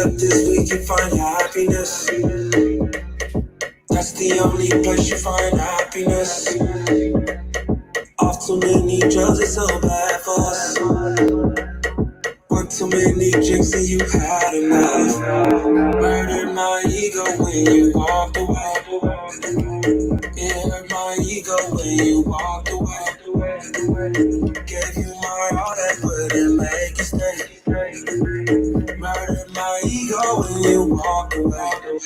got this, we can find happiness. That's the only place you find happiness. Off too many drugs, it's so bad for us. One too many drinks and you had enough. Murdered my ego when you walked away. It hurt my ego when you walked away. Gave you my all that wouldn't make you stay. Murdered my ego when you walked away.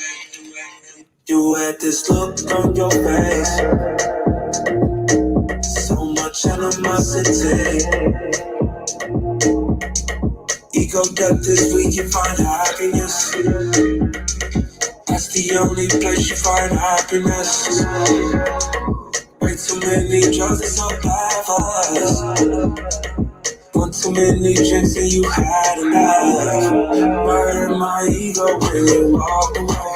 You had this look on your face. So much animosity. Ego got this, we can find happiness. That's the only place you find happiness. Way too many drugs, it's so bad for us. One too many drinks and you had enough. Murdered my ego when you walked away.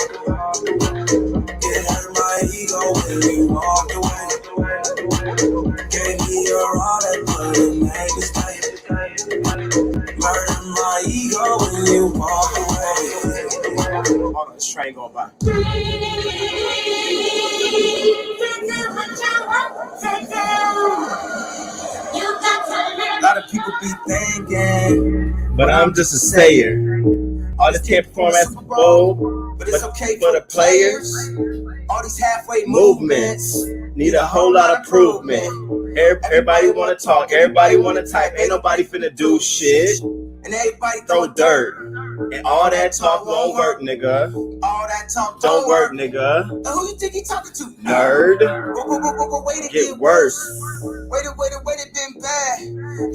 It hurt my ego when you walked away. Gave me your all that wouldn't make me stay. Murdered my ego when you walked away. Hold on, this train going by. A lot of people be thinking, but I'm just a sayer. All this can't perform at Super Bowl, but it's okay for the players. All these halfway movements need a whole lot of improvement. Everybody wanna talk, everybody wanna type. Ain't nobody finna do shit. And everybody throw dirt. And all that talk won't work, nigga. All that talk don't work, nigga. Who you think you talking to? Nerd. Wait to get worse. Wait it been bad.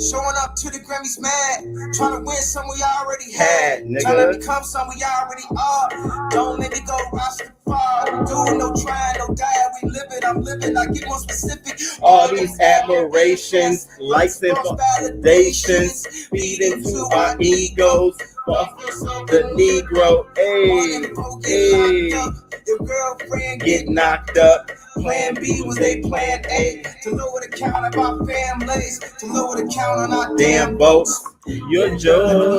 Showing up to the Grammys mad. Trying to win some we already had. Trying to become some we already are. Don't make me go Rastafari. Do no trying, no die. We live it, I'm living. I get more specific. All these admirations, likes and validations, feed into our egos. The Negro, ayy. Your girlfriend get knocked up. Plan B was they plan A. To lower the count of our families, to lower the count on our damn boats. Your joy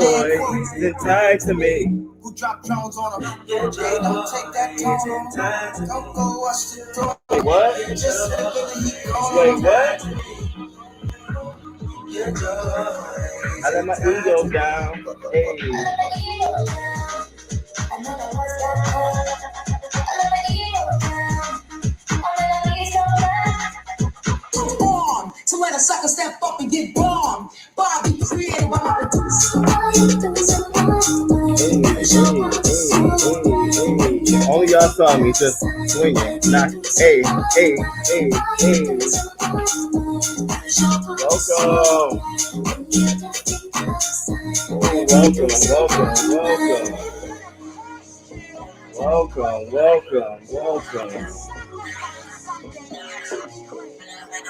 is tied to me. Who drop drones on them? Hey, don't take that tone on. Don't go watch the door. Wait, what? Just wait, what? I let my ego down. Hey. To let a sucker step up and get bombed. Bobby created what I do. Only y'all saw me just swinging. Not, hey. Welcome.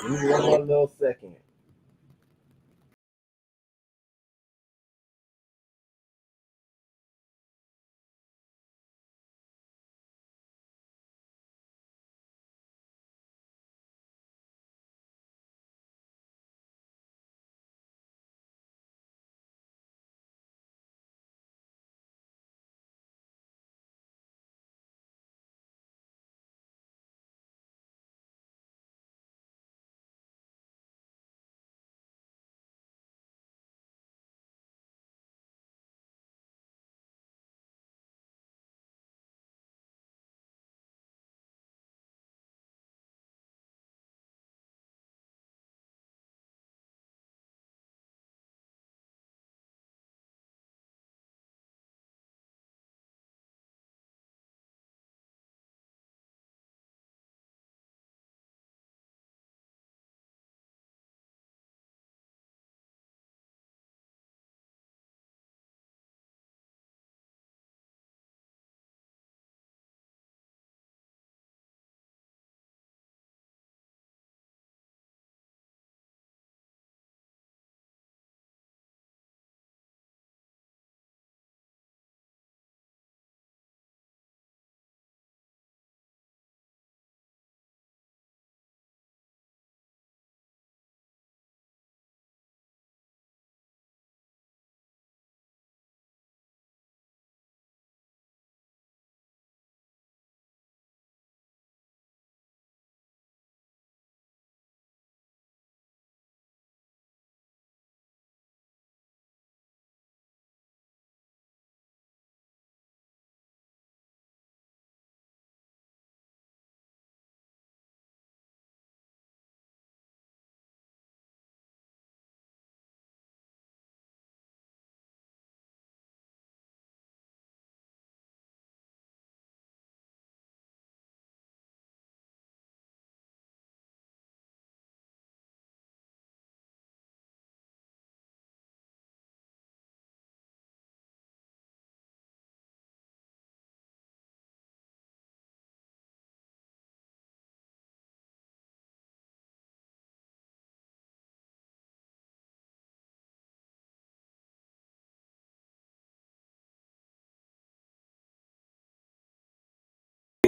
Give me one more little second.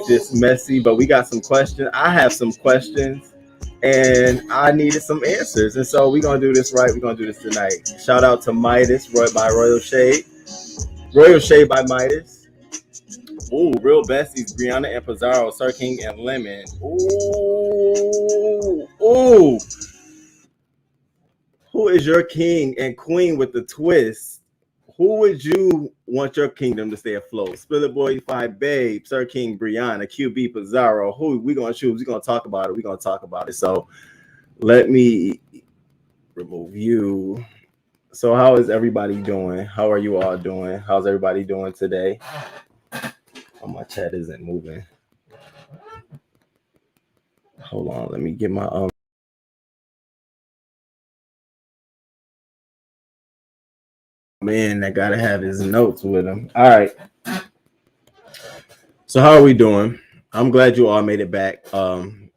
this messy, but we got some questions. I have some questions and I needed some answers. And so we're going to do this right. We're going to do this tonight. Shout out to Midas by Royal Shade. Royal Shade by Midas. Ooh, real besties, Brianna and Pizarro, Sir King and Lemon. Ooh. Who is your king and queen with the twist? Who would you want your kingdom to stay afloat? Spiller Boy 5 Babe, Sir King Brianna, QB Pizarro. Who we gonna choose? We gonna talk about it. So let me remove you. So how is everybody doing? How are you all doing? How's everybody doing today? Oh, my chat isn't moving. Hold on, let me get my man, I gotta have his notes with him. All right. So how are we doing? I'm glad you all made it back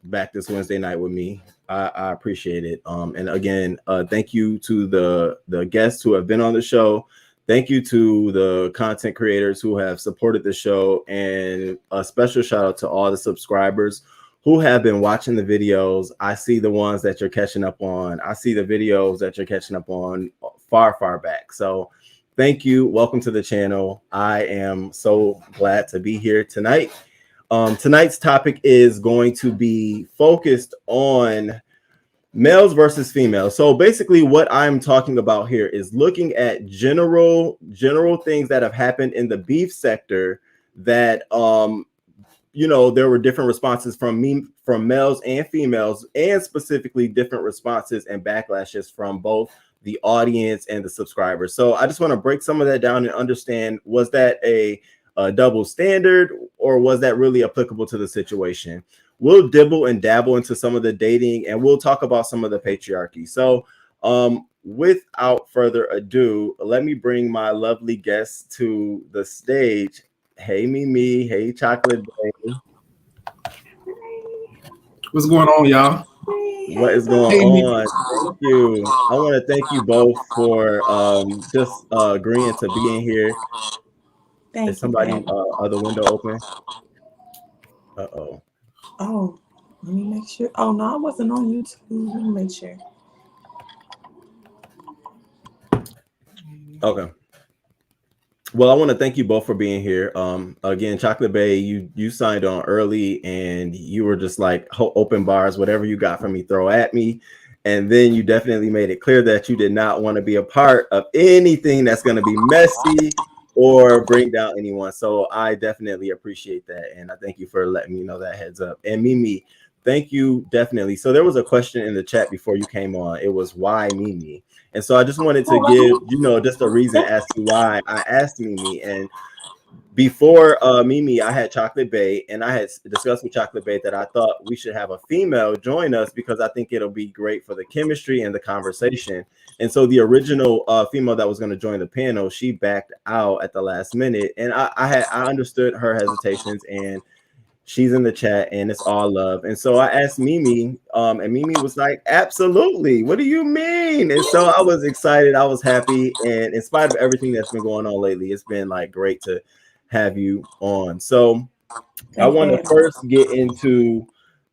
back this Wednesday night with me. I appreciate it. And again, thank you to the guests who have been on the show. Thank you to the content creators who have supported the show, and a special shout out to all the subscribers who have been watching the videos. I see the ones that you're catching up on. I see the videos that you're catching up on far back. So thank you. Welcome to the channel. I am so glad to be here tonight. Tonight's topic is going to be focused on males versus females. So basically what I'm talking about here is looking at general things that have happened in the beef sector that you know, there were different responses from males and females, and specifically different responses and backlashes from both the audience and the subscribers. So I just want to break some of that down and understand, was that a double standard, or was that really applicable to the situation? We'll dibble and dabble into some of the dating, and we'll talk about some of the patriarchy. So without further ado, let me bring my lovely guests to the stage. Hey, MiMi. Hey, Chocolate Baby. What's going on, y'all? What is going on? Thank you. I want to thank you both for just agreeing to being here. Is somebody other window open? Uh-oh. Oh, let me make sure. Oh, no, I wasn't on YouTube. Let me make sure. Okay. Well, I want to thank you both for being here. Again, Chocolate Bay, you signed on early, and you were just like, open bars, whatever you got for me, throw at me. And then you definitely made it clear that you did not want to be a part of anything that's going to be messy or bring down anyone. So I definitely appreciate that. And I thank you for letting me know that heads up. And MiMi, thank you, definitely. So there was a question in the chat before you came on. It was, why MiMi? And so I just wanted to give, you know, just a reason as to why I asked MiMi. And before MiMi, I had Chocolate Bay, and I had discussed with Chocolate Bay that I thought we should have a female join us because I think it'll be great for the chemistry and the conversation. And so the original female that was going to join the panel, she backed out at the last minute, and I understood her hesitations, and she's in the chat, and it's all love. And so I asked MiMi, and MiMi was like, absolutely. What do you mean? And so I was excited. I was happy. And in spite of everything that's been going on lately, it's been like great to have you on. So I want to first get into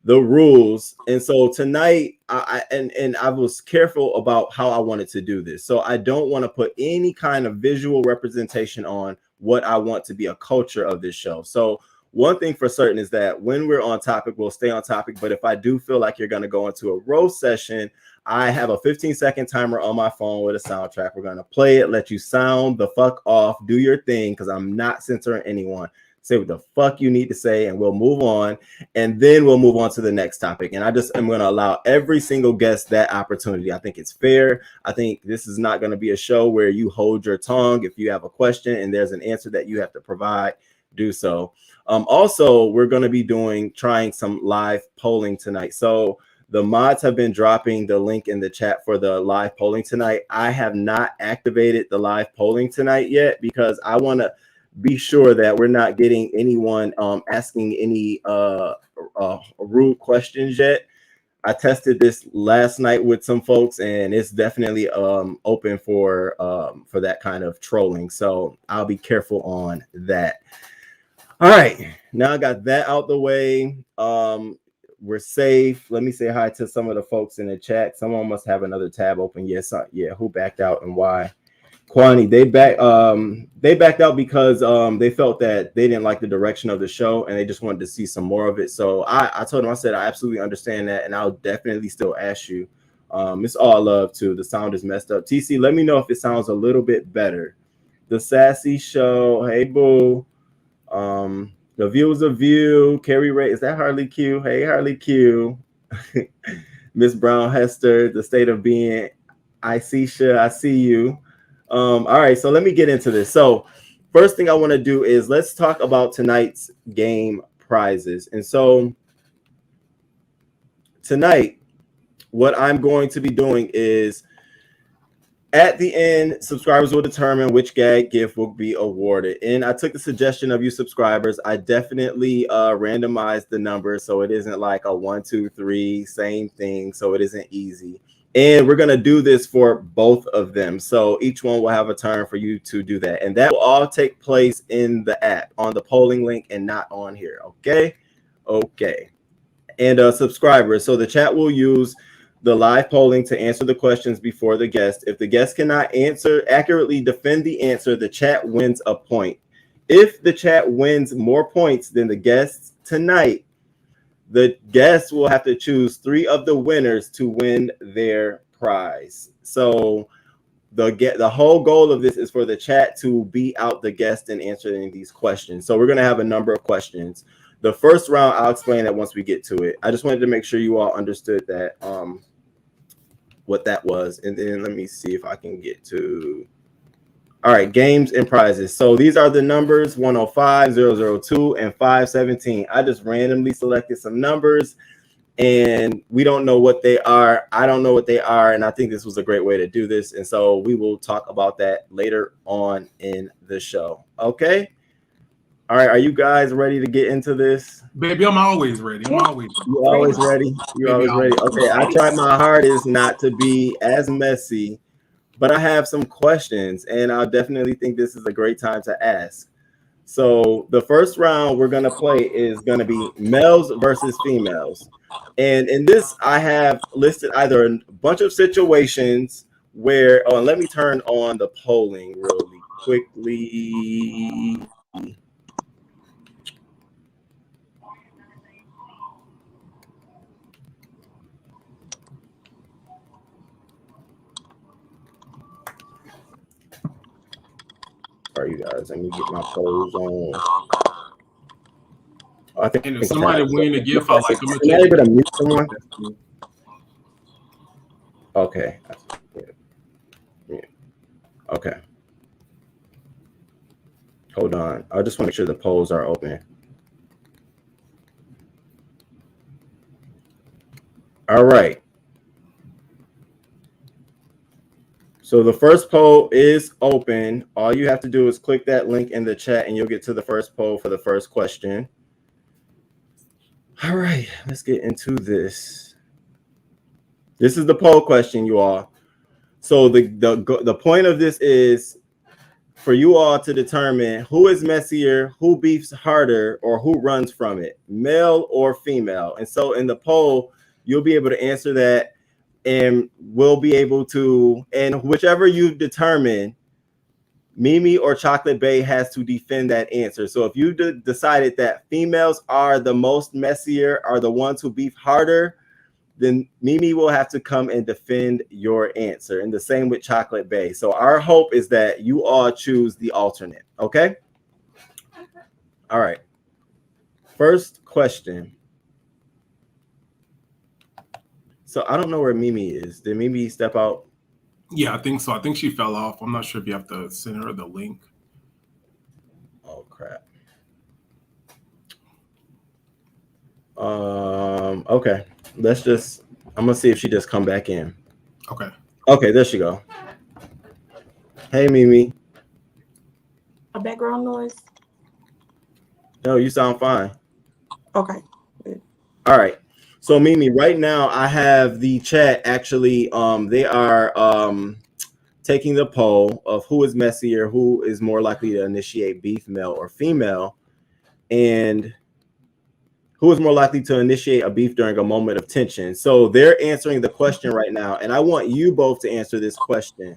the rules. And so tonight, I was careful about how I wanted to do this. So I don't want to put any kind of visual representation on what I want to be a culture of this show. So one thing for certain is that when we're on topic, we'll stay on topic. But if I do feel like you're going to go into a roast session, I have a 15-second timer on my phone with a soundtrack. We're going to play it, let you sound the fuck off, do your thing, because I'm not censoring anyone. Say what the fuck you need to say, and we'll move on. And then we'll move on to the next topic. And I just am going to allow every single guest that opportunity. I think it's fair. I think this is not going to be a show where you hold your tongue. If you have a question and there's an answer that you have to provide, do so. Also, we're going to be trying some live polling tonight. So the mods have been dropping the link in the chat for the live polling tonight. I have not activated the live polling tonight yet because I want to be sure that we're not getting anyone asking any rude questions yet. I tested this last night with some folks, and it's definitely open for that kind of trolling. So I'll be careful on that. All right, now I got that out the way. We're safe. Let me say hi to some of the folks in the chat. Someone must have another tab open. Yes, yeah. Who backed out and why? Kwani, they backed out because they felt that they didn't like the direction of the show and they just wanted to see some more of it. So I told them, I said I absolutely understand that, and I'll definitely still ask you. It's all love too. The sound is messed up. TC, let me know if it sounds a little bit better. The Sassy Show, hey boo. The View is a View. Carrie Ray, is that Harley Q? Hey Harley Q. Miss Brown Hester, The State of Being. I see you. All right, so let me get into this. So first thing I want to do is let's talk about tonight's game prizes. And so tonight, what I'm going to be doing is at the end, subscribers will determine which gag gift will be awarded. And I took the suggestion of you subscribers. I definitely randomized the numbers so it isn't like a 1, 2, 3, same thing. So it isn't easy. And we're going to do this for both of them. So each one will have a turn for you to do that. And that will all take place in the app on the polling link and not on here. Okay. Okay. And subscribers. So the chat will use the live polling to answer the questions before the guest. If the guest cannot accurately defend the answer, the chat wins a point. If the chat wins more points than the guests tonight, the guests will have to choose 3 of the winners to win their prize. So the whole goal of this is for the chat to beat out the guest in answering these questions. So we're going to have a number of questions. The first round, I'll explain that once we get to it. I just wanted to make sure you all understood that what that was. And then let me see if I can get to. All right, games and prizes. So these are the numbers 105, 002, and 517. I just randomly selected some numbers and we don't know what they are. I don't know what they are. And I think this was a great way to do this. And so we will talk about that later on in the show. Okay. All right. Are you guys ready to get into this? Baby, I'm always ready. I'm always ready. You always ready? You always ready? Okay. I tried my hardest not to be as messy, but I have some questions and I definitely think this is a great time to ask. So the first round we're going to play is going to be males versus females. And in this, I have listed either a bunch of situations where, let me turn on the polling really quickly. Sorry, you guys. Let me get my polls on. I think if somebody win a gift, I like them. Am I able to mute someone? Okay. Yeah. Okay. Hold on. I just want to make sure the polls are open. All right. So the first poll is open. All you have to do is click that link in the chat and you'll get to the first poll for the first question. All right, let's get into this. This is the poll question, you all. So the point of this is for you all to determine who is messier, who beefs harder, or who runs from it, male or female. And so in the poll, you'll be able to answer that and we'll be able to, and whichever you determine, MiMi or Chocolate Bay has to defend that answer. So if you decided that females are the most messier, are the ones who beef harder, then MiMi will have to come and defend your answer. And the same with Chocolate Bay. So our hope is that you all choose the alternate. Okay. All right. First question. So I don't know where MiMi is. Did MiMi step out? Yeah, I think so. I think she fell off. I'm not sure if you have to send her the link. Oh crap. Okay. I'm gonna see if she just come back in. Okay. Okay, there she go. Hey MiMi. A background noise? No, you sound fine. Okay. Good. All right. So MiMi, right now I have the chat actually they are taking the poll of who is messier, who is more likely to initiate beef, male or female. and who is more likely to initiate a beef during a moment of tension? So they're answering the question right now, and I want you both to answer this question.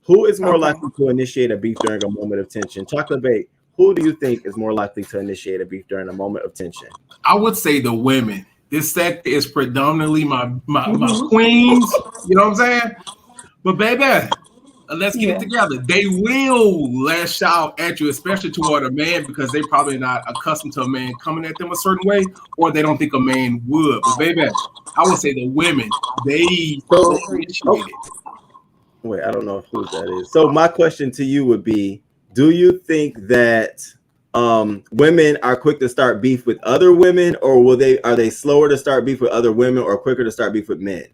Who is more likely to initiate a beef during a moment of tension? Chocolate Bake, who do you think is more likely to initiate a beef during a moment of tension? I would say the women. This sector is predominantly my queens. You know what I'm saying? But baby, let's get it together. They will lash out at you, especially toward a man, because they're probably not accustomed to a man coming at them a certain way, or they don't think a man would. But baby, I would say the women, they initiate it. Wait, I don't know who that is. So my question to you would be, do you think that women are quick to start beef with other women, or are they slower to start beef with other women, or quicker to start beef with men?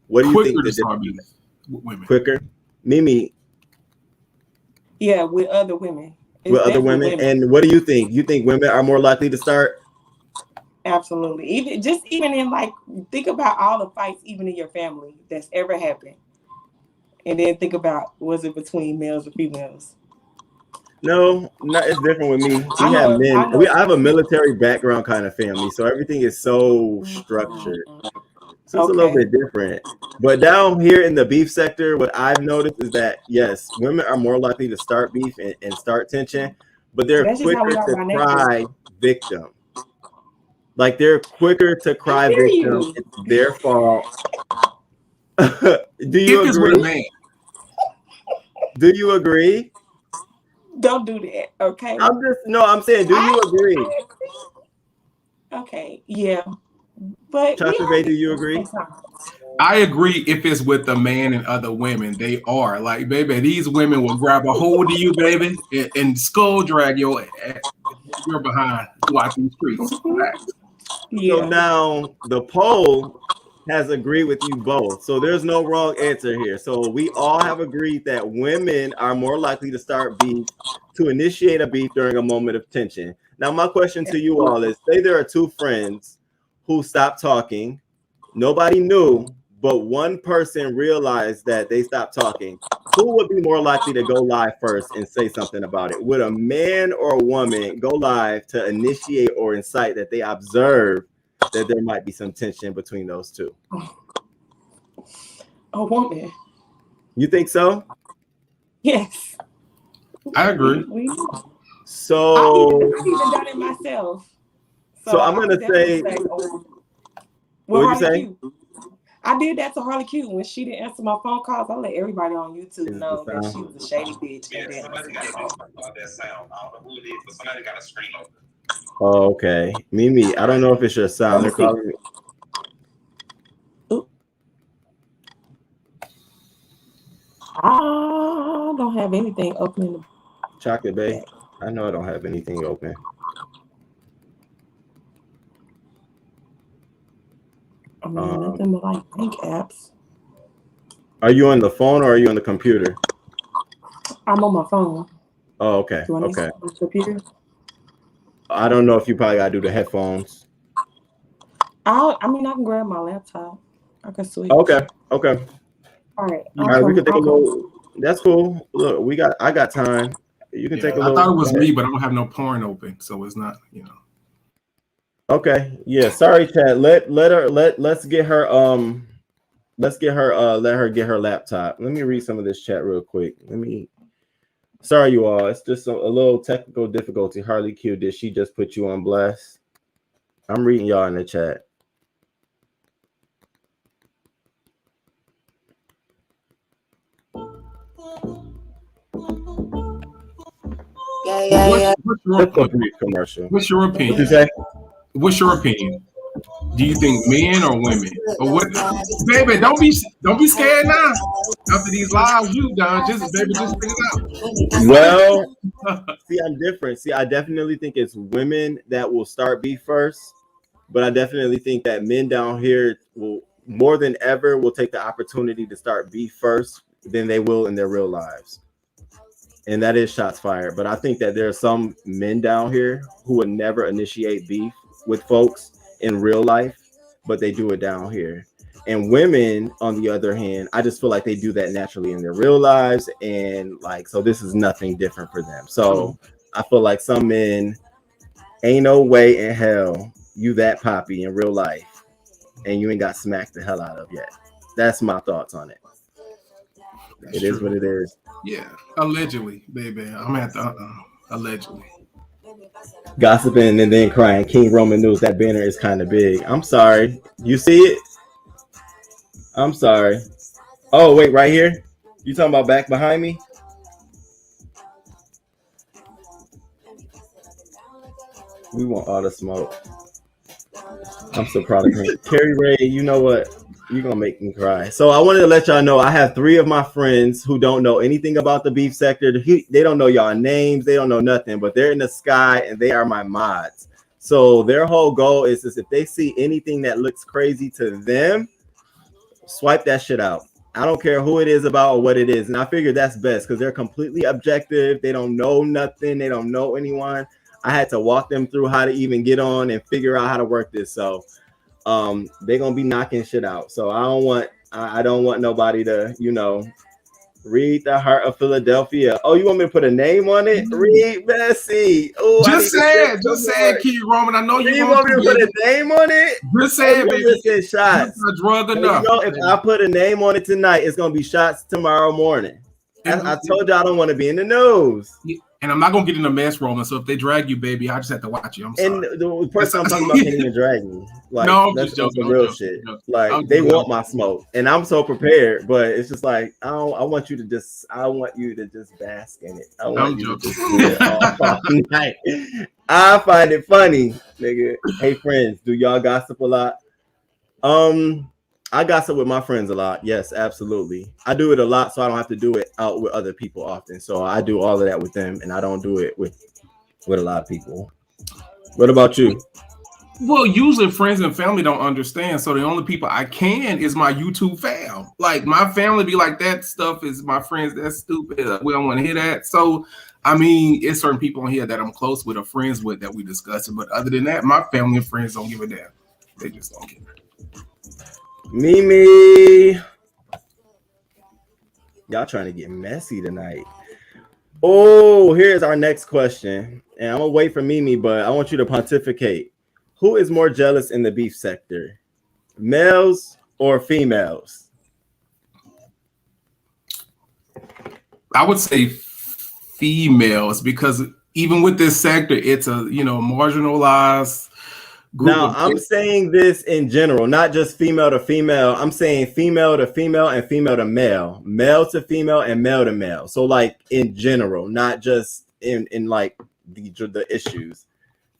What do you think the difference is? Women. Quicker? MiMi? Yeah, with other women. With other women. And what do you think? You think women are more likely to start? Absolutely. Even in, like, think about all the fights even in your family that's ever happened. And then think about, was it between males or females? No, it's different with me. We have men. I have a military background kind of family, so everything is so structured. So it's a little bit different. But down here in the beef sector, what I've noticed is that, yes, women are more likely to start beef and start tension, but they're quicker to cry victim. Like, they're quicker to cry victim. It's their fault. Do you agree? Do you agree? Don't do that, okay? I'm saying, do you agree? Okay, yeah. But Chocolate Bay, do you agree? I agree if it's with a man and other women. They are like, baby, these women will grab a hold of you, baby, and skull drag your behind throughout these streets. Yeah. So now the poll has agreed with you both. So there's no wrong answer here. So we all have agreed that women are more likely to start beef, to initiate a beef during a moment of tension. Now, my question to you all is, say there are two friends who stopped talking. Nobody knew, but one person realized that they stopped talking. Who would be more likely to go live first and say something about it? Would a man or a woman go live to initiate or incite that they observe that there might be some tension between those two? A woman. You think so? Yes. I agree. So I've even done it myself. So I'm gonna say, what would you say? I did that to Harley Q when she didn't answer my phone calls. I let everybody on YouTube know that she was a shady bitch. Yeah, somebody got that sound. I don't know who it is, but somebody got a screen open. Oh, okay. MiMi, I don't know if it's your sound. They're calling me. I don't have anything open in the Chocolate Bay. I know I don't have anything open. I mean, nothing but like bank apps. Are you on the phone or are you on the computer? I'm on my phone. Oh, okay. Do I need okay. computer? I don't know if you probably gotta do the headphones. I mean, I can grab my laptop. I can switch. Okay. All right. We can take a little. That's cool. Look, I got time. You can take a little. I thought it was me, but I don't have no porn open, so it's not, Okay. Yeah. Sorry, Chad. Let's get her let her get her laptop. Let me read some of this chat real quick. Sorry, you all. It's just a little technical difficulty. Harley Q, did she just put you on blast? I'm reading y'all in the chat. Commercial. What's your opinion? What you say? What's your opinion? Do you think men or women? Or what? Baby, don't be scared now. After these lives you done, just bring it out. Well, see, I'm different. See, I definitely think it's women that will start beef first, but I definitely think that men down here will more than ever will take the opportunity to start beef first than they will in their real lives. And that is shots fired. But I think that there are some men down here who would never initiate beef with folks in real life, but they do it down here. And women, on the other hand, I just feel like they do that naturally in their real lives. And so this is nothing different for them. So I feel like some men, Ain't no way in hell you that poppy in real life and you ain't got smacked the hell out of yet. That's my thoughts on it. That's It is true. what it is. Yeah, allegedly, baby. I'm at the allegedly. Gossiping and then crying. King Roman news. That banner is kind of big. I'm sorry. You see it? I'm sorry. Oh wait, right here. You talking about back behind me? We want all the smoke. I'm so proud of him. Carrie Ray, you know what? You're gonna make me cry. So I wanted to let y'all know I have 3 of my friends who don't know anything about the beef sector. They don't know y'all names, they don't know nothing, but they're in the sky and they are my mods. So their whole goal is if they see anything that looks crazy to them, swipe that shit out. I don't care who it is about or what it is. And I figure that's best because they're completely objective. They don't know nothing. They don't know anyone. I had to walk them through how to even get on and figure out how to work this. So they're gonna be knocking shit out. So I don't want nobody to, read the heart of Philadelphia. Oh, you want me to put a name on it? Read Bessie. Oh, just say King Roman. I know you want me to put a name on it. Just say it, baby. Just shots. Drug enough. If I put a name on it tonight, it's gonna be shots tomorrow morning. I told you I don't want to be in the news. And I'm not gonna get in a mess, Roman. So if they drag you, baby, I just have to watch you. I'm sorry. And the person I'm talking about can't even drag me. Like, no, I'm just joking. Real shit. Like they want my smoke, and I'm so prepared. But it's just like I want you to just bask in it. I want you to just do it all night. I find it funny, nigga. Hey friends, do y'all gossip a lot? I gossip with my friends a lot. Yes, absolutely. I do it a lot, so I don't have to do it out with other people often. So I do all of that with them, and I don't do it with a lot of people. What about you? Well, usually friends and family don't understand. So the only people I can is my YouTube fam. Like my family be like, that stuff is my friends. That's stupid. We don't want to hear that. So, I mean, it's certain people on here that I'm close with or friends with that we discuss it. But other than that, my family and friends don't give a damn. They just don't care. MiMi, y'all trying to get messy tonight. Oh, here's our next question, and I'm gonna wait for MiMi, but I want you to pontificate. Who is more jealous in the beef sector, males or females? I would say females, because even with this sector, it's a marginalized group. Now, I'm saying this in general, not just female to female. I'm saying female to female and female to male, male to female and male to male. So like in general, not just in like the issues.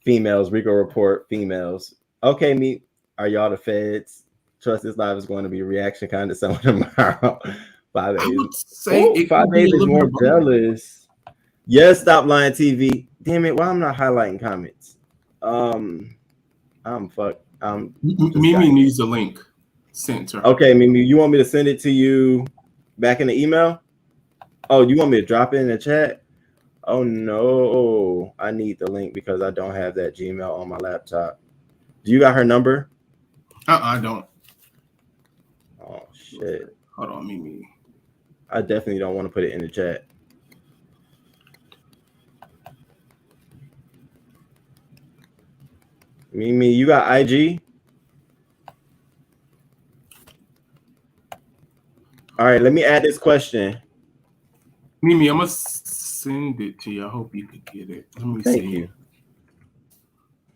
Females, Rico report, females. Okay, are y'all the feds? Trust this live is going to be a reaction kind of something tomorrow. 5 days. I would say 5 days is more jealous. Yes, stop lying, TV. Damn it, why I'm not highlighting comments? I'm fucked. MiMi needs a link sent to her. Okay, MiMi, you want me to send it to you back in the email? Oh, you want me to drop it in the chat? Oh no, I need the link because I don't have that Gmail on my laptop. Do you got her number? I don't. Oh shit. Hold on, MiMi. I definitely don't want to put it in the chat. MiMi, you got IG? All right, let me add this question. MiMi, I'm gonna send it to you. I hope you could get it. Let me see. Thank you.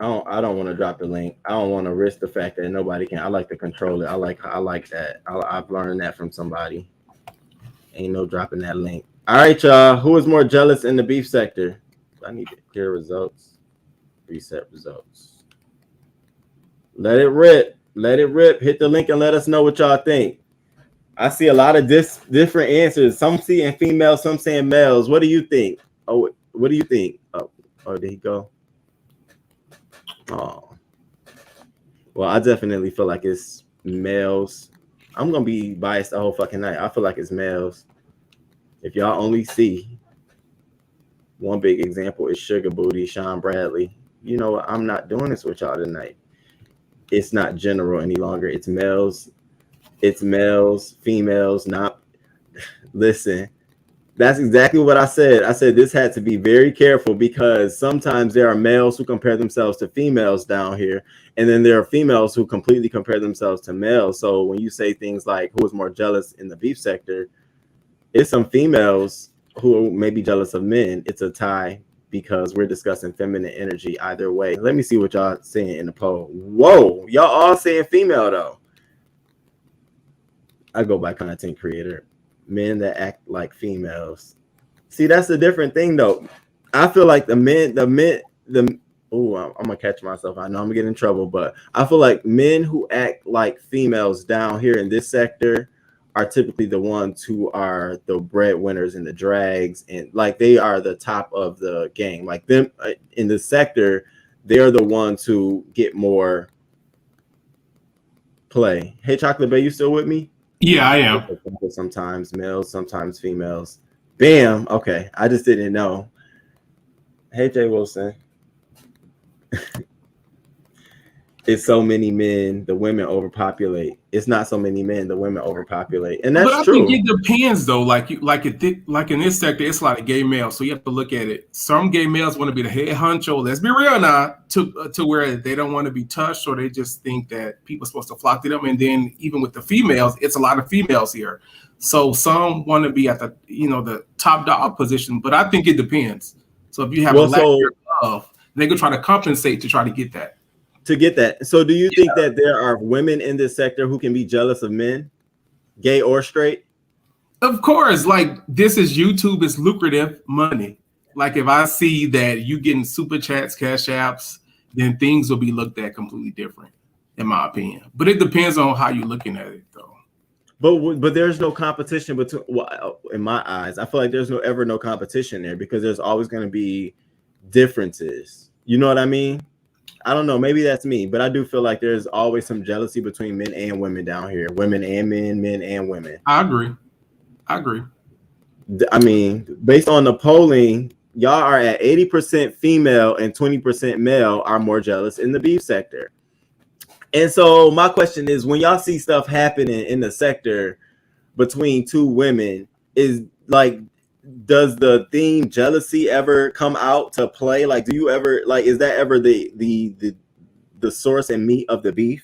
I don't want to drop the link. I don't want to risk the fact that nobody can. I like to control it. I like that. I've learned that from somebody. Ain't no dropping that link. All right, y'all. Who is more jealous in the beef sector? I need to hear results. Reset results. Let it rip. Let it rip. Hit the link and let us know what y'all think. I see a lot of different answers. Some saying females, some saying males. What do you think? Oh, what do you think? Oh, there he go. Oh, well, I definitely feel like it's males. I'm gonna be biased the whole fucking night. I feel like it's males. If y'all only see one big example is Sugar Booty, Sean Bradley. You know what? I'm not doing this with y'all tonight. It's not general any longer. It's males. It's males, females. Not listen. That's exactly what I said. I said this had to be very careful because sometimes there are males who compare themselves to females down here, and then there are females who completely compare themselves to males. So when you say things like who is more jealous in the beef sector, it's some females who may be jealous of men. It's a tie because we're discussing feminine energy either way. Let me see what y'all saying in the poll. Whoa, y'all all saying female though. I go by content creator. Men that act like females. See, that's a different thing though. I feel like oh, I'm gonna catch myself. I know I'm gonna get in trouble, but I feel like men who act like females down here in this sector are typically the ones who are the breadwinners and the drags, and like they are the top of the game. Like them in the sector, they're the ones who get more play. Hey, Chocolate Bay, you still with me? Yeah, I am. Sometimes males, sometimes females. Bam. Okay, I just didn't know. Hey, Jay Wilson. It's so many men, the women overpopulate. It's not so many men, the women overpopulate, and that's true. But I think it depends, though. Like in this sector, it's a lot of gay males, so you have to look at it. Some gay males want to be the head honcho. Let's be real now, to where they don't want to be touched, or they just think that people are supposed to flock to them. And then even with the females, it's a lot of females here. So some want to be at the top dog position, but I think it depends. So if you have a lack of, they could try to compensate to try to get that. So do you think that there are women in this sector who can be jealous of men, gay or straight? Of course, like this is YouTube, it's lucrative money. Like if I see that you getting super chats, cash apps, then things will be looked at completely different, in my opinion. But it depends on how you're looking at it, though. But there's no competition between, in my eyes. I feel like there's ever no competition there because there's always going to be differences. You know what I mean? I don't know. Maybe that's me, but I do feel like there's always some jealousy between men and women down here. Women and men, men and women. I agree. I mean, based on the polling, y'all are at 80% female and 20% male are more jealous in the beef sector. And so my question is, when y'all see stuff happening in the sector between two women, is like, does the theme jealousy ever come out to play? Like, do you ever, like, is that ever the source and meat of the beef?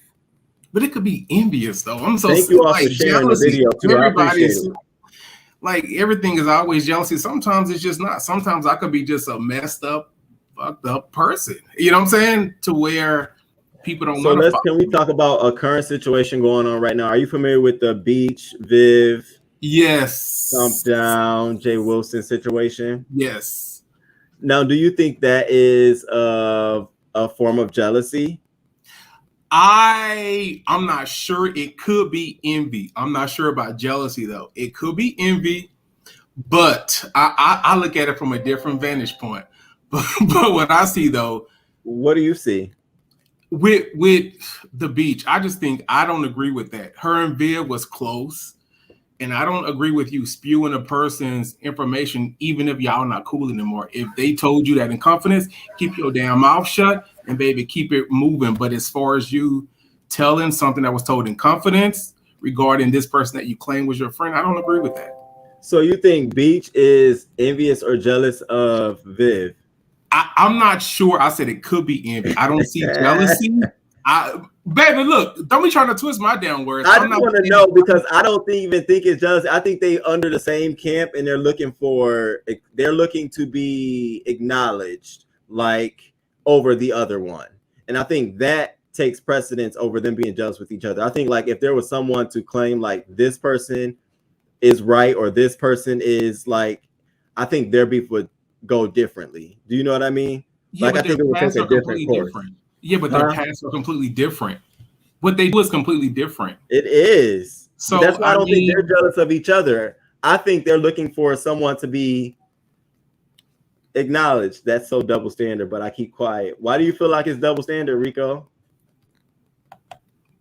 But it could be envious though. I'm so thank you all for sharing the video too. Everybody's like, everything is always jealousy. Sometimes it's just not. Sometimes I could be just a messed up, fucked up person. You know what I'm saying? To where people don't want to. Can we talk about a current situation going on right now? Are you familiar with the Beach, Viv? Yes. Thump down, Jay Wilson situation? Yes. Now, do you think that is a form of jealousy? I'm not sure. It could be envy. I'm not sure about jealousy though. It could be envy, but I look at it from a different vantage point. But what I see though, what do you see with the Beach? I just think I don't agree with that. Her and Viv was close. And I don't agree with you spewing a person's information, even if y'all not cool anymore. If they told you that in confidence, keep your damn mouth shut and baby, keep it moving. But as far as you telling something that was told in confidence regarding this person that you claim was your friend, I don't agree with that. So you think Beach is envious or jealous of Viv? I'm not sure. I said it could be envy. I don't see jealousy. Baby, look, don't be trying to twist my damn words. I just want to know because I don't even think it's jealousy. I think they under the same camp and they're looking to be acknowledged like over the other one. And I think that takes precedence over them being jealous with each other. I think like if there was someone to claim like this person is right or this person is like, I think their beef would go differently. Do you know what I mean? Yeah, like I think it would take a different course. Yeah, but their paths are completely different. What they do is completely different. It is. So that's why I don't think they're jealous of each other. I think they're looking for someone to be acknowledged. That's so double standard, but I keep quiet. Why do you feel like it's double standard, Rico?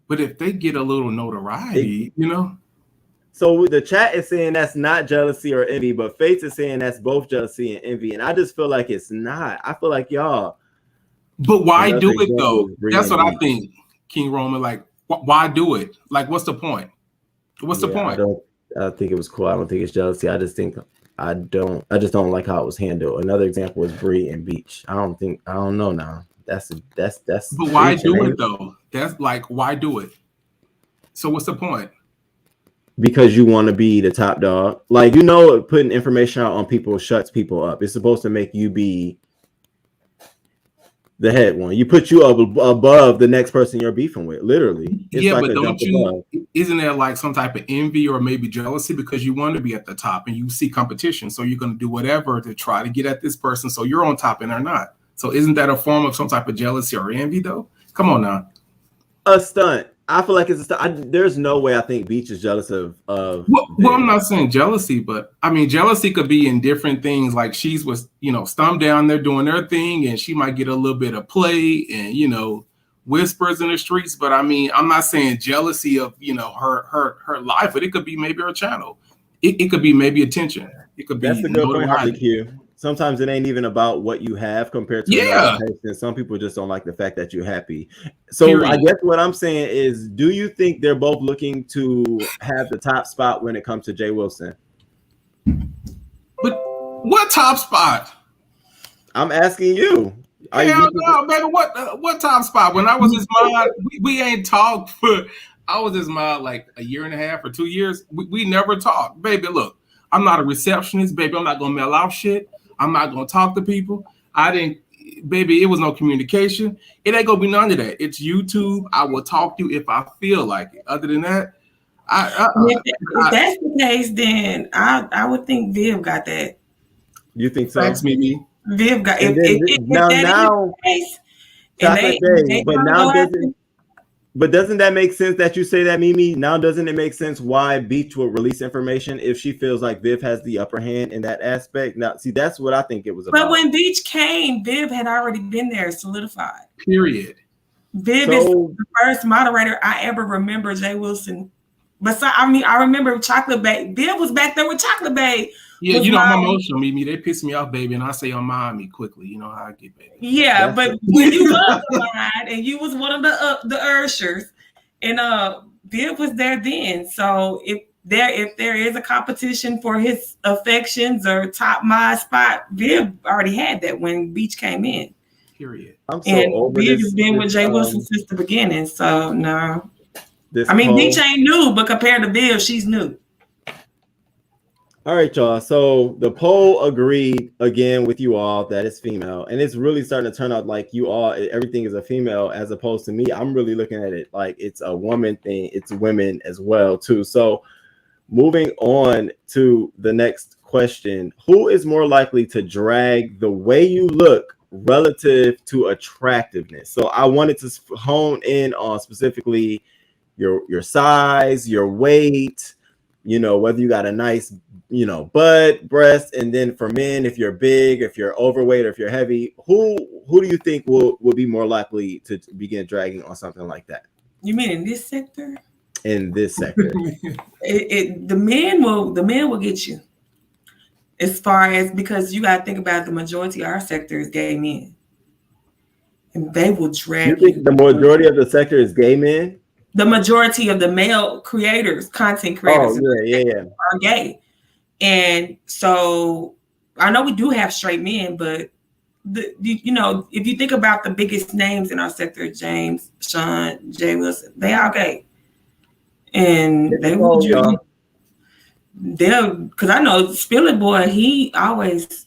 But if they get a little notoriety, you know. So the chat is saying that's not jealousy or envy, but Faith is saying that's both jealousy and envy. And I just feel like it's not. I feel like y'all. But why do it though? That's what I think, King Roman. Like, why do it? Like, what's the point? What's the point? I don't think it was cool. I don't think it's jealousy. I just think I just don't like how it was handled. Another example was Bree and Beach. I don't know now. That's But why reaching, do ain't it though? That's like, why do it? So what's the point? because you want to be the top dog. Like, putting information out on people shuts people up. It's supposed to make you be the head one. You put you up above the next person you're beefing with. Literally, it's Yeah, like but a don't jump you? above. Isn't there like some type of envy or maybe jealousy because you want to be at the top and you see competition, so you're going to do whatever to try to get at this person, so you're on top and they're not. So isn't that a form of some type of jealousy or envy, though? Come on now. A stunt. I feel like it's a stunt. There's no way I think Beach is jealous of Well, I'm Viv. not saying jealousy, but I mean jealousy could be in different things. Like she's was, stumped down there doing their thing, and she might get a little bit of play and whispers in the streets. But I mean, I'm not saying jealousy of her life, but it could be maybe her channel. It could be maybe attention. It could That's be a good point, Harley notoriety. Q. Sometimes it ain't even about what you have compared to another Yeah. person. Some people just don't like the fact that you're happy. So I Period. guess what I'm saying is, do you think they're both looking to have the top spot when it comes to Jay Wilson? But what top spot? I'm asking you. Hell no, baby. What top spot? When I was his mod, we ain't talked for. I was his mod like a year and a half or 2 years. We never talked, baby. Look, I'm not a receptionist, baby. I'm not gonna mail out shit. I'm not gonna talk to people. I didn't, baby. It was no communication. It ain't gonna be none of that. It's YouTube. I will talk to you if I feel like it. Other than that, If that's the case, then I would think Viv got that. You think so? Thanks, Mimi. Viv got And if now that is the case, and Chocolate they Day, but wanna now go after. doesn't that make sense that you say that, Mimi? Now doesn't it make sense why Beach will release information if she feels like Viv has the upper hand in that aspect? Now, see, that's what I think it was about. But when Beach came, Viv had already been there, solidified. Period. Viv is the first moderator I ever remember Jay Wilson. But I remember Chocolate Babe. Viv was back there with Chocolate Babe. Yeah, I'm emotional, Mimi. They piss me off, baby, and I say unmind me quickly. You know how I get, baby. Yeah, but when you was aligned and you was one of the urshers, and Viv was there then. So if there is a competition for his affections or top mod spot, Viv already had that when Beach came in. Period. I'm so over Viv this. has been with Jay Wilson since the beginning. So no. I mean, Beach ain't new, but compared to Viv, she's new. All right, y'all. So the poll agreed again with you all that it's female, and it's really starting to turn out like everything is a female as opposed to me. I'm really looking at it like it's a woman thing. It's women as well too. So moving on to the next question: who is more likely to drag the way you look relative to attractiveness? So I wanted to hone in on specifically your size, your weight, whether you got a nice, butt, breast, and then for men, if you're big, if you're overweight, or if you're heavy, who do you think will be more likely to begin dragging on something like that? You mean in this sector? In this sector, the men will get you. As far as, because you got to think about the majority of our sector is gay men, and they will drag you. You think the majority of the sector is gay men? The majority of the male creators, content creators, are gay. And so I know we do have straight men, but if you think about the biggest names in our sector, James, Sean, Jay Wilson, they all gay. And they will because I know Spilling Boy, he always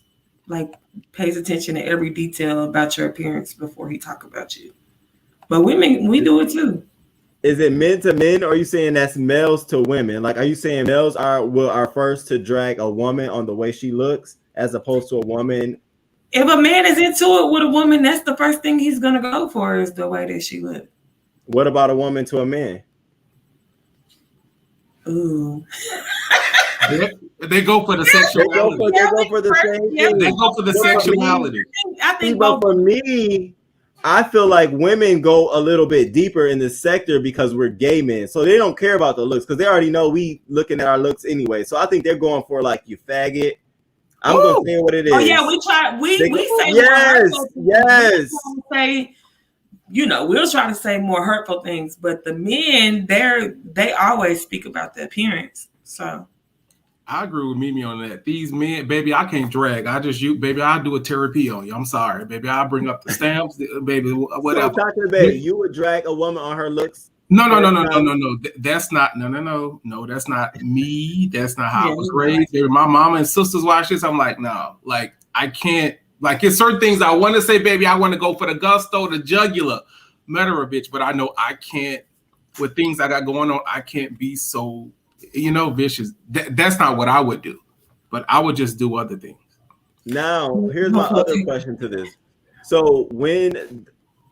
pays attention to every detail about your appearance before he talk about you. But women, we do it too. Is it men to men, or are you saying that's males to women? Like, are you saying males are first to drag a woman on the way she looks, as opposed to a woman? If a man is into it with a woman, that's the first thing he's gonna go for, is the way that she looks. What about a woman to a man? Ooh. They go for the sexuality. They go for the same thing. They go for the sexuality. I think but for me, I feel like women go a little bit deeper in this sector because we're gay men. So they don't care about the looks because they already know we looking at our looks anyway. So I think they're going for like, you faggot. I'm going to say what it is. Oh yeah, we try. We say yes. Say, we'll try to say more hurtful things, but the men, they always speak about the appearance. So I agree with Mimi on that. These men, baby, I can't drag. I just baby, I do a therapy on you. I'm sorry, baby. I bring up the stamps, baby, whatever. So, Chocolate Baby, you would drag a woman on her looks? No. That's not. No. That's not me. That's not how I was raised. Baby, my mama and sisters watch this. I'm like, no, like I can't. Like, it's certain things I want to say, baby. I want to go for the gusto, the jugular, murder a bitch, but I know I can't. With things I got going on, I can't be so, vicious. That's not what I would do, but I would just do other things. Now, here's my other question to this. So when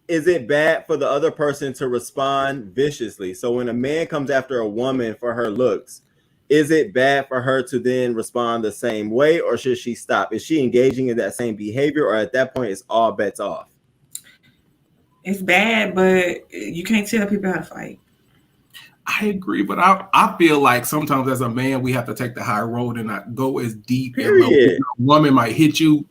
is it bad for the other person to respond viciously? So when a man comes after a woman for her looks, is it bad for her to then respond the same way, or should she stop? Is she engaging in that same behavior, or at that point it's all bets off? It's bad, but you can't tell people how to fight. I agree, but I feel like sometimes as a man, we have to take the high road and not go as deep. And low. A woman might hit you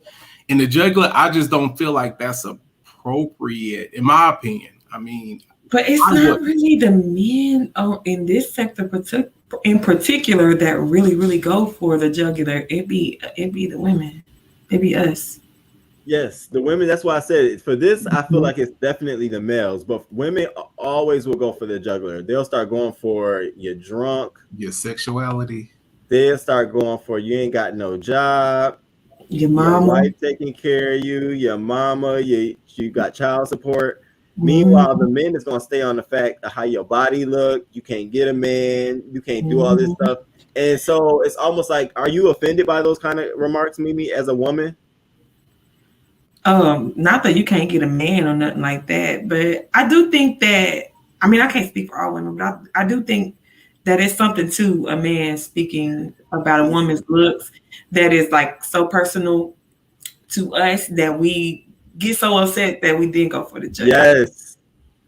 in the jugular. I just don't feel like that's appropriate, in my opinion. I mean, but it's not really the men in this sector in particular that really go for the jugular. It be the women. It be us. Yes, the women. That's why I said for this, I feel like it's definitely the males, but women always will go for the jugular. They'll start going for your drunk, your sexuality. They'll start going for you ain't got no job, your mama, your wife taking care of you, your mama, you got child support. Meanwhile, the men is gonna stay on the fact of how your body look. You can't get a man. You can't do all this stuff, and so it's almost like, are you offended by those kind of remarks, Mimi, as a woman? Not that you can't get a man or nothing like that, but I do think that, I mean, I can't speak for all women, but I do think that it's something to a man speaking about a woman's looks that is like so personal to us that we get so upset that we didn't go for the judge. Yes.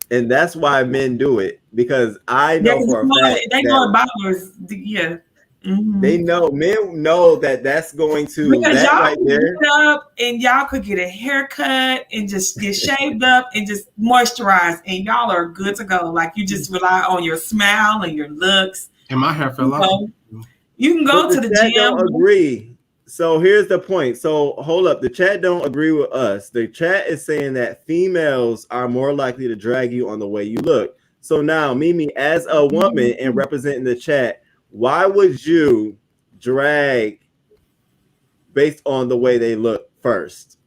And that's why men do it, because I know for a fact they know it bothers. Yeah. Mm-hmm. They know, men know that that's going to, because that y'all right there. Get up and y'all could get a haircut and just get shaved up and just moisturize, and y'all are good to go. Like, you just rely on your smile and your looks. And my hair fell off. You can go to the gym. Don't agree. So here's the point. So hold up. The chat don't agree with us. The chat is saying that females are more likely to drag you on the way you look. So now, Mimi, as a woman and representing the chat, why would you drag based on the way they look first?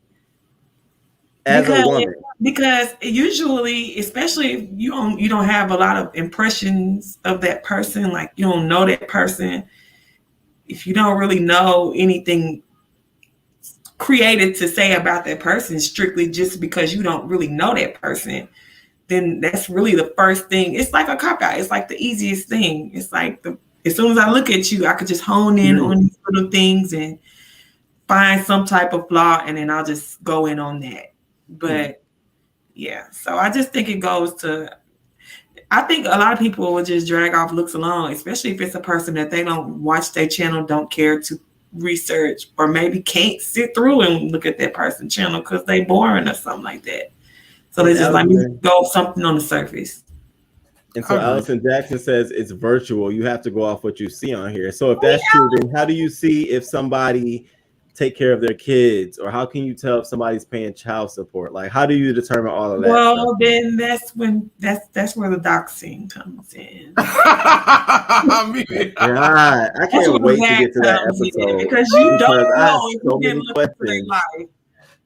As a woman. Because usually, especially if you don't have a lot of impressions of that person, like you don't know that person, if you don't really know anything created to say about that person strictly just because you don't really know that person, then that's really the first thing. It's like a cop-out. It's like the easiest thing. It's like as soon as I look at you, I could just hone in on these little things and find some type of flaw, and then I'll just go in on that. But yeah, so I just think it goes to, I think a lot of people will just drag off looks alone, especially if it's a person that they don't watch their channel, don't care to research, or maybe can't sit through and look at that person's channel because they boring or something like that. So they just let me go something on the surface. And so Allison Jackson says it's virtual. You have to go off what you see on here. So if that's true, then how do you see if somebody take care of their kids, or how can you tell if somebody's paying child support? Like, how do you determine all of that? Well, stuff? Then that's where the doxing comes in. God, I can't wait to get to that episode because you don't know if you didn't look at their life.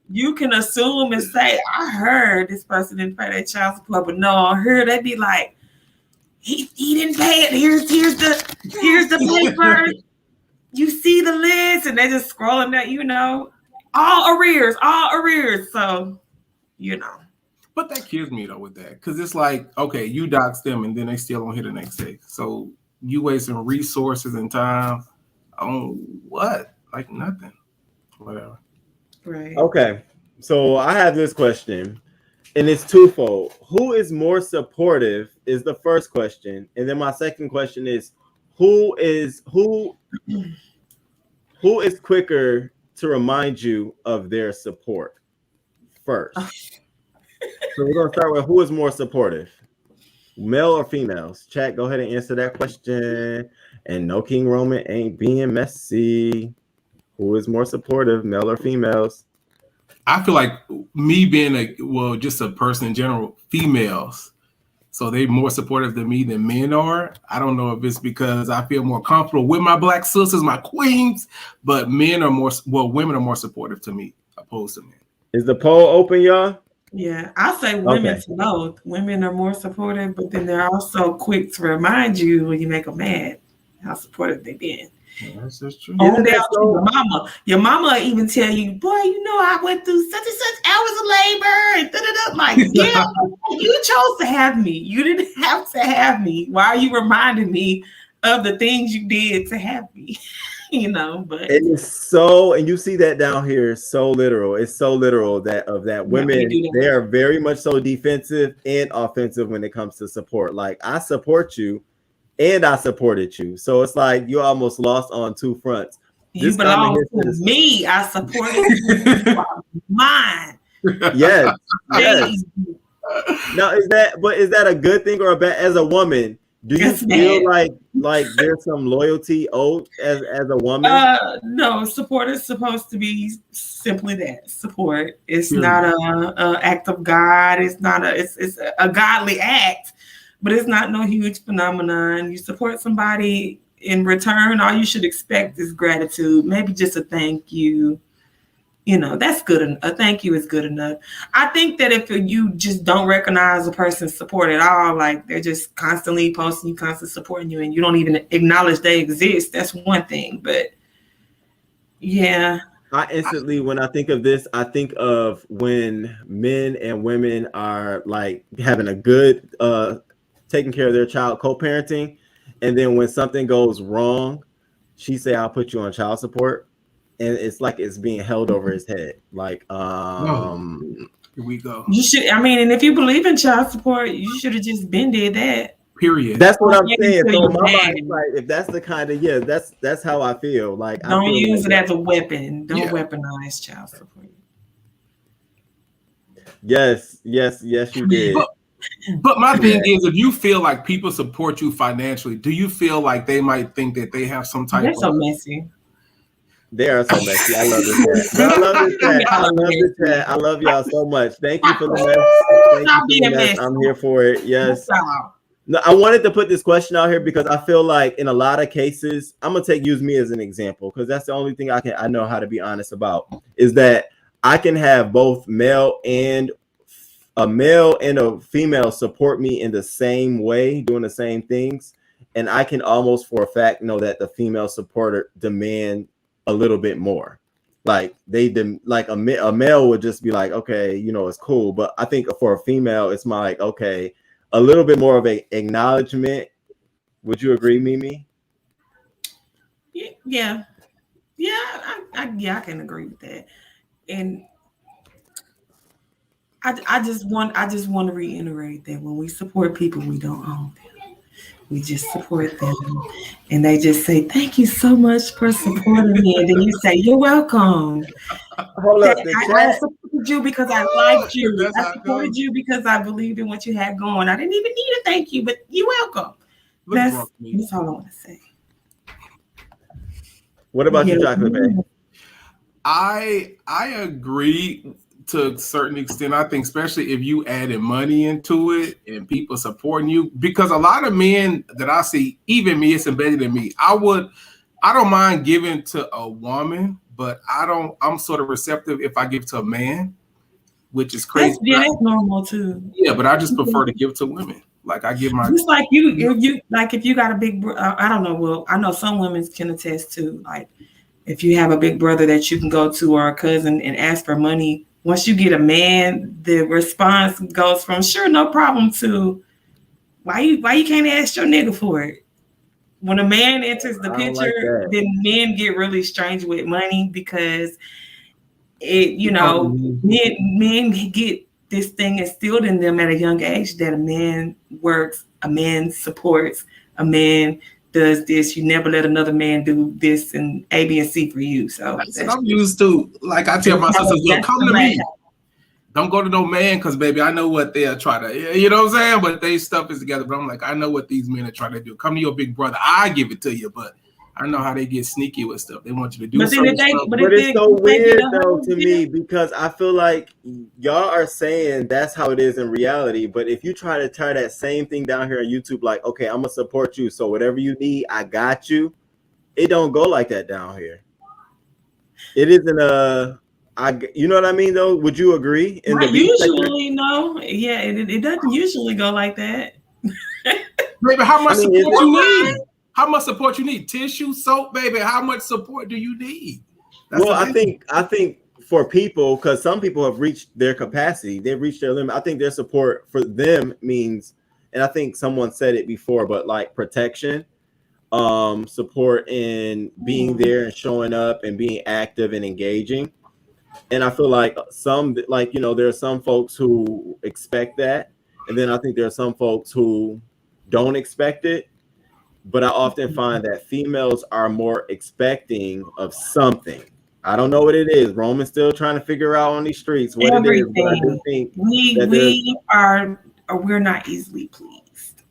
You can assume and say, I heard this person didn't pay their child support, but no, I heard they'd be like, he didn't pay it. Here's the paper. You see the list, and they're just scrolling that, all arrears. So, But that kills me though with that, because it's like, okay, you dox them, and then they still don't hit the next day. So you wasting resources and time on what? Like nothing. Whatever. Right. Okay. So I have this question, and it's twofold. Who is more supportive is the first question. And then my second question is, who is quicker to remind you of their support first? So we're going to start with who is more supportive, male or females? Chat, go ahead and answer that question. And no, King Roman ain't being messy. Who is more supportive, male or females? I feel like me being just a person in general, females. So they're more supportive than me than men are. I don't know if it's because I feel more comfortable with my black sisters, my queens, but women are more supportive to me opposed to men. Is the poll open, y'all? Yeah, I say women to both. Women are more supportive, but then they're also quick to remind you when you make them mad how supportive they've been. That's just true. On down to your mama. Your mama will even tell you, boy, I went through such and such hours of labor and da-da-da. Like, yeah, you chose to have me. You didn't have to have me. Why are you reminding me of the things you did to have me? But it is so, and you see that down here, so literal. It's so literal that women, they are very much so defensive and offensive when it comes to support. Like, I support you and I supported you. So it's like you almost lost on two fronts. You belong to me. I supported you. Mine. Yes. Now, is that a good thing or a bad? As a woman, do you feel like there's some loyalty owed as a woman? No, support is supposed to be simply that, support. It's not a act of God. It's not it's a godly act, but it's not no huge phenomenon. You support somebody, in return, all you should expect is gratitude. Maybe just a thank you. That's good. A thank you is good enough. I think that if you just don't recognize a person's support at all, like they're just constantly posting you, constantly supporting you, and you don't even acknowledge they exist, that's one thing. But yeah. I instantly, when I think of this, I think of when men and women are like having a good taking care of their child, co-parenting, and then when something goes wrong, she say, "I'll put you on child support." And it's like it's being held over his head. Like, here we go. You should, and if you believe in child support, you should have just been did that. Period. That's what I'm saying. So my mind, like, if that's the kind of that's how I feel. Like, don't use it as a weapon. Don't weaponize child support. Yes, you did. But my thing is, if you feel like people support you financially, do you feel like they might think that they have some type They're so messy. They are so messy. I love this chat. I love this chat. I love this chat. I love y'all so much. Thank you for the mess. Thank you for the mess. I'm here for it. Yes. No, I wanted to put this question out here because I feel like in a lot of cases, I'm gonna use me as an example because that's the only thing I know how to be honest about, is that I can have both male and a female support me in the same way, doing the same things, and I can almost for a fact know that the female supporter demand a little bit more. Like a male would just be like, okay, it's cool. But I think for a female, it's like, okay, a little bit more of a acknowledgement. Would you agree, Mimi? Yeah. I can agree with that. And I just want to reiterate that when we support people, we don't own them. We just support them, and they just say, "Thank you so much for supporting me," and then you say, "You're welcome." Hold up, I supported you because I liked you. I supported you because I believed in what you had going. I didn't even need a thank you, but you're welcome. That's all I want to say. What about you, Chocolate Bay? I agree to a certain extent. I think especially if you added money into it and people supporting you, because a lot of men that I see, even me, it's embedded in me. I don't mind giving to a woman, but I'm sort of receptive if I give to a man, which is crazy. That's normal too. Yeah, but I just prefer to give to women. Like I give my, just like if you got a big, I don't know. Well, I know some women can attest to, like, if you have a big brother that you can go to or a cousin and ask for money. Once you get a man, the response goes from sure, no problem to why you can't ask your nigga for it. When a man enters the picture, then men get really strange with money because men get this thing instilled in them at a young age that a man works, a man supports, a man does this. You never let another man do this and A, B, and C for you. So that's what I'm used to. Like I tell my sisters, look, come to me. Don't go to no man because, baby, I know what they'll try to, you know what I'm saying? But they stuff is together. But I'm like, I know what these men are trying to do. Come to your big brother. I give it to you, but I know how they get sneaky with stuff. They want you to do But then something. but it's so if they weird get a though hold to of me it, because I feel like y'all are saying that's how it is in reality. But if you try to tie that same thing down here on YouTube, like, okay, I'm gonna support you, so whatever you need, I got you. It don't go like that down here. It isn't you know what I mean though? Would you agree? In the not beef sector? usually, no. Yeah, it doesn't usually go like that. Baby, how much I mean, support you need? How much support you need? Tissue, soap, baby. How much support do you need? Well, I think for people, because some people have reached their capacity, they've reached their limit. I think their support for them means, and I think someone said it before, but like protection, support in being there and showing up and being active and engaging. And I feel like there are some folks who expect that, and then I think there are some folks who don't expect it. But I often find that females are more expecting of something. I don't know what it is. Roman's still trying to figure out on these streets what it is. But I do think we're not easily pleased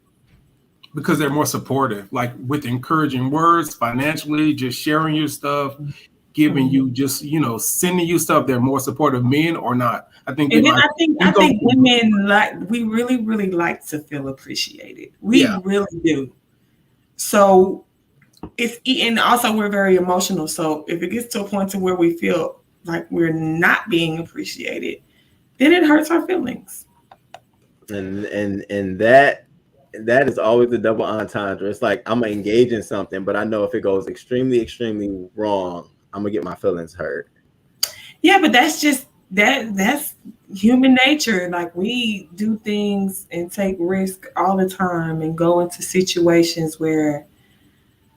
because they're more supportive, like with encouraging words, financially, just sharing your stuff, giving you just sending you stuff. They're more supportive, men or not. I think. And then I think women we really, really like to feel appreciated. We really do. So and also we're very emotional. So if it gets to a point to where we feel like we're not being appreciated, then it hurts our feelings. And that is always the double entendre. It's like I'm gonna engage in something, but I know if it goes extremely, extremely wrong, I'm gonna get my feelings hurt. Yeah, but that's just that's human nature. Like we do things and take risk all the time and go into situations where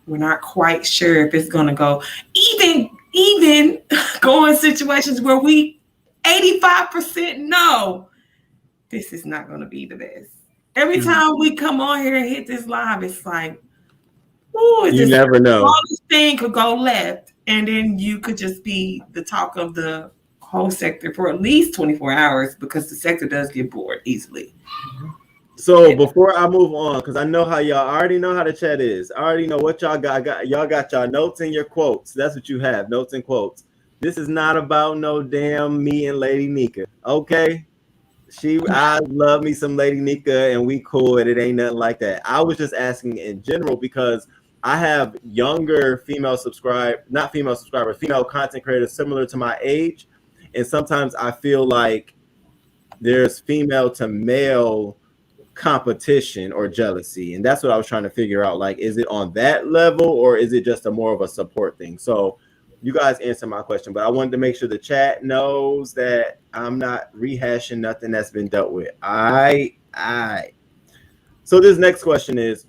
we're not quite sure if it's gonna go. Even go in situations where we 85% know this is not gonna be the best. Every time we come on here and hit this live, it's like, ooh, you never know. This thing could go left, and then you could just be the talk of the whole sector for at least 24 hours because the sector does get bored easily. So before I move on, because I know how y'all already know how the chat is. I already know what y'all got. Y'all got y'all notes and your quotes. That's what you have, notes and quotes. This is not about no damn me and Lady Nika. Okay. I love me some Lady Nika and we cool, and it ain't nothing like that. I was just asking in general because I have younger female content creators similar to my age. And sometimes I feel like there's female to male competition or jealousy. And that's what I was trying to figure out. Like, is it on that level or is it just a more of a support thing? So you guys answer my question, but I wanted to make sure the chat knows that I'm not rehashing nothing that's been dealt with. So this next question is,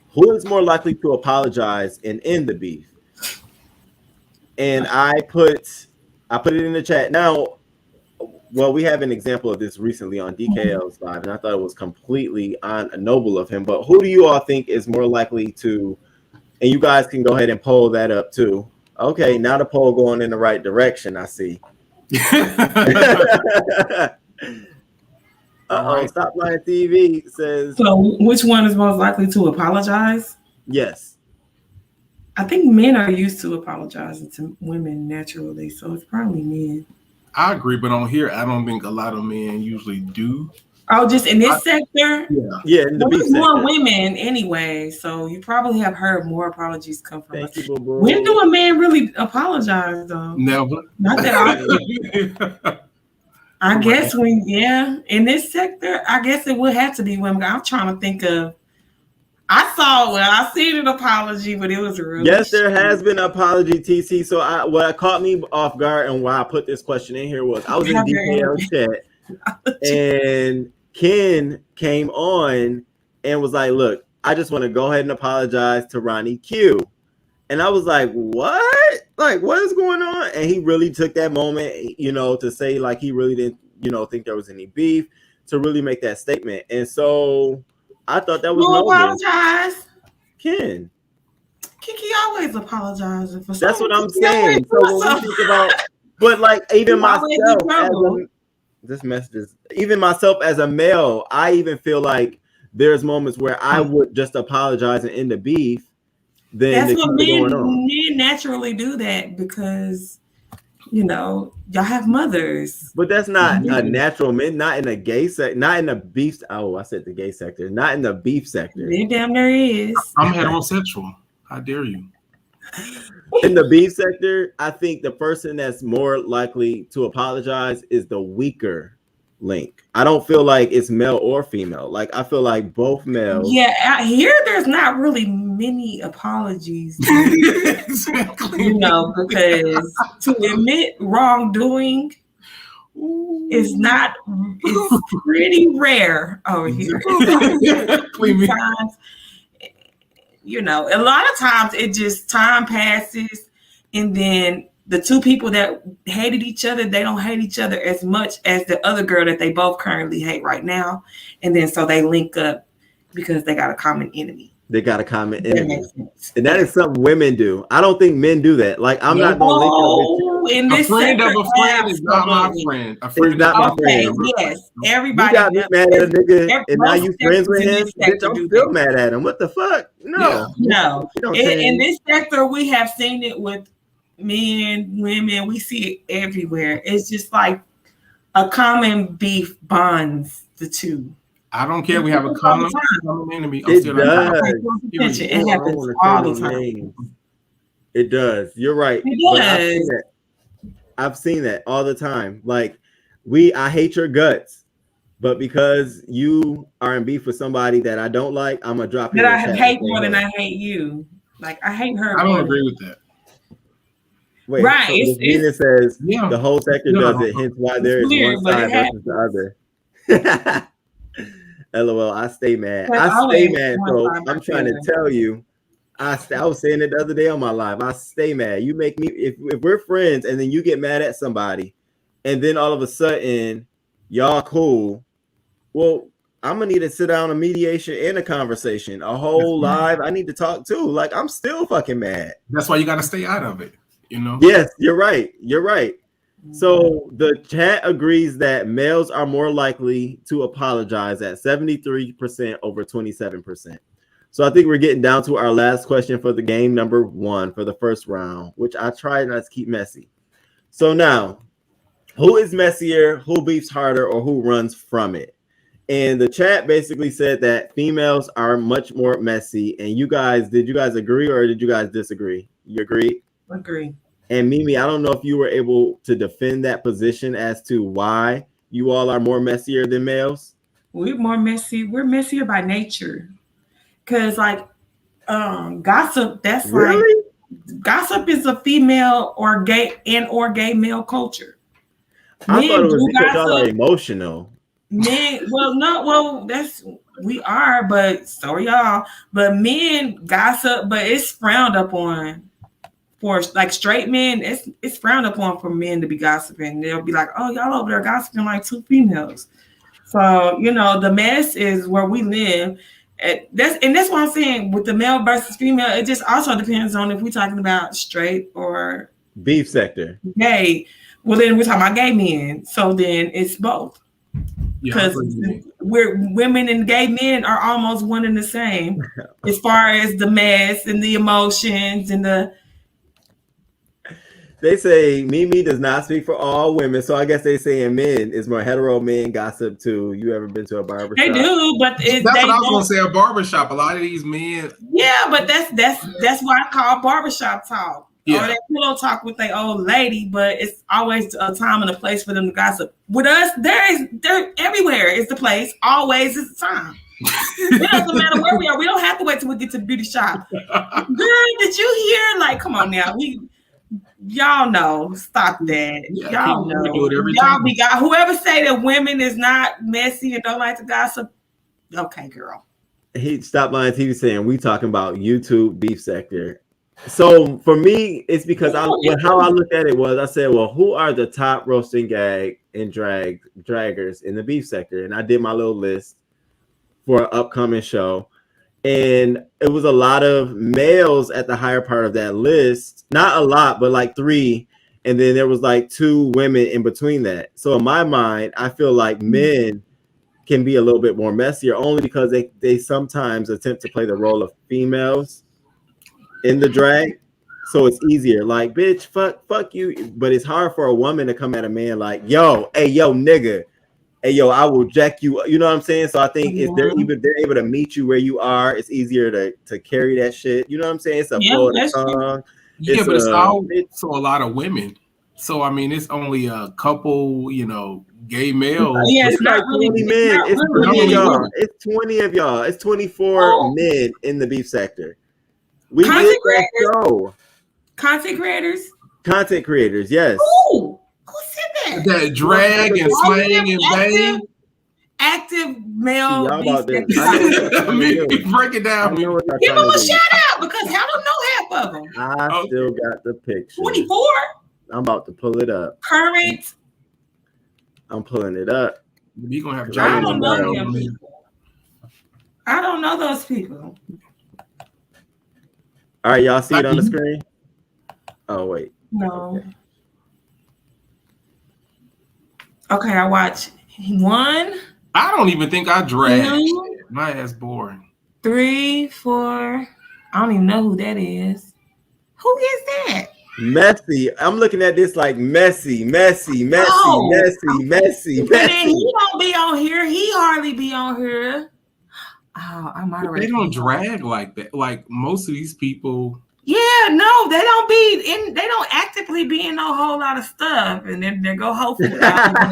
who is more likely to apologize and end the beef? And I put it in the chat. Now, well, we have an example of this recently on DKL's live, and I thought it was completely noble of him. But who do you all think is more likely to, and you guys can go ahead and poll that up too. Okay, now the poll going in the right direction, I see. Right. Stop Lying TV says. So which one is most likely to apologize? Yes. I think men are used to apologizing to women naturally, so it's probably men. I agree, but on here, I don't think a lot of men usually do. Oh, just in this sector? Yeah, in the beef sector. More women anyway, so you probably have heard more apologies come from us. You, bro. When do a man really apologize, though? Never. Not that often. I guess in this sector, I guess it would have to be women. I'm trying to think of. I seen an apology, but it was really there has been an apology, TC. So what caught me off guard and why I put this question in here was I was in DKL chat and Ken came on and was like, look, I just want to go ahead and apologize to Ronnie Q. And I was like, what? Like, what is going on? And he really took that moment, to say like he really didn't, think there was any beef, to really make that statement. And so I thought that was noble. Apologize. Ken. Kiki always apologizing for something. That's what I'm saying. So when we think about, but like even myself, This message is, even myself as a male, I even feel like there's moments where I would just apologize and end the beef. Then That's what going on. men naturally do that because, you know, y'all have mothers. But that's not a natural man, not in a gay sector, not in the beef. Oh, I said the gay sector, not in the beef sector. It damn there is. I'm heterosexual. How dare you? In the beef sector, I think the person that's more likely to apologize is the weaker link. I don't feel like it's male or female. Like I feel like both males. Yeah, out here there's not really many apologies. Exactly. You know, because to admit wrongdoing is not, it's pretty rare over here. Sometimes, you know, a lot of times it just time passes and then the two people that hated each other, they don't hate each other as much as the other girl that they both currently hate right now. And then so they link up because they got a common enemy. They got a common enemy. And that is something women do. I don't think men do that. Like I'm not gonna link up with in this a friend of a friend is not my absolutely. friend. A friend It's not my friend. Yes, everybody. You got me mad at a nigga and now you most friends with him. sectors in this Bitch, I'm sector still do mad at him. What the fuck? No. No. You don't In change. this sector, we have seen it with men, women. We see it everywhere. It's just like a common beef bonds the two. I don't care. We have a common enemy. It does. It happens all the time. It does. You're right. It does. I've seen that all the time. Like I hate your guts, but because you are in beef with somebody that I don't like, I'm gonna drop you. That I hate more than I hate you. Like I hate her. I don't agree with that. Wait, right. So Venus says the whole sector does it, hence why there is one side versus the other. LOL, I stay mad. I stay mad. So I'm trying to tell you, I was saying it the other day on my live. I stay mad. You make me, if we're friends and then you get mad at somebody and then all of a sudden y'all cool. Well, I'm gonna need to sit down a mediation and a conversation, a whole live. I need to talk too. Like I'm still fucking mad. That's why you got to stay out of it. You know? Yes, you're right. You're right. So the chat agrees that males are more likely to apologize at 73% over 27%. So I think we're getting down to our last question for the game, number 1 for the first round, which I try not to keep messy. So now, who is messier, who beefs harder, or who runs from it? And the chat basically said that females are much more messy. And did you guys agree or did you guys disagree? You agreed? Agree. And MiMi, I don't know if you were able to defend that position as to why you all are more messier than males. We're more messy. We're messier by nature. Cause like gossip, that's really? Like gossip is a female or gay male culture. I thought it was because y'all are emotional. Men, we are, but so are y'all. But men gossip, but it's frowned upon. For like straight men, it's frowned upon for men to be gossiping. They'll be like, "Oh, y'all over there gossiping like two females." So you know, the mess is where we live. That's why I'm saying with the male versus female, it just also depends on if we're talking about straight or beef sector. Gay. Well, then we're talking about gay men. So then it's both. Because we're women and gay men are almost one and the same as far as the mess and the emotions and the. They say MiMi does not speak for all women, so I guess they saying men is more hetero men gossip too. You ever been to a barbershop? They do, but that's what I was gonna say. A barbershop. A lot of these men. Yeah, but that's what I call barbershop talk. Yeah. Or that pillow talk with their old lady, but it's always a time and a place for them to gossip. With us, they're everywhere is the place. Always is the time. It doesn't matter where we are. We don't have to wait till we get to the beauty shop. Girl, did you hear? Like, come on now. Y'all know. Stop that. Yeah, y'all know. Y'all be whoever say that women is not messy and don't like to gossip. Okay, girl. He stopped lying. He was saying we talking about YouTube beef sector. So for me, it's because how I looked at it was I said, well, who are the top roasting gag and draggers in the beef sector? And I did my little list for an upcoming show. And it was a lot of males at the higher part of that list. Not a lot, but like 3. and then there was like 2 women in between that. So in my mind, I feel like men can be a little bit more messier only because they sometimes attempt to play the role of females in the drag. So it's easier. Like, bitch, fuck you. But it's hard for a woman to come at a man like, yo, hey, yo, nigga. Hey, yo, I will jack you. You know what I'm saying? So I think if they're able to meet you where you are, it's easier to carry that shit. You know what I'm saying? It's a flow of the tongue. Yeah, but it's also a lot of women. So I mean, it's only a couple, gay males. Yeah, it's like 20 men. It's 20 of y'all. It's 20 of y'all. It's 24 men in the beef sector. We did that show. Content creators. Content creators, yes. Ooh, who said that? That drag and slang and bang. Active male. Y'all about this. Break it down. Give them a shout out because I don't know half of them. I still got the picture. 24. I'm about to pull it up. Current. I'm pulling it up. You're gonna have I don't know them people. I don't know those people. All right, y'all see it on the screen? Oh wait. No. Okay, I watch 1. I don't even think I drag. My ass boring. 3, 4. I don't even know who that is. Who is that? Messy. I'm looking at this like messy. He don't be on here. He hardly be on here. Oh, I might. They don't drag like that. Like most of these people. Yeah, no, they don't be in. They don't actively be in a whole lot of stuff, and then they go hopefully.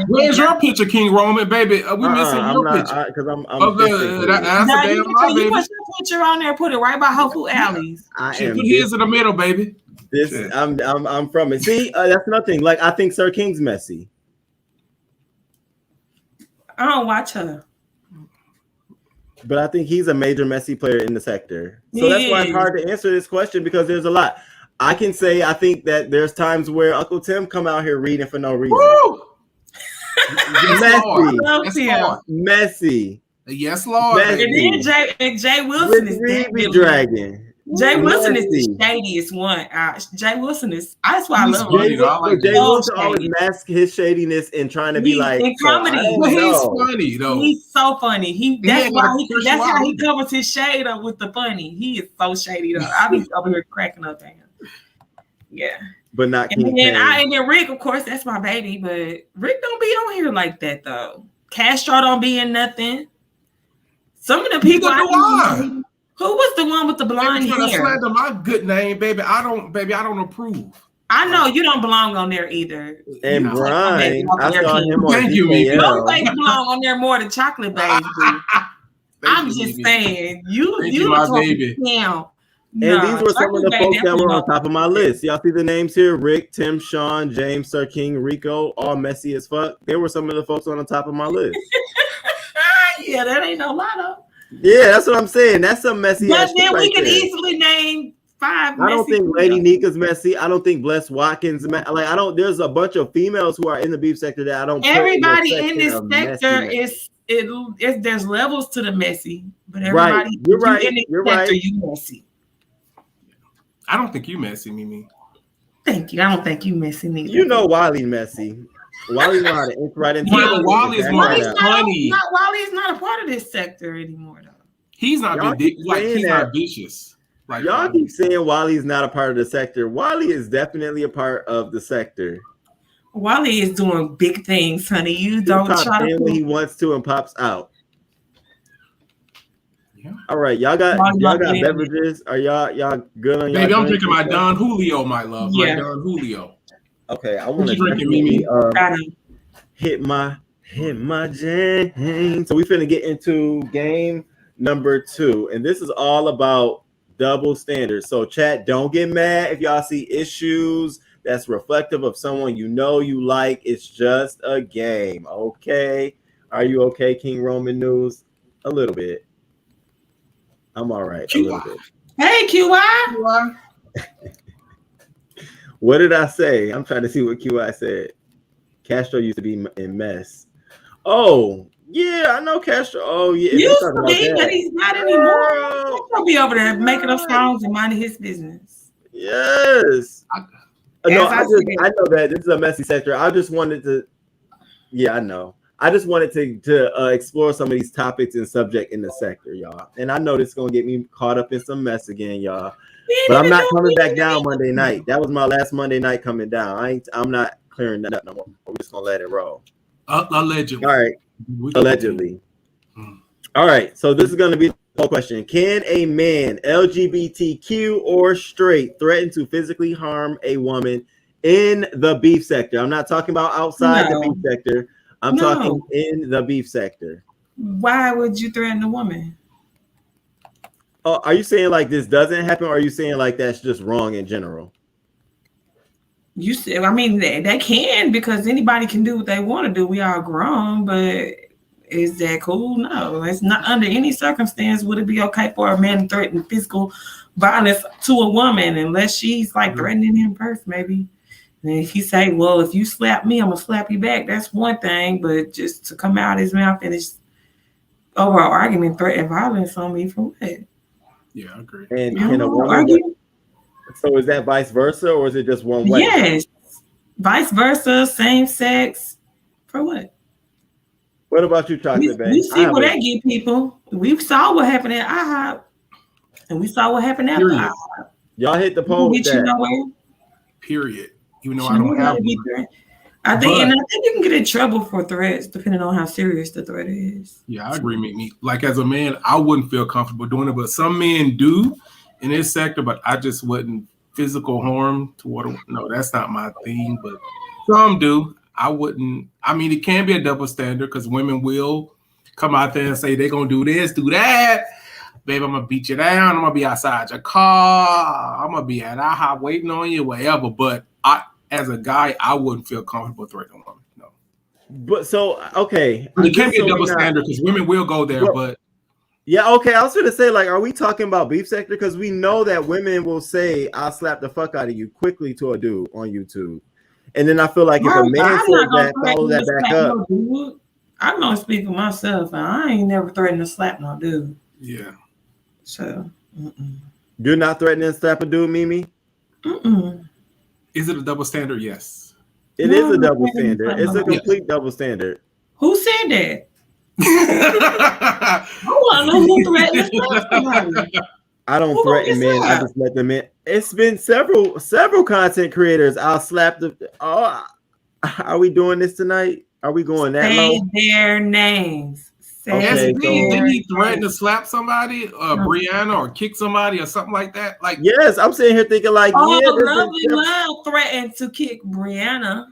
Where's your picture, King Roman, baby? We missing your picture because I'm. You put your picture on there, put it right by Hopeful Alleys. She put his in the middle, baby. I'm from it. See, that's nothing. Like I think Sir King's messy. I don't watch her. But I think he's a major messy player in the sector. So that's why it's hard to answer this question because there's a lot. I can say I think that there's times where Uncle Tim come out here reading for no reason. Messy. Yes, Lord. And then Jay Wilson is be dragging. Jay Wilson is the shadiest one. Jay Wilson is. That's why I love him. Jay Wilson always masks his shadiness and trying to be like in comedy. But he's funny though. He's so funny. That's how he covers his shade up with the funny. He is so shady though. I be over here cracking up at him. Yeah. But not and then Rick, of course, that's my baby. But Rick don't be on here like that though. Castro don't be in nothing. Some of the people who was the one with the blonde hair? Slander my good name, baby. I don't approve. I know you don't belong on there either. And Brian, I saw him on Thank you, You don't think you belong on there more than Chocolate Baby. I'm just saying, you my baby. Now. And these were some of the folks that were on top of my list. Y'all see the names here? Rick, Tim, Sean, James, Sir King, Rico, all messy as fuck. They were some of the folks on the top of my list. Yeah, that ain't no lot of. Yeah, that's what I'm saying. That's some messy. But then we can easily name 5. I don't think Lady Nika's messy. I don't think Bless Watkins. Like I don't. There's a bunch of females who are in the beef sector that I don't. Everybody in this sector there's levels to the messy, but everybody you're right. In this sector, you messy. I don't think you messy, Mimi. Thank you. I don't think you messy neither. You know Wiley messy. Wally know how to ink right into it. Wally is more funny. Wally is not a part of this sector anymore, though. He's not he's not vicious. Like y'all keep saying Wally's not a part of the sector. Wally is definitely a part of the sector. Wally is doing big things, honey. You don't try to. When he wants to and pops out. Yeah. All right, y'all got beverages. Are y'all good on y'all? Baby, I'm drinking my Don Julio, my love. Yeah. My Don Julio. Okay, I want to drinking, Mimi. Hit my jam. So we finna get into game number 2, and this is all about double standards. So chat, don't get mad if y'all see issues that's reflective of someone you know you like. It's just a game, okay? Are you okay, King Roman News? A little bit. I'm all right. A little bit. Hey, QI. What did I say? I'm trying to see what QI said. Castro used to be in mess. Oh, yeah, I know Castro. Oh, yeah. Used to be, but he's not anymore. He'll be over there making up songs and minding his business. Yes. No, I know that this is a messy sector. I just wanted to, I know. I just wanted to explore some of these topics and subject in the sector, y'all. And I know this is gonna get me caught up in some mess again, y'all. But I'm not coming back down Monday night. That was my last Monday night coming down. I'm not clearing that no more. We're just gonna let it roll. Allegedly. All right. Allegedly. All right. So this is gonna be the whole question. Can a man, LGBTQ or straight, threaten to physically harm a woman in the beef sector? I'm not talking about outside the beef sector. I'm talking in the beef sector. Why would you threaten a woman? Oh, are you saying like this doesn't happen, or are you saying like that's just wrong in general? You said, I mean, they can, because anybody can do what they want to do. We are grown, but is that cool? No, it's not. Under any circumstance would it be okay for a man to threaten physical violence to a woman, unless she's like threatening him first, maybe. And if he say, well, if you slap me, I'm gonna slap you back, that's one thing. But just to come out of his mouth and it's over an argument, threaten violence on me for what? Yeah, I agree. And can a woman argue? So is that vice versa, or is it just one way? Yes, vice versa, same sex. For what? What about you, Chocolate Bay? We see what that get people. We saw what happened at IHOP, and we saw what happened after IHOP. Y'all hit the poll. Get you nowhere. Period. Even though I don't have one. I think you can get in trouble for threats depending on how serious the threat is. Yeah, I agree, MiMi. Like as a man, I wouldn't feel comfortable doing it, but some men do in this sector. But I just wouldn't physical harm toward. No, that's not my thing. But some do. I wouldn't. I mean, it can be a double standard because women will come out there and say they're gonna do this, do that. Babe, I'm gonna beat you down. I'm gonna be outside your car. I'm gonna be at IHOP waiting on you, whatever. But as a guy, I wouldn't feel comfortable threatening a woman. No. But so okay, it can't be a double standard because women will go there. But yeah, okay. I was going to say, like, are we talking about beef sector? Because we know that women will say, "I'll slap the fuck out of you" quickly to a dude on YouTube, and then I feel like if a man says that, follow that back up. No, I'm gonna speak for myself, and I ain't never threatened to slap no dude. Yeah. So. You're not threatening to slap a dude, MiMi? Is it a double standard? Yes. It is a double standard. It's a complete double standard. Who said that? I want to know who threatened to slap somebody. I don't threaten men. I just let them in. It's been several content creators. I'll slap the. Oh, are we doing this tonight? Are we going that low? Say their names. Did he threaten to slap somebody, Brianna, or kick somebody, or something like that? Like, yes, I'm sitting here thinking like, Lovely Love threatened to kick Brianna.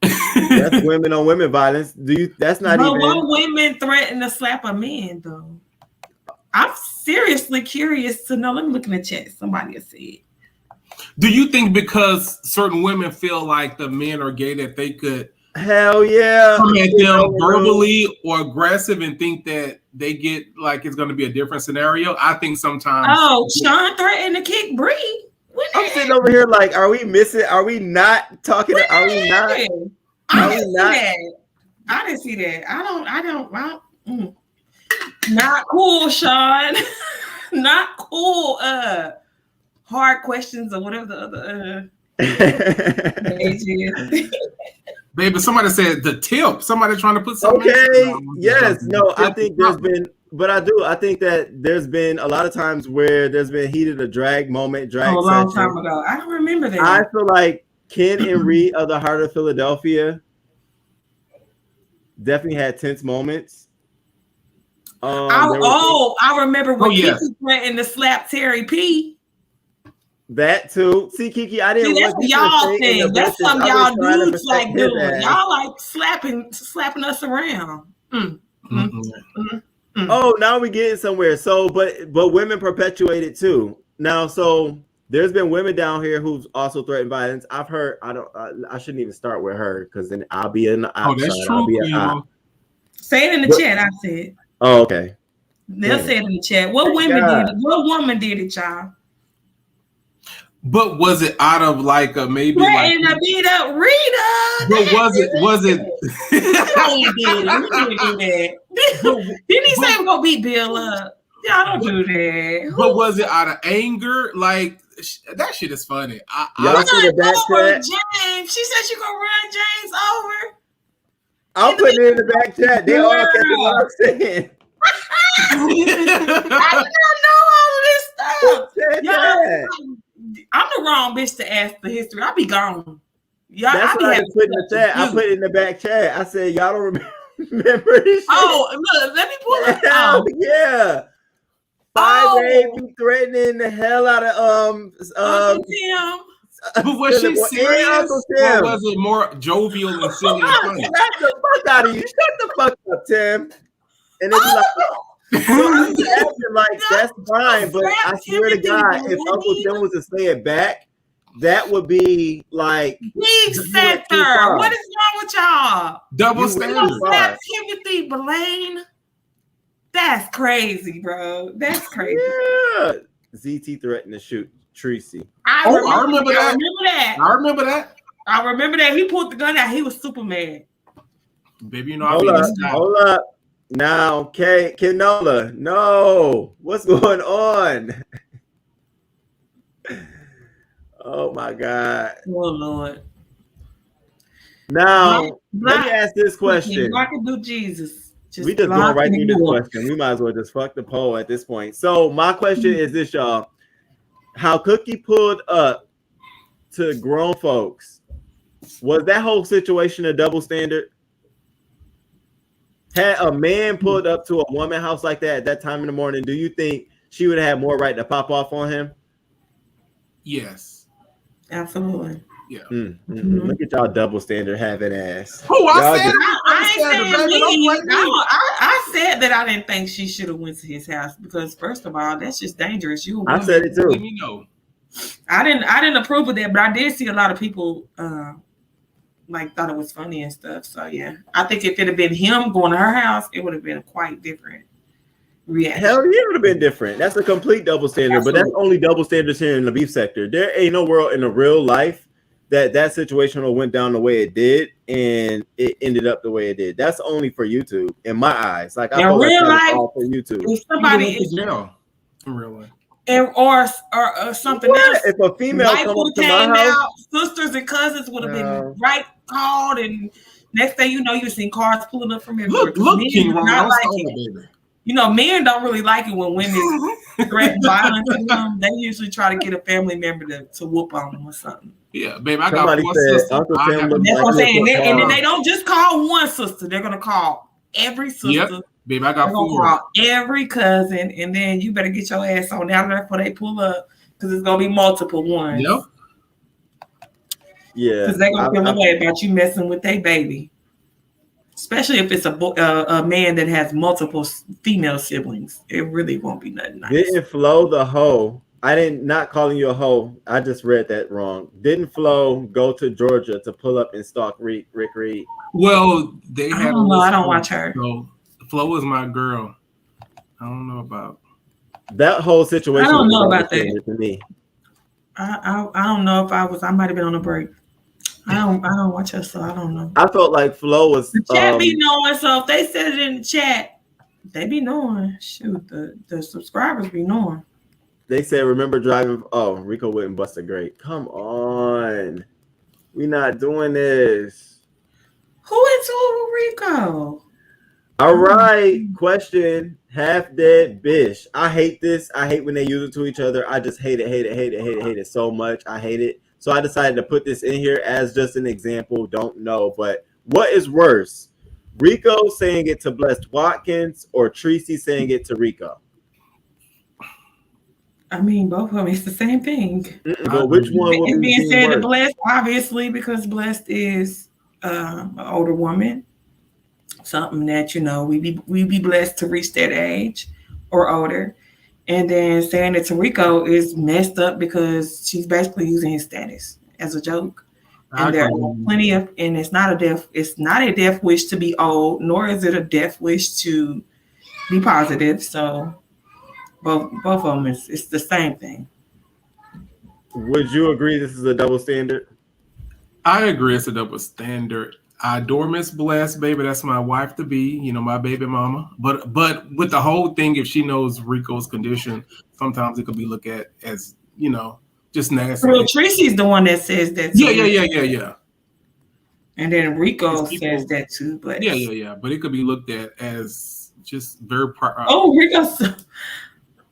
That's women on women violence. That's not even. What women threaten to slap a man though? I'm seriously curious to know. Let me look in the chat. Somebody has said. Do you think because certain women feel like the men are gay that they could? Hell yeah. Come at them verbally or aggressive and think that they get like it's going to be a different scenario? I think sometimes. Oh, Sean threatened to kick Bree. I'm sitting over here like, are we missing? Are we not talking? Are we not? I didn't see that. I didn't see that. I don't. Not cool, Sean. Not cool. Hard questions or whatever the other age is. Baby, somebody said the tip. Somebody trying to put something. Okay. Yes. No, I think there's been, but I think that there's been a lot of times where there's been heated a drag moment, a long time ago. I don't remember that. I feel like Ken and Reed of the Heart of Philadelphia definitely had tense moments. I remember when Kiki threatened to slap Terry P. That too. See, Kiki, I didn't. See, that's what y'all thing. That's something y'all dudes like doing. Y'all like slapping us around. Oh, now we're getting somewhere. So, but women perpetuate it too. Now, so there's been women down here who've also threatened violence. I've heard. I shouldn't even start with her because then I'll be in the outside. Oh, that's true. Say it in the chat. I said. Oh, okay. They'll say it in the chat. What women did it? What woman did it, y'all? But was it out of like a maybe like to beat up Rita? But was it? He didn't do that. Didn't he say we're gonna beat Bill up? Y'all don't do that. But was it out of anger? Like that shit is funny. Y'all see the back chat? James. She said she gonna run James over. I'm putting it in the back chat. They all catching what I'm saying. I did not know all of this stuff. I'm the wrong bitch to ask the history. I'll be gone. Y'all, that's what I just put in the chat. I put it in the back chat. I said, y'all don't remember this shit? Oh, look, let me pull it Hell out. yeah. 5A be threatening the hell out of Tim. But was she serious, or was it more jovial and silly and funny? Shut the fuck out of you. Shut the fuck up, Tim. And they be like, I'm acting like that's fine, but I swear to God, if Uncle Tim was to say it back, that would be like big sector. What is wrong with y'all? Double standard. Slap Timothy Blaine. That's crazy, bro. That's crazy. Yeah. ZT threatened to shoot Tracy. I remember that. I remember that. He pulled the gun out. He was super mad. Baby, you know, hold up. Now, Kenola, no. What's going on? Oh my God. Oh Lord. Now, let me ask this question. I can do Jesus. We just going right through this question. We might as well just fuck the poll at this point. So my question is this, y'all. How Cookie pulled up to grown folks, was that whole situation a double standard? Had a man pulled up to a woman house like that at that time in the morning, do you think she would have more right to pop off on him? Yes. Absolutely. Yeah. Look at y'all double standard having ass. Oh, I said that I didn't think she should have went to his house because first of all, that's just dangerous. I said it too. You know. I didn't approve of that, but I did see a lot of people thought it was funny and stuff. So yeah, I think if it had been him going to her house, it would have been a quite different reaction. Hell yeah, it would have been different. That's a complete double standard. Absolutely. But that's only double standards here in the beef sector. There ain't no world in the real life that situation went down the way it did and it ended up the way it did. That's only for YouTube in my eyes. Like I feel like that's all for YouTube. If somebody is jail in real life. Or something else. If a female come up to my house, sisters and cousins would have been called, and next thing you know, you seen cars pulling up from everywhere. Look, King Ron, men don't really like it when women threaten violence to them. They usually try to get a family member to whoop on them or something. Yeah, babe, I got four sisters. That's what I'm saying. And then they don't just call one sister; they're gonna call every sister. Yep. Babe, I got four. Call every cousin, and then you better get your ass on down there before they pull up, because it's gonna be multiple ones. Yep. Yeah, because they're gonna feel away about you messing with their baby, especially if it's a man that has multiple female siblings. It really won't be nothing nice. Didn't Flo the hoe? I didn't not calling you a hoe. I just read that wrong. Didn't Flo go to Georgia to pull up and stalk Rick Reed? Well, they had. I don't watch her. So Flo was my girl. I don't know about that whole situation. I don't know about that. To me, I don't know if I might have been on a break. I don't watch her, so I don't know. I felt like Flo was. The chat be knowing, so if they said it in the chat, they be knowing. Shoot, the subscribers be knowing. They said, "Remember driving." Oh, Rico wouldn't bust a grape. Come on, we not doing this. Who is Rico? All right, question. Half dead bish. I hate this. I hate when they use it to each other. I just hate it so much. I hate it. So I decided to put this in here as just an example. Don't know, but what is worse? Rico saying it to Blessed Watkins or Tracy saying it to Rico? I mean, both of them. It's the same thing. But which one would be being said worse? to Blessed, obviously, because Blessed is an older woman. Something that, you know, we be blessed to reach that age or older. And then saying it to Rico is messed up because she's basically using his status as a joke. And there are plenty of, and it's not a death wish to be old, nor is it a death wish to be positive. So both of them it's the same thing. Would you agree this is a double standard? I agree it's a double standard. I adore Miss Bless, baby. That's my wife to be, you know, my baby mama. But with the whole thing, if she knows Rico's condition, sometimes it could be looked at as, you know, just nasty. Well, Tracy's the one that says that. Yeah. And then Rico says that too, but yeah. But it could be looked at as just very. Rico's.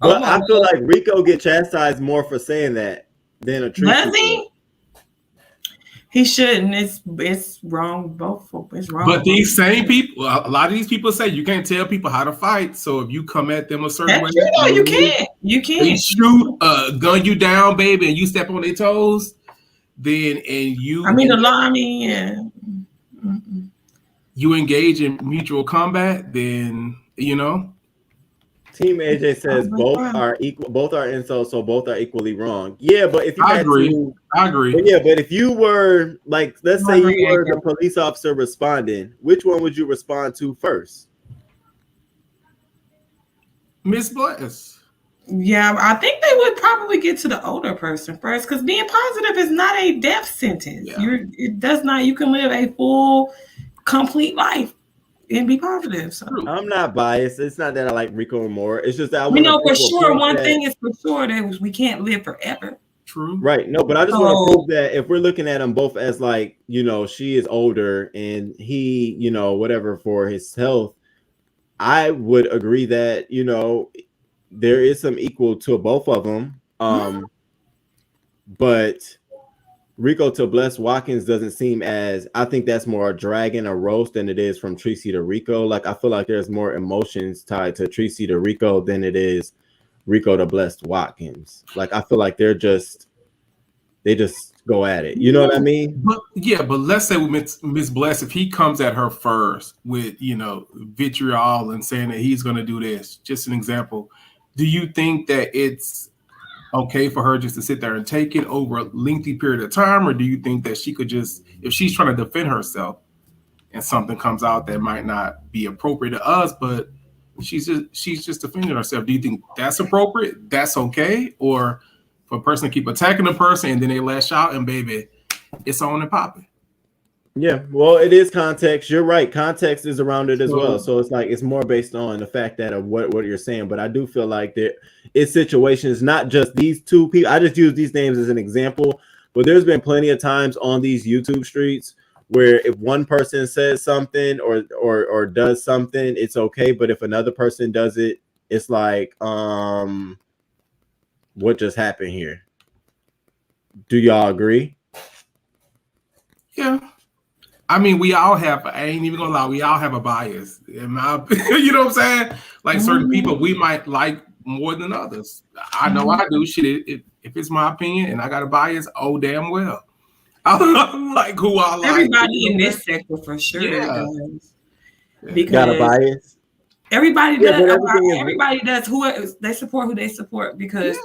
But I feel like Rico get chastised more for saying that than a Tracy. Does he? He shouldn't. It's wrong. Both. It's wrong. But these same people, a lot of these people say you can't tell people how to fight. So if you come at them a certain way, you can't. You can't. They shoot, gun you down, baby, and you step on their toes. Then you engage in mutual combat. Then you know. Team AJ says both are equal. Both are insults, so both are equally wrong. Yeah, but if you I agree. But yeah, but if you were like, let's say you were the police officer responding, which one would you respond to first? Miss Bless. Yeah, I think they would probably get to the older person first because being positive is not a death sentence. Yeah. It does not. You can live a full, complete life and be positive. So I'm not biased. It's not that I like Rico more. It's just that we know for sure. One thing is for sure that we can't live forever. True. Right. No, but I just want to prove that if we're looking at them both as like, you know, she is older and he, you know, whatever for his health, I would agree that, you know, there is some equal to both of them. But Rico to Bless Watkins doesn't seem as, I think that's more a drag and a roast than it is from Tracy to Rico. Like, I feel like there's more emotions tied to Tracy to Rico than it is Rico to Bless Watkins. Like, I feel like they just go at it. You know what I mean? But let's say with Miss Bless, if he comes at her first with, you know, vitriol and saying that he's going to do this, just an example, do you think that it's okay for her just to sit there and take it over a lengthy period of time? Or do you think that she could just, if she's trying to defend herself and something comes out that might not be appropriate to us, but she's just defending herself, do you think that's appropriate? That's okay? Or for a person to keep attacking a person and then they lash out and baby, it's on and popping? Yeah, well, it is context. You're right. Context is around it as well. So it's like it's more based on the fact that of what you're saying. But I do feel like there is situations, not just these two people. I just use these names as an example, but there's been plenty of times on these YouTube streets where if one person says something or does something, it's okay. But if another person does it, it's like, what just happened here? Do y'all agree? Yeah. I mean, we all have, I ain't even gonna lie, we all have a bias. In my opinion, you know what I'm saying? Like certain people we might like more than others. I know I do. Shit, if it's my opinion and I got a bias, oh damn well. I like who I like. Everybody in this sector for sure does. Because got a bias. Everybody does. Everybody does. They support who they support because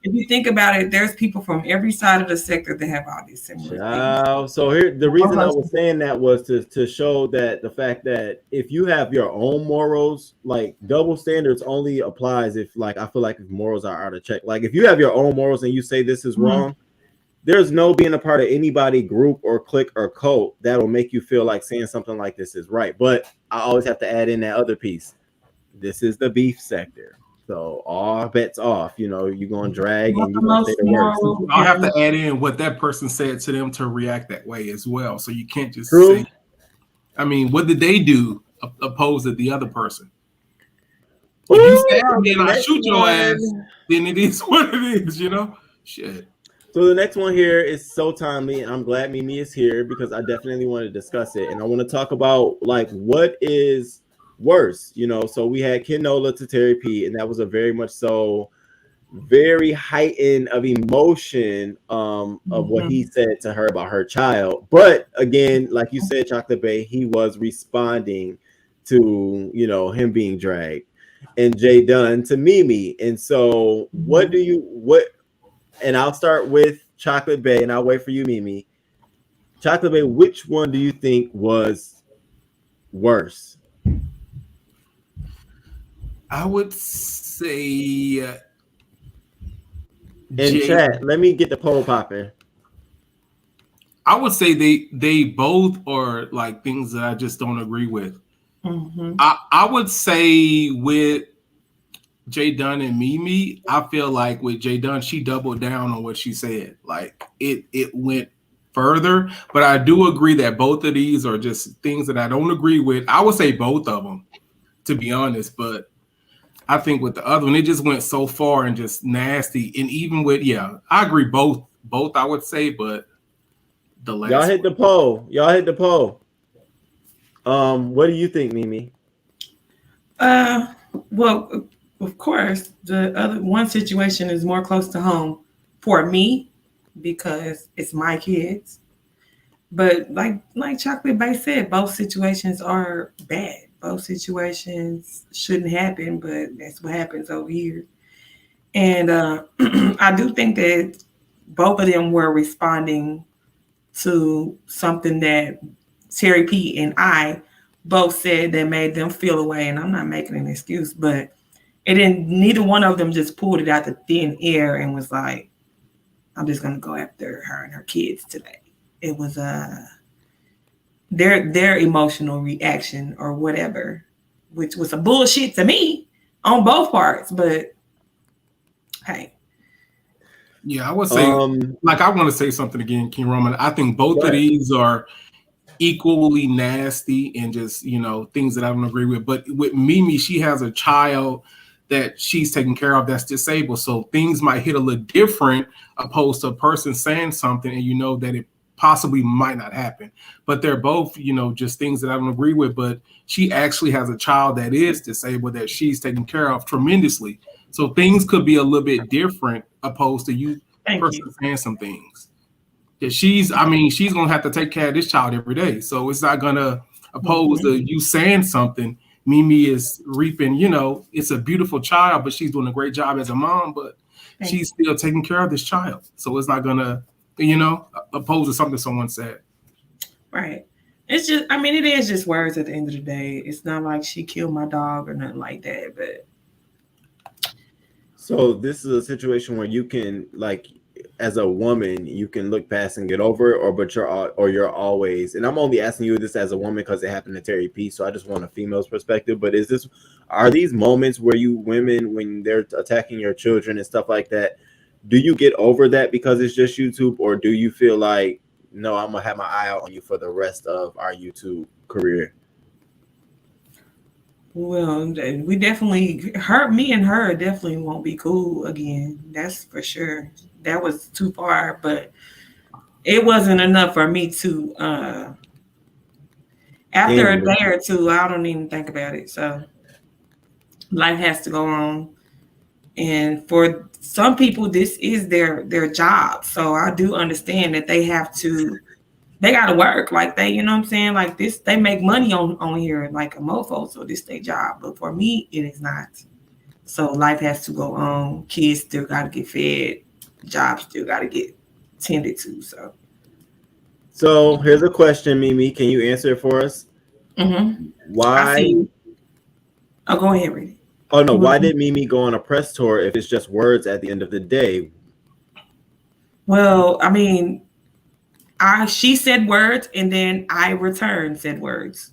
if you think about it, there's people from every side of the sector that have all these similar things. So here, the reason I was saying that was to show that the fact that if you have your own morals, like double standards only applies if, like, I feel like if morals are out of check. Like if you have your own morals and you say this is wrong, there's no being a part of anybody, group or clique or cult that will make you feel like saying something like this is right. But I always have to add in that other piece. This is the beef sector, so all bets off. You know, you're going to drag and you're going to say the words. I'll have to add in what that person said to them to react that way as well. So you can't just say, I mean, what did they do opposed to the other person? If you stab me and I shoot your ass, then it is what it is, you know? Shit. So the next one here is so timely, and I'm glad Mimi is here because I definitely want to discuss it. And I want to talk about, like, what is worse, you know? So we had Kenola to Terry P, and that was a very much so very heightened of emotion of what he said to her about her child. But again, like you said, Chocolate Bay, he was responding to, you know, him being dragged, and Jay Dunn to Mimi. And so and I'll start with Chocolate Bay and I'll wait for you, Mimi. Chocolate Bay, which one do you think was worse? I would say in chat, let me get the poll popping. I would say they both are like things that I just don't agree with. Mm-hmm. I would say with Jay Dunn and Mimi, I feel like with Jay Dunn, she doubled down on what she said. Like it went further, but I do agree that both of these are just things that I don't agree with. I would say both of them, to be honest, but I think with the other one, it just went so far and just nasty. And even with, I agree both I would say, but the last Y'all hit the poll. Y'all hit the poll. What do you think, Mimi? Well, of course, the other one situation is more close to home for me because it's my kids. But like Chocolate Bay said, both situations are bad. Both situations shouldn't happen, but that's what happens over here. And I do think that both of them were responding to something that Terry P and I both said that made them feel away. And I'm not making an excuse, but it didn't. Neither one of them just pulled it out the thin air and was like, "I'm just gonna go after her and her kids today." It was their emotional reaction or whatever, which was a bullshit to me on both parts. But hey. Yeah, I would say, like, I want to say something again, King Roman. I think both of these are equally nasty and just, things that I don't agree with. But with Mimi, she has a child that she's taking care of that's disabled. So things might hit a little different opposed to a person saying something and you know that it possibly might not happen. But they're both, just things that I don't agree with. But she actually has a child that is disabled that she's taking care of tremendously. So things could be a little bit different opposed to you saying some things. That she's gonna have to take care of this child every day. So it's not gonna oppose to you saying something. Mimi is reaping, it's a beautiful child, but she's doing a great job as a mom, but she's still taking care of this child. So it's not gonna, oppose to something someone said. Right. It's just, it is just words at the end of the day. It's not like she killed my dog or nothing like that, but. So this is a situation where you can, like, as a woman, you can look past and get over it, you're always, and I'm only asking you this as a woman because it happened to Terry P. So I just want a female's perspective. But are these moments where you women, when they're attacking your children and stuff like that, do you get over that because it's just YouTube, or do you feel like, no, I'm gonna have my eye out on you for the rest of our YouTube career? Well, we definitely, me and her definitely won't be cool again. That's for sure. That was too far, but it wasn't enough for me to, after a day or two, I don't even think about it. So life has to go on. And for some people, this is their job. So I do understand that they got to work. Like you know what I'm saying? Like this, they make money on here like a mofo. So this their job. But for me, it is not. So life has to go on. Kids still got to get fed. Jobs still got to get tended to. So here's a question, Mimi. Can you answer it for us? Mm-hmm. Why? Oh, go ahead, read it. Oh no! Why did Mimi go on a press tour if it's just words at the end of the day? Well, she said words and then I returned said words.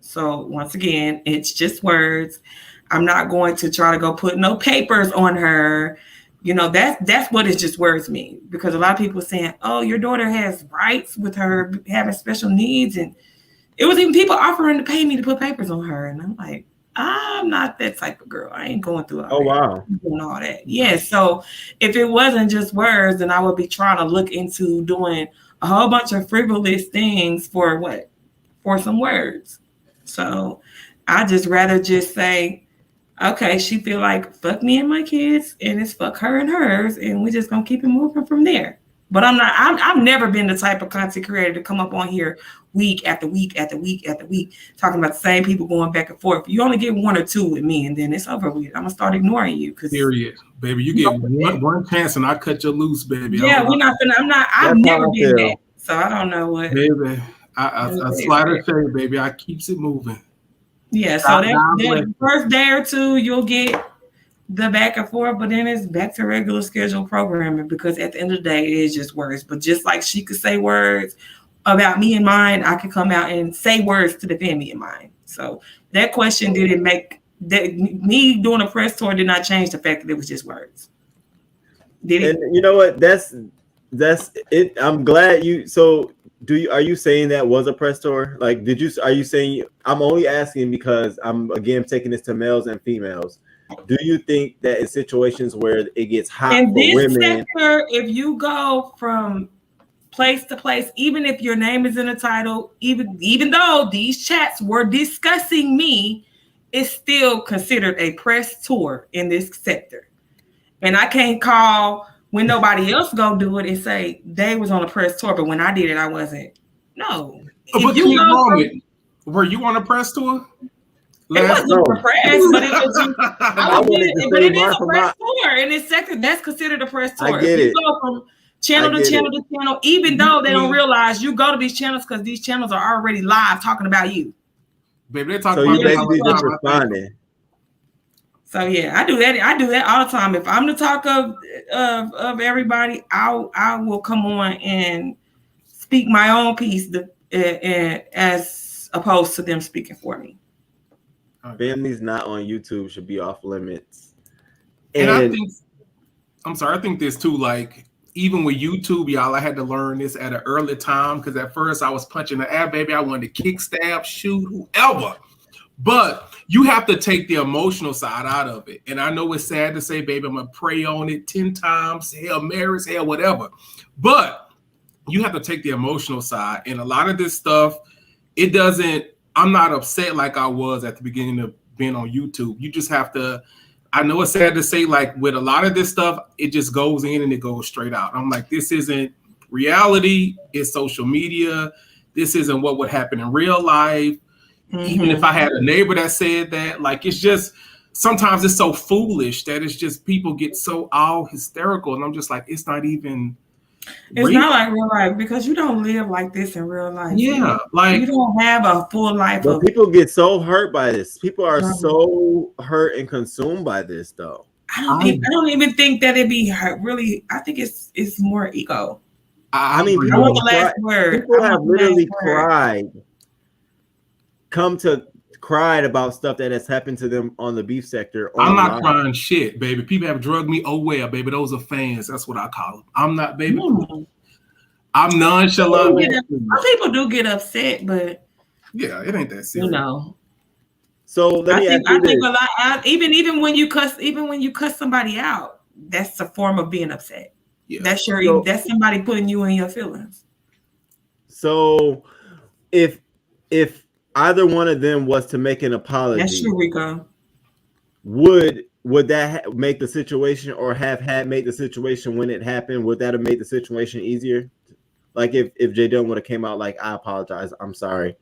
So once again, it's just words. I'm not going to try to go put no papers on her. That's what it's just words mean, because a lot of people are saying, oh, your daughter has rights with her having special needs. And it was even people offering to pay me to put papers on her. And I'm like, I'm not that type of girl. I ain't going through all that. Oh, wow. Doing all that. Yeah. So if it wasn't just words, then I would be trying to look into doing a whole bunch of frivolous things for what? For some words. So I just rather just say, okay, she feel like fuck me and my kids, and it's fuck her and hers, and we just gonna keep it moving from there. But I've never been the type of content creator to come up on here week after week after week after week talking about the same people going back and forth. You only get one or two with me, and then it's over with. I'm gonna start ignoring you. Period, baby. You get one chance, and I cut you loose, baby. Yeah, I've never been that, so I don't know what. Baby, I slide her shade, baby. I keeps it moving. Yeah, so that first day or two, you'll get the back and forth, but then it's back to regular scheduled programming because at the end of the day, it is just words. But just like she could say words about me and mine, I could come out and say words to defend me and mine. So that question didn't make that me doing a press tour did not change the fact that it was just words. Did it? And you know what? That's it. I'm glad you. So are you saying that was a press tour? Like, are you saying? I'm only asking because I'm again taking this to males and females. Do you think that in situations where it gets hot in for this women, sector, if you go from place to place, even if your name is in the title, even though these chats were discussing me, it's still considered a press tour in this sector. And I can't call when nobody else go do it and say they was on a press tour, but when I did it, I wasn't. No. But were you on a press tour? It wasn't for press, but it was. But it is a press tour in this sector. That's considered a press tour. I get if it. you go from channel to channel to channel, even though they don't realize you go to these channels because these channels are already live talking about you. Baby, they're talking so about you basically just responding. So yeah, I do that all the time. If I'm the talk of everybody, I will come on and speak my own piece as opposed to them speaking for me. Families not on YouTube should be off limits. And I think this too, like, even with YouTube, y'all, I had to learn this at an early time because at first I was punching the air, baby. I wanted to kick, stab, shoot, whoever. But you have to take the emotional side out of it. And I know it's sad to say, baby, I'm going to pray on it 10 times, Hail Marys, hell, whatever. But you have to take the emotional side. And a lot of this stuff, I'm not upset like I was at the beginning of being on YouTube. You just have to, I know it's sad to say, like with a lot of this stuff, it just goes in and it goes straight out. I'm like, this isn't reality. It's social media. This isn't what would happen in real life. Mm-hmm. Even if I had a neighbor that said that, like, it's just, sometimes it's so foolish that it's just people get so all hysterical. And I'm just like, it's not even. It's not like real life because you don't live like this in real life. Yeah, like you don't have a full life. But people get so hurt by this. People are so hurt and consumed by this, though. I don't even think that it be hurt. Really, I think it's more ego. I mean, I want the last word. People have literally cried about stuff that has happened to them on the beef sector. I'm not crying shit, baby. People have drugged me. Oh well, baby. Those are fans. That's what I call them. I'm not, baby. I'm nonchalant. Some people do get upset, but yeah, it ain't that serious. You know. So let me ask you this. I think a lot. Even when you cuss somebody out, that's a form of being upset. Yeah. That's somebody putting you in your feelings. So if either one of them was to make an apology, that's true, Rico. Would that make the situation, or have made the situation when it happened? Would that have made the situation easier? Like if J Dunn would have came out like, I apologize, I'm sorry,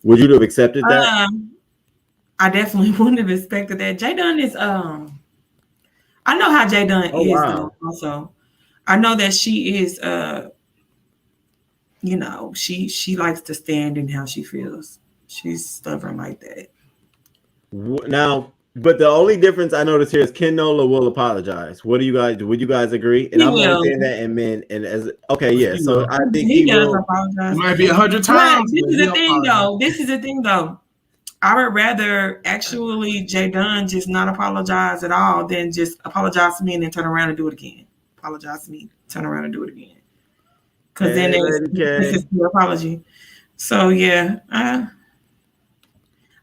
would you have accepted that? I definitely wouldn't have expected that. J Dunn is I know how J Dunn is. Wow. Also, I know that she is she likes to stand in how she feels. She's stubborn like that. Now, but the only difference I notice here is Ken Nola will apologize. Would you guys agree? And I'm not saying that in men and as okay, yeah. So I think he does apologize. It might be 100 times. This is the thing though. I would rather actually J Dunn just not apologize at all than just apologize to me and then turn around and do it again. Apologize to me, turn around and do it again. Because then it's the apology. So yeah,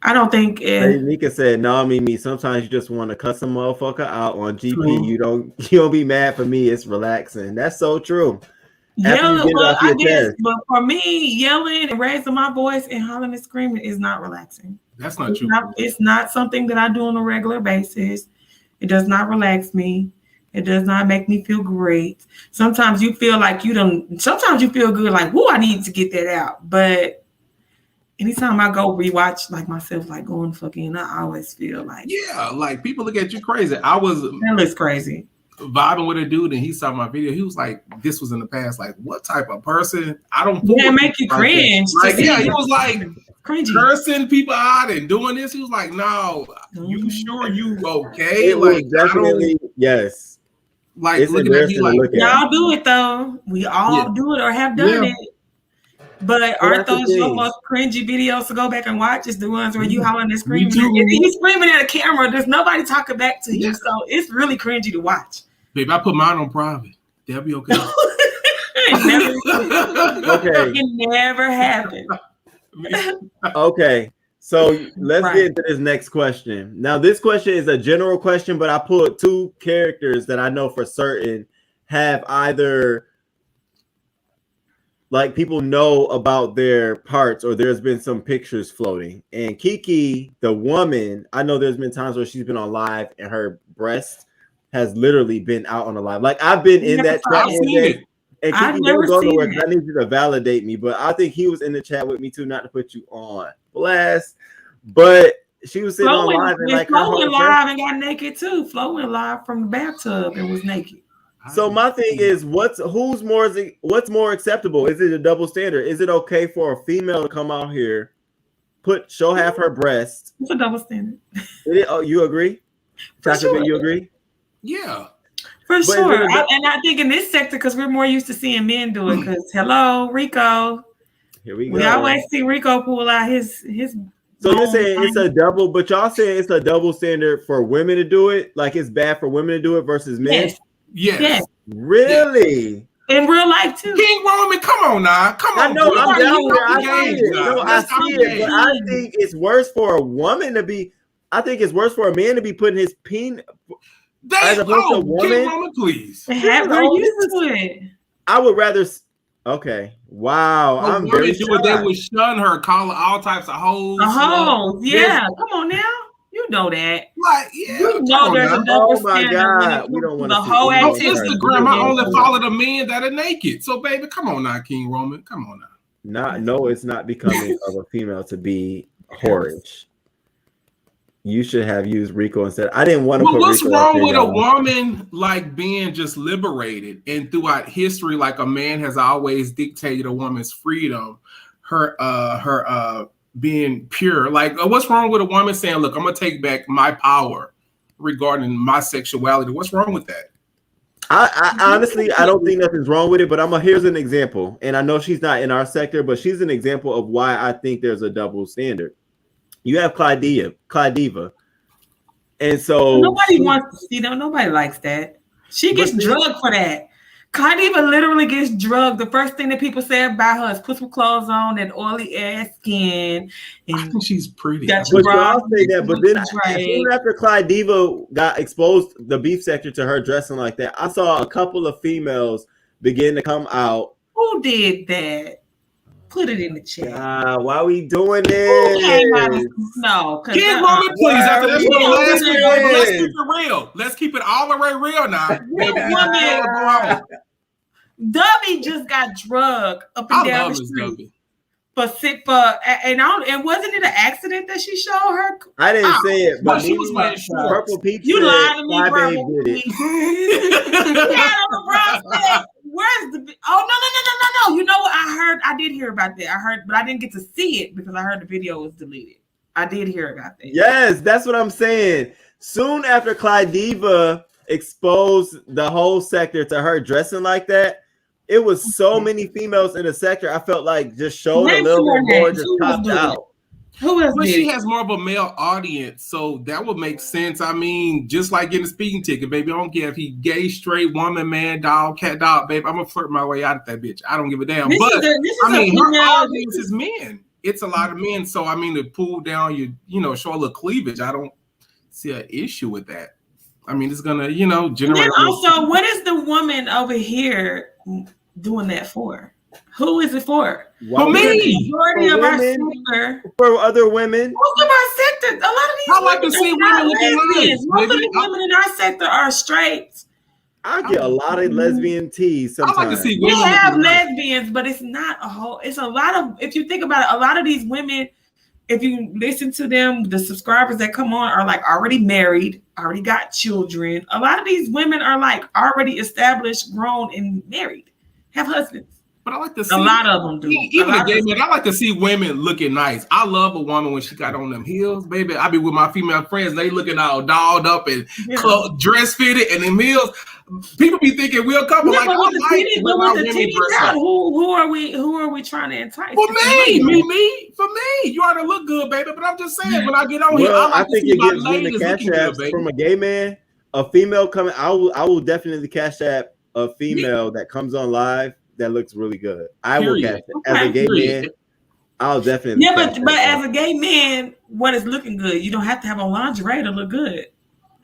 I don't think Nika said, no, Mimi, sometimes you just want to cuss a motherfucker out on GP. True. You don't be mad for me. It's relaxing. That's so true. But for me, yelling and raising my voice and hollering and screaming is not relaxing. That's not true. It's not something that I do on a regular basis. It does not relax me. It does not make me feel great. Sometimes you feel like sometimes you feel good, like, whoa, I need to get that out. But anytime I go rewatch like myself, like going fucking, I always feel like, yeah, like people look at you crazy. That looks crazy. Vibing with a dude and he saw my video. He was like, this was in the past. Like, what type of person? I don't. Yeah, make you cringe. Like, yeah, he was like, cringy. cursing people out and doing this. He was like, "No, you sure you okay?" It Like, will definitely, yes. like It's looking at me embarrassing to like, look at. Y'all do it though. We all do it or have done it. But aren't that's the those your thing. most cringy videos to go back and watch? It's the ones where you hollering and Me screaming. too. If you screaming at a camera, there's nobody talking back to you. Yeah. So it's really cringy to watch. Babe, I put mine on private. That'll be okay. It never happened. Okay, so let's Right. get into this next question. Now, this question is a general question, but I put two characters that I know for certain have either like people know about their parts or there's been some pictures floating. And Kiki, the woman, I know there's been times where she's been on live and her breast has literally been out on the live. Like I've been in that chat. I've seen it. And I've Kiki, never don't go seen nowhere 'cause that. I need you to validate me. But I think he was in the chat with me too, not to put you on blast. But she was sitting on live and like Flo went live and got naked too. Flo went live from the bathtub and was naked. So my thing is, what's more acceptable? Is it a double standard? Is it okay for a female to come out here, show half her breast? It's a double standard. Oh, you agree? Sure. You agree? Yeah. For sure. And I think in this sector, because we're more used to seeing men do it. Because hello, Rico. Here we go. We always see Rico pull out his. So you're saying it's a double, but y'all saying it's a double standard for women to do it? Like it's bad for women to do it versus men? Yes. Really? In real life too. King Roman, come on now. Come on. I know, I'm down with it. I see it. No, I see it, but I think it's worse for a woman to be. I think it's worse for a man to be putting his penis as opposed to a woman. King Roman, please. We're used to it. I would rather. Okay. Wow. I'm very sure they would shun her, call her all types of hoes. Yeah. Come on now. You know that. Like, yeah. You know there's a double standard. God. We don't want the whole On activity. Instagram, I only follow the men that are naked. So, baby, come on now, King Roman. Come on now. No, it's not becoming of a female to be whorish. You should have used Rico instead. I didn't want to put what's Rico wrong with a woman like being just liberated? And throughout history, like a man has always dictated a woman's freedom, her being pure. Like, what's wrong with a woman saying, "Look, I'm gonna take back my power regarding my sexuality"? What's wrong with that? I honestly, I don't think nothing's wrong with it. But here's an example, and I know she's not in our sector, but she's an example of why I think there's a double standard. You have Clydiva, and so nobody wants to see them. Nobody likes that. She gets drugged for that. Clydiva literally gets drugged. The first thing that people say about her is put some clothes on and oily ass skin. And I think she's pretty. But y'all say that, but then soon after Clydiva got exposed, the beef sector, to her dressing like that, I saw a couple of females begin to come out. Who did that? Put it in the chat. Why are we doing this? No, King Roman, please. After this one, let's keep it real. Let's keep it all the way real now. Dubby just got drugged up and down the street. And wasn't it an accident that she showed her? I didn't say it, but she was like, Purple Peach. You lied to me, bro. Where's the? Oh no! You know what? I did hear about that. But I didn't get to see it because I heard the video was deleted. I did hear about that. Yes, that's what I'm saying. Soon after Clydiva exposed the whole sector to her dressing like that, it was so many females in the sector. I felt like just showed a little bit more, just popped out. But she has more of a male audience, so that would make sense. I mean, just like getting a speaking ticket, baby. I don't care if he gay, straight, woman, man, dog, cat, dog, babe. I'm gonna flirt my way out of that bitch. I don't give a damn. Her audience is men. It's a lot of men. So I mean, to pull down your, show a little cleavage. I don't see an issue with that. I mean, it's gonna, generate. And then also, what is the woman over here doing that for? Who is it for? For me. Majority of our sector. For other women. Most of our sector. A lot of these I like to see women looking nice. Most of the women in our sector are straight. I get a lot of lesbian teas sometimes. I like to see women. We have lesbians, but it's not a whole. It's a lot of. If you think about it, a lot of these women, if you listen to them, the subscribers that come on are like already married, already got children. A lot of these women are like already established, grown, and married, have husbands. But I like to see a lot of them do. Even a gay man, I like to see women looking nice. I love a woman when she got on them heels, baby. I be with my female friends, they looking all dolled up and dress fitted and them heels. People be thinking we're a couple. Yeah, like, but with the women dress out, up. who are we trying to entice? For me, you ought to look good, baby. But I'm just saying, when I get on here, I think it gives me the cash apps from a gay man. A female coming, I will definitely cash app a female that comes on live that looks really good. I will cash it as a gay man. I'll definitely. Yeah, but as a gay man, what is looking good? You don't have to have on lingerie to look good,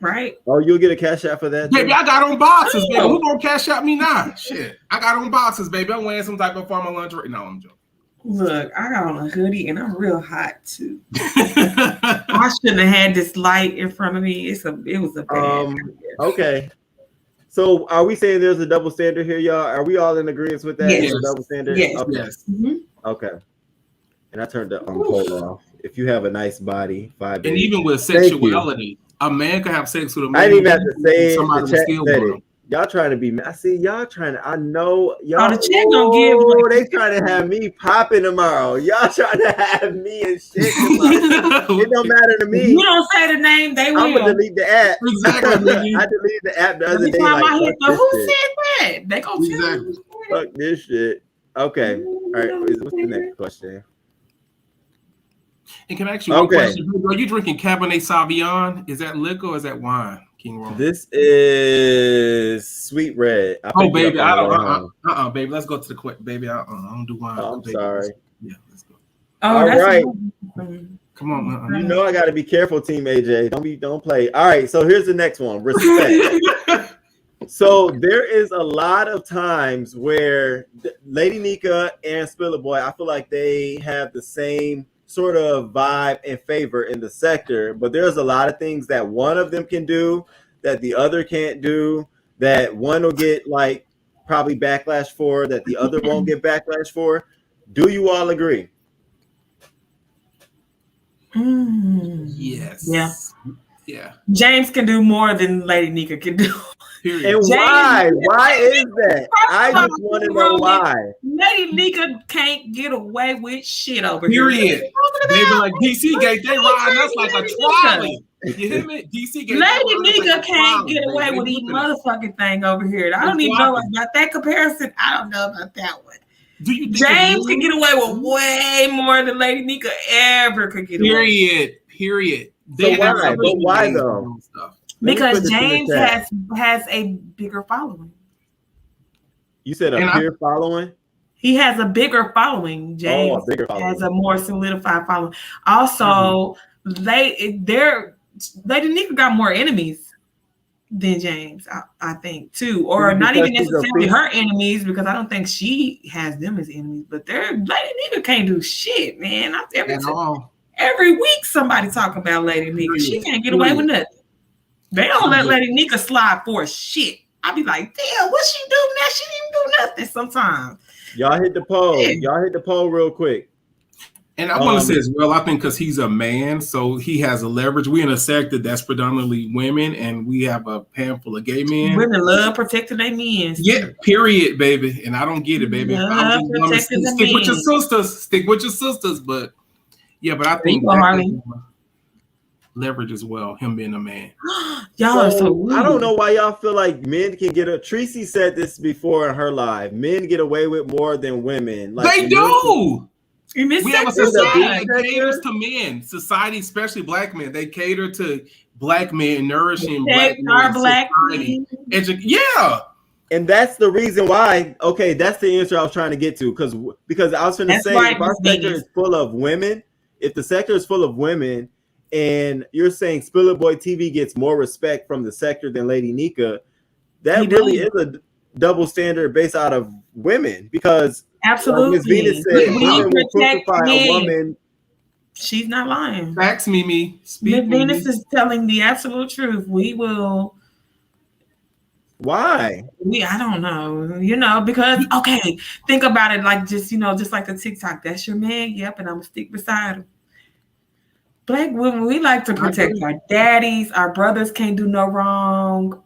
right? Oh, you'll get a cash app for that, baby. I got on boxes, baby. Who gonna cash out me now? Shit, I got on boxes, baby. I'm wearing some type of formal lingerie. No, I'm joking. Look, I got on a hoodie and I'm real hot too. I shouldn't have had this light in front of me. It was a bad. Okay. So are we saying there's a double standard here, y'all? Are we all in agreement with that? Yes. It's a double standard? Yes. Okay. Yes. Mm-hmm. Okay. And I turned the poll off. If you have a nice body, 5 days. And even with sexuality, a man can have sex with a man. I didn't even have to say it. Somebody The chat still said want it. Y'all trying to be, I see y'all trying to, I know y'all. Oh, the chat gonna give. They trying to have me popping tomorrow. Y'all trying to have me and shit tomorrow. It don't matter to me. You don't say the name, they will. I'm gonna delete the app. Exactly. I deleted the app the other day. Who said that? They gonna tell me. Fuck this shit. Okay. All right. What's the next question? And can I ask you one question? Are you drinking Cabernet Sauvignon? Is that liquor or is that wine, King Ron? This is sweet red. Baby, I don't. Baby, let's go to the quick. Baby, I don't do wine. I'm baby. sorry. Yeah, let's go. All right. Come on. You know I got to be careful, Team AJ. Don't play. All right. So here's the next one. Respect. So there is a lot of times where Lady Nika and Spiller Boy, I feel like they have the same sort of vibe and favor in the sector, but there's a lot of things that one of them can do that the other can't do, that one will get like probably backlash for, that the other won't get backlash for. Do you all agree? Yes. Yeah. James can do more than Lady Nika can do. And why? Why is that? I just want to know why. Lady Nika can't get away with shit over Period. here. They be like DC Gate, they riding us like a trolley. You hear me? DC Gate. Lady Nika can't get away with each motherfucking thing over here. I don't even know about that comparison. I don't know about that one. Do you think James can get away with way more than Lady Nika ever could get away? Period. So why? But why though? Because James has a bigger following. You said a peer following? He has a bigger following. James has a more solidified following. Also, Lady Nika got more enemies than James, I think, too. Or not even necessarily her enemies, because I don't think she has them as enemies. But Lady Nika can't do shit, man. Every week somebody talking about Lady Nika. She can't get away with nothing. They don't let Lady Nika slide for shit. I be like, damn, what she do now? She didn't do nothing sometimes. Y'all hit the poll. Y'all hit the poll real quick. And I want to say as well, I think because he's a man, so he has a leverage. We're in a sector that's predominantly women, and we have a handful of gay men. Women love protecting their men. Yeah, period, baby. And I don't get it, baby. Stick with your sisters. Stick with your sisters. But yeah, but I think leverage as well, him being a man. Y'all are so rude. I don't know why y'all feel like men can get Tracy said this before in her live. Men get away with more than women. Like, they do. We have a society that caters to men. Society, especially black men, they cater to black men, nourishing black men. Yeah. And that's the reason why. Okay, that's the answer I was trying to get to. Because I was going to say, if our sector is full of women, if the sector is full of women, and you're saying Spiller Boy TV gets more respect from the sector than Lady Nika, that really is a double standard based out of women. Because absolutely, Ms. Venus said women will crucify a woman. She's not lying. Facts, Mimi. Ms. Venus is telling the absolute truth. We will. Why? I don't know. Because think about it like just like the TikTok. That's your man. Yep, and I'm gonna stick beside him. Black women, we like to protect our daddies. Our brothers can't do no wrong.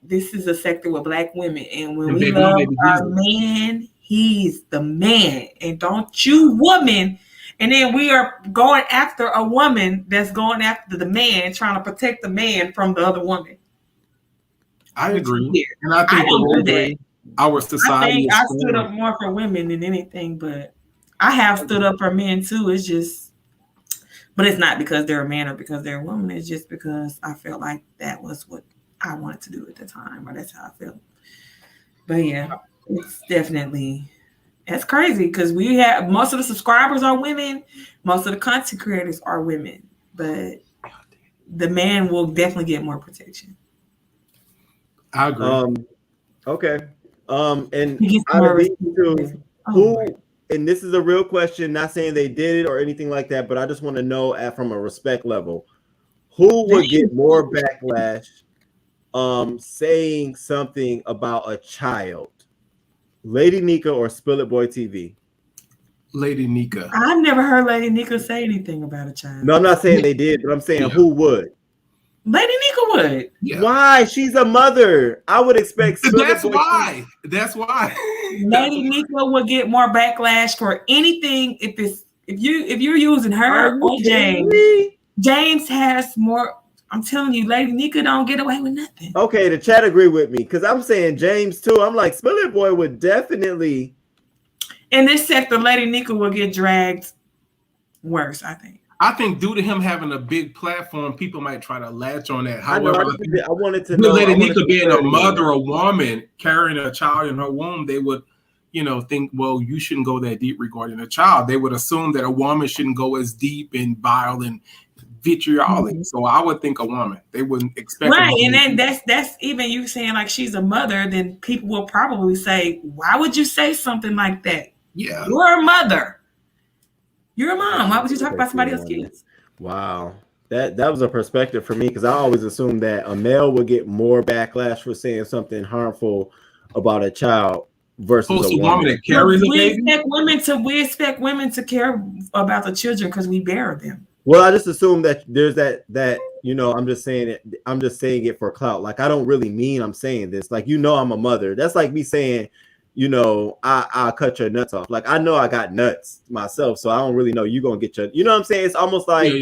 This is a sector with black women, and when we love our man, He's the man, and don't you woman. And then we are going after a woman that's going after the man, trying to protect the man from the other woman. I agree, and I think our society. I stood up more for women than anything, but I have stood up for men too. It's just, but it's not because they're a man or because they're a woman. It's just because I felt like that was what I wanted to do at the time, or that's how I felt. But yeah, it's definitely, that's crazy because we have most of the subscribers are women, most of the content creators are women, but the man will definitely get more protection. I agree. Okay. And out of these two, who, and this is a real question, not saying they did it or anything like that, but I just want to know from a respect level, who would get more backlash saying something about a child? Lady Nika or Spill It Boy TV? Lady Nika. I've never heard Lady Nika say anything about a child. No, I'm not saying they did, but I'm saying who would? Lady Nika would. Yeah. Why? She's a mother. I would expect. That's why. That's why. Lady Nika would get more backlash for anything if you're using her or James. James has more. I'm telling you, Lady Nika don't get away with nothing. Okay, the chat agree with me because I'm saying James too. I'm like, Spill It Boy would definitely. In this sector, Lady Nika will get dragged worse, I think. I think due to him having a big platform, people might try to latch on that. However, I wanted to know. Lady Nika being a mother, a woman carrying a child in her womb, they would, think, well, you shouldn't go that deep regarding a child. They would assume that a woman shouldn't go as deep and vile and vitriolic. Mm-hmm. So I would think a woman. They wouldn't expect. Right, and then that's even you saying like she's a mother. Then people will probably say, "Why would you say something like that? Yeah, you're a mother. You're a mom. Why would you talk about somebody else's kids?" Wow. That was a perspective for me because I always assumed that a male would get more backlash for saying something harmful about a child versus a woman that carries a baby. We expect women to care about the children because we bear them. Well, I just assume that there's that I'm just saying it. I'm just saying it for clout. Like I don't really mean I'm saying this. Like I'm a mother. That's like me saying, I'll cut your nuts off. Like I know I got nuts myself, so I don't really know you gonna get your. You know what I'm saying? It's almost like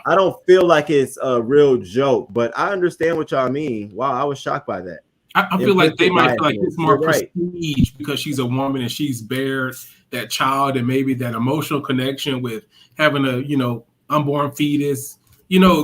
I don't feel like it's a real joke, but I understand what y'all mean. Wow, I was shocked by that. I feel like they might feel like it's more prestige because she's a woman and she's bears that child and maybe that emotional connection with having a unborn fetus,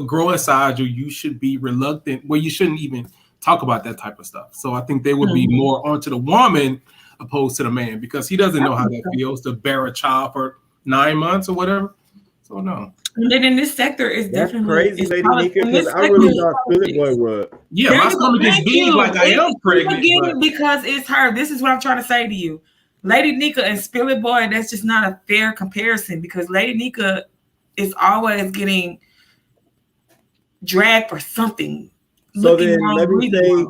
grow inside you. You should be reluctant. Well, you shouldn't even talk about that type of stuff. So I think they would be more onto the woman opposed to the man because he doesn't know how that feels to bear a child for 9 months or whatever. So no. And then in this sector, it's definitely crazy, Lady Nika, because I really thought Spill It Boy would. Yeah, my stomach is big like I am pregnant. Because it's her. This is what I'm trying to say to you. Lady Nika and Spill It Boy, that's just not a fair comparison because Lady Nika is always getting dragged for something. So then let me say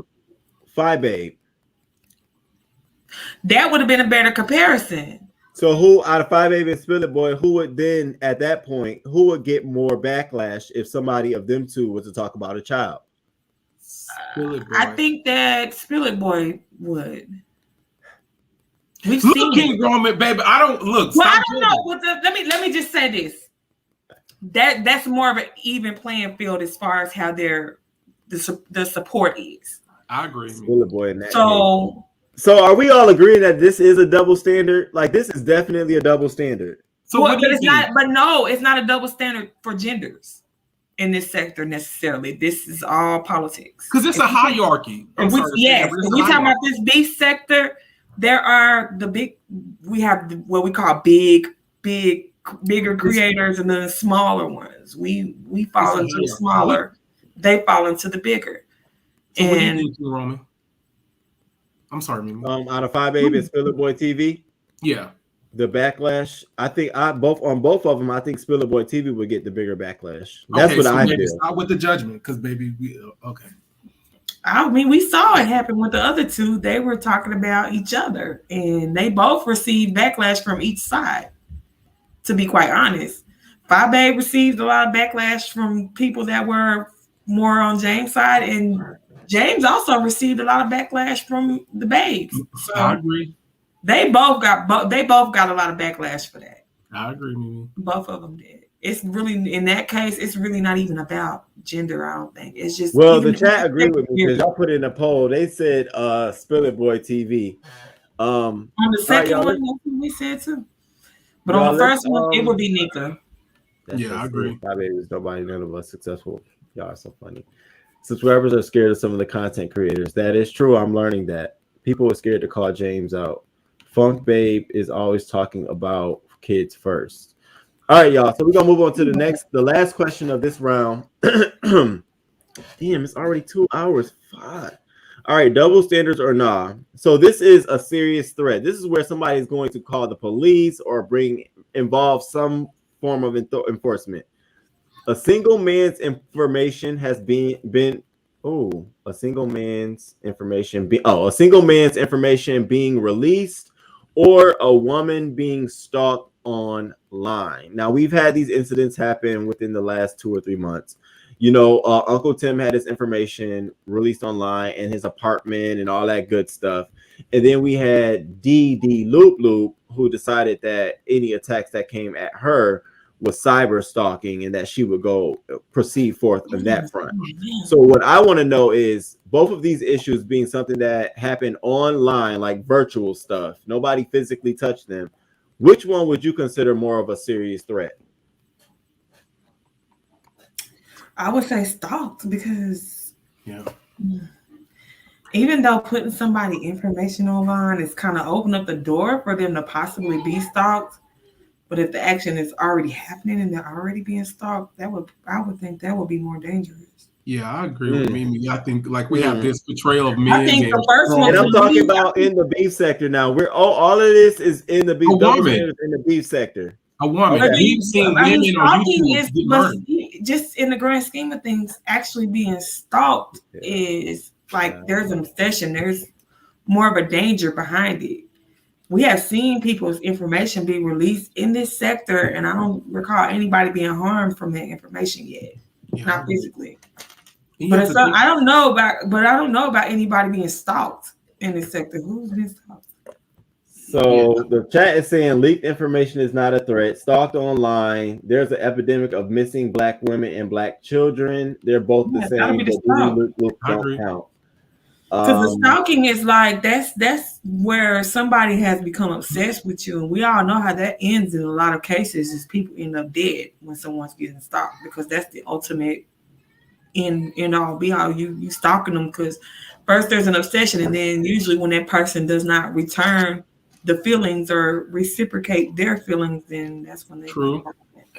Fi Babe. That would have been a better comparison. So who out of Fi Babe and Spill It Boy, who would then at that point, who would get more backlash if somebody of them two was to talk about a child? I think that Spill It Boy would. We've seen King Roman, baby. I don't look. Well, I don't know. Let me just say this. That's more of an even playing field as far as how the support is. I agree. Spill It Boy in that. So are we all agreeing that this is a double standard? Like this is definitely a double standard. So but it's not. But no, it's not a double standard for genders in this sector necessarily. This is all politics because it's a hierarchy. If we talking about this B sector, there are we have what we call bigger creators and then the smaller ones. We fall into the smaller. They fall into the bigger. So what do you think, Roman? I'm sorry, Mimi. Out of Fi Babe and Spill It Boy TV. Yeah. The backlash, I think both of them, I think Spill It Boy TV would get the bigger backlash. That's what I feel. Start with the judgment, because baby, okay. I mean, we saw it happen with the other two. They were talking about each other, and they both received backlash from each side. To be quite honest, Fi Babe received a lot of backlash from people that were more on James' side, and James also received a lot of backlash from the babes. So I agree. They both got a lot of backlash for that. I agree, Mimi. Both of them did. It's really, in that case, it's really not even about gender. I don't think it's just. Well, the chat agreed with me because y'all put in a poll. They said Spill It Boy TV. On the second one, that's what we said too. But on the first one, it would be Nika. Yeah, I agree. My baby is nobody, none of us successful. Y'all are so funny. Subscribers are scared of some of the content creators. That is true. I'm learning that. People are scared to call James out. Funk Babe is always talking about kids first. All right, y'all. So we're gonna move on to the last question of this round. Damn, it's already 2 hours. Fuck. All right, double standards or nah. So this is a serious threat. This is where somebody is going to call the police or involve some form of enforcement. A single man's information has been a single man's information being released, or a woman being stalked online. Now, we've had these incidents happen within the last 2 or 3 months. You know, Uncle Tim had his information released online and his apartment and all that good stuff. And then we had DD Loop, who decided that any attacks that came at her was cyber stalking and that she would proceed forth on that front. So what I want to know is, both of these issues being something that happened online, like virtual stuff, nobody physically touched them, which one would you consider more of a serious threat? I would say stalked, because even though putting somebody information online is kind of open up the door for them to possibly be stalked, but if the action is already happening and they're already being stalked, I would think that would be more dangerous. Yeah, I agree with Mimi. I think like we have this portrayal of men. I think the first one, and I'm talking about in the beef sector now. We're all of this is in the beef. In the beef sector. A woman. Okay. We've seen women on YouTube get murdered. Just in the grand scheme of things, actually being stalked is like there's an obsession. There's more of a danger behind it. We have seen people's information be released in this sector, and I don't recall anybody being harmed from that information yet, not physically. But I don't know about anybody being stalked in this sector. Who's been stalked? So the chat is saying leaked information is not a threat. Stalked online. There's an epidemic of missing Black women and Black children. They're both the same. Don't count. Because the stalking is like that's where somebody has become obsessed with you, and we all know how that ends in a lot of cases. Is people end up dead when someone's getting stalked, because that's the ultimate in all be all. You stalking them because first there's an obsession, and then usually when that person does not return the feelings or reciprocate their feelings, then that's when they true.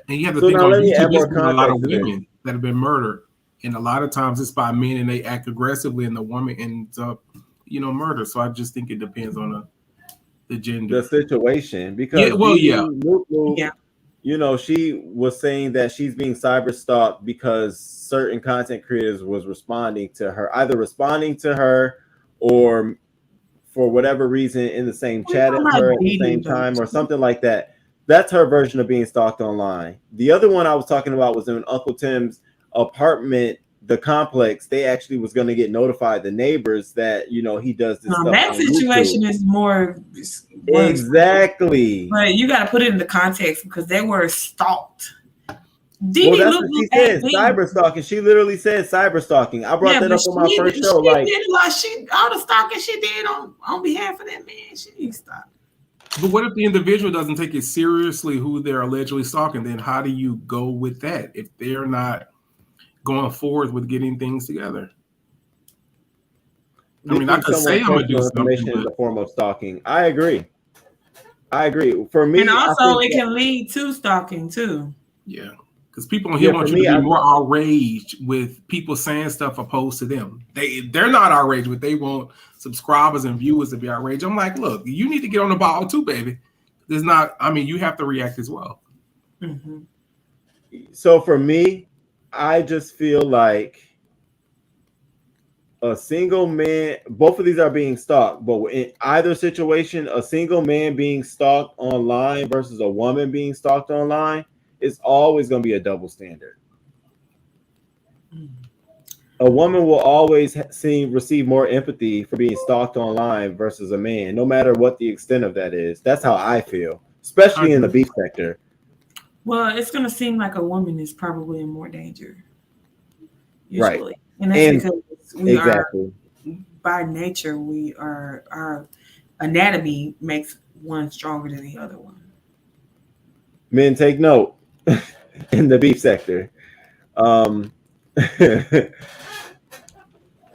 And you have to think on YouTube, there's been a lot of women that have been murdered. And a lot of times it's by men and they act aggressively and the woman ends up, murdered. So I just think it depends on the gender. The situation. Because she was saying that she's being cyber stalked because certain content creators was responding to her or for whatever reason in the same chat as her at the same time or something like that. That's her version of being stalked online. The other one I was talking about was in Uncle Tim's apartment, the complex. They actually was going to get notified, the neighbors, that he does this stuff. That situation is more exactly, but you got to put it into context because they were stalked. Well, that's what she said, cyber stalking. She literally said cyber stalking. I brought that up on my first show. All the stalking she did on behalf of that man, she needs to stop. But what if the individual doesn't take it seriously who they're allegedly stalking? Then how do you go with that if they're not going forward with getting things together? I mean, I could say I'm gonna do something in the form of stalking. I agree. For me, and also it can lead to stalking too. Yeah, because people on here want you to be more outraged with people saying stuff opposed to them. They're not outraged, but they want subscribers and viewers to be outraged. I'm like, look, you need to get on the ball too, baby. There's not. I mean, you have to react as well. Mm-hmm. So for me, I just feel like a single man, both of these are being stalked, but in either situation, a single man being stalked online versus a woman being stalked online is always going to be a double standard. A woman will always receive more empathy for being stalked online versus a man, no matter what the extent of that is. That's how I feel, especially in the beef sector. Well, it's going to seem like a woman is probably in more danger, Right. usually. And that's And because we exactly. are, by nature, we are, our anatomy makes one stronger than the other one. Men take note in the beef sector.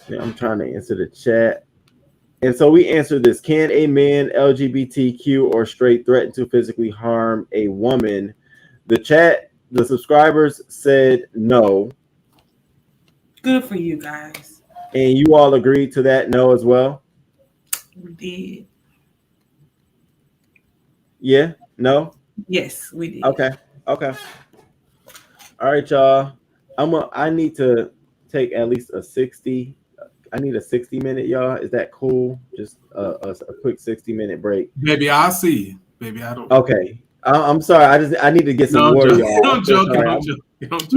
Yeah, I'm trying to answer the chat. And so we answered this. Can a man, LGBTQ or straight, threaten to physically harm a woman? The chat, the subscribers said no. Good for you guys. And you all agreed to that no as well? We did. Yeah? No? Yes, we did. Okay. Okay. All right, y'all. I need to take at least a 60. I need a 60-minute, y'all. Is that cool? Just a quick 60-minute break. Baby, I'll see you. Baby, I don't. Okay. I'm sorry. I need to get some water, y'all. I'm joking. Sorry. I'm joking.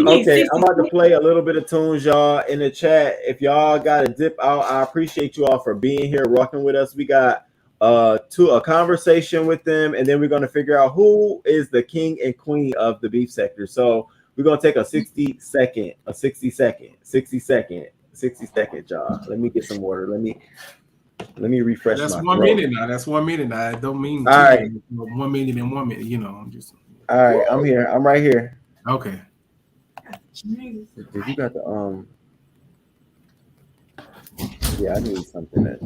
Okay, I'm about to play a little bit of tunes, y'all, in the chat. If y'all got to dip out, I appreciate you all for being here, rocking with us. We got a conversation with them, and then we're going to figure out who is the king and queen of the beef sector. So we're going to take a 60 second, y'all. Let me get some water. Let me refresh. That's my 1 throat. minute now. That's 1 minute now. It don't mean all right. minutes. 1 minute and 1 minute. You know, I'm just. All right, I'm here. I'm right here. Okay. Did you got the Yeah, I need something that.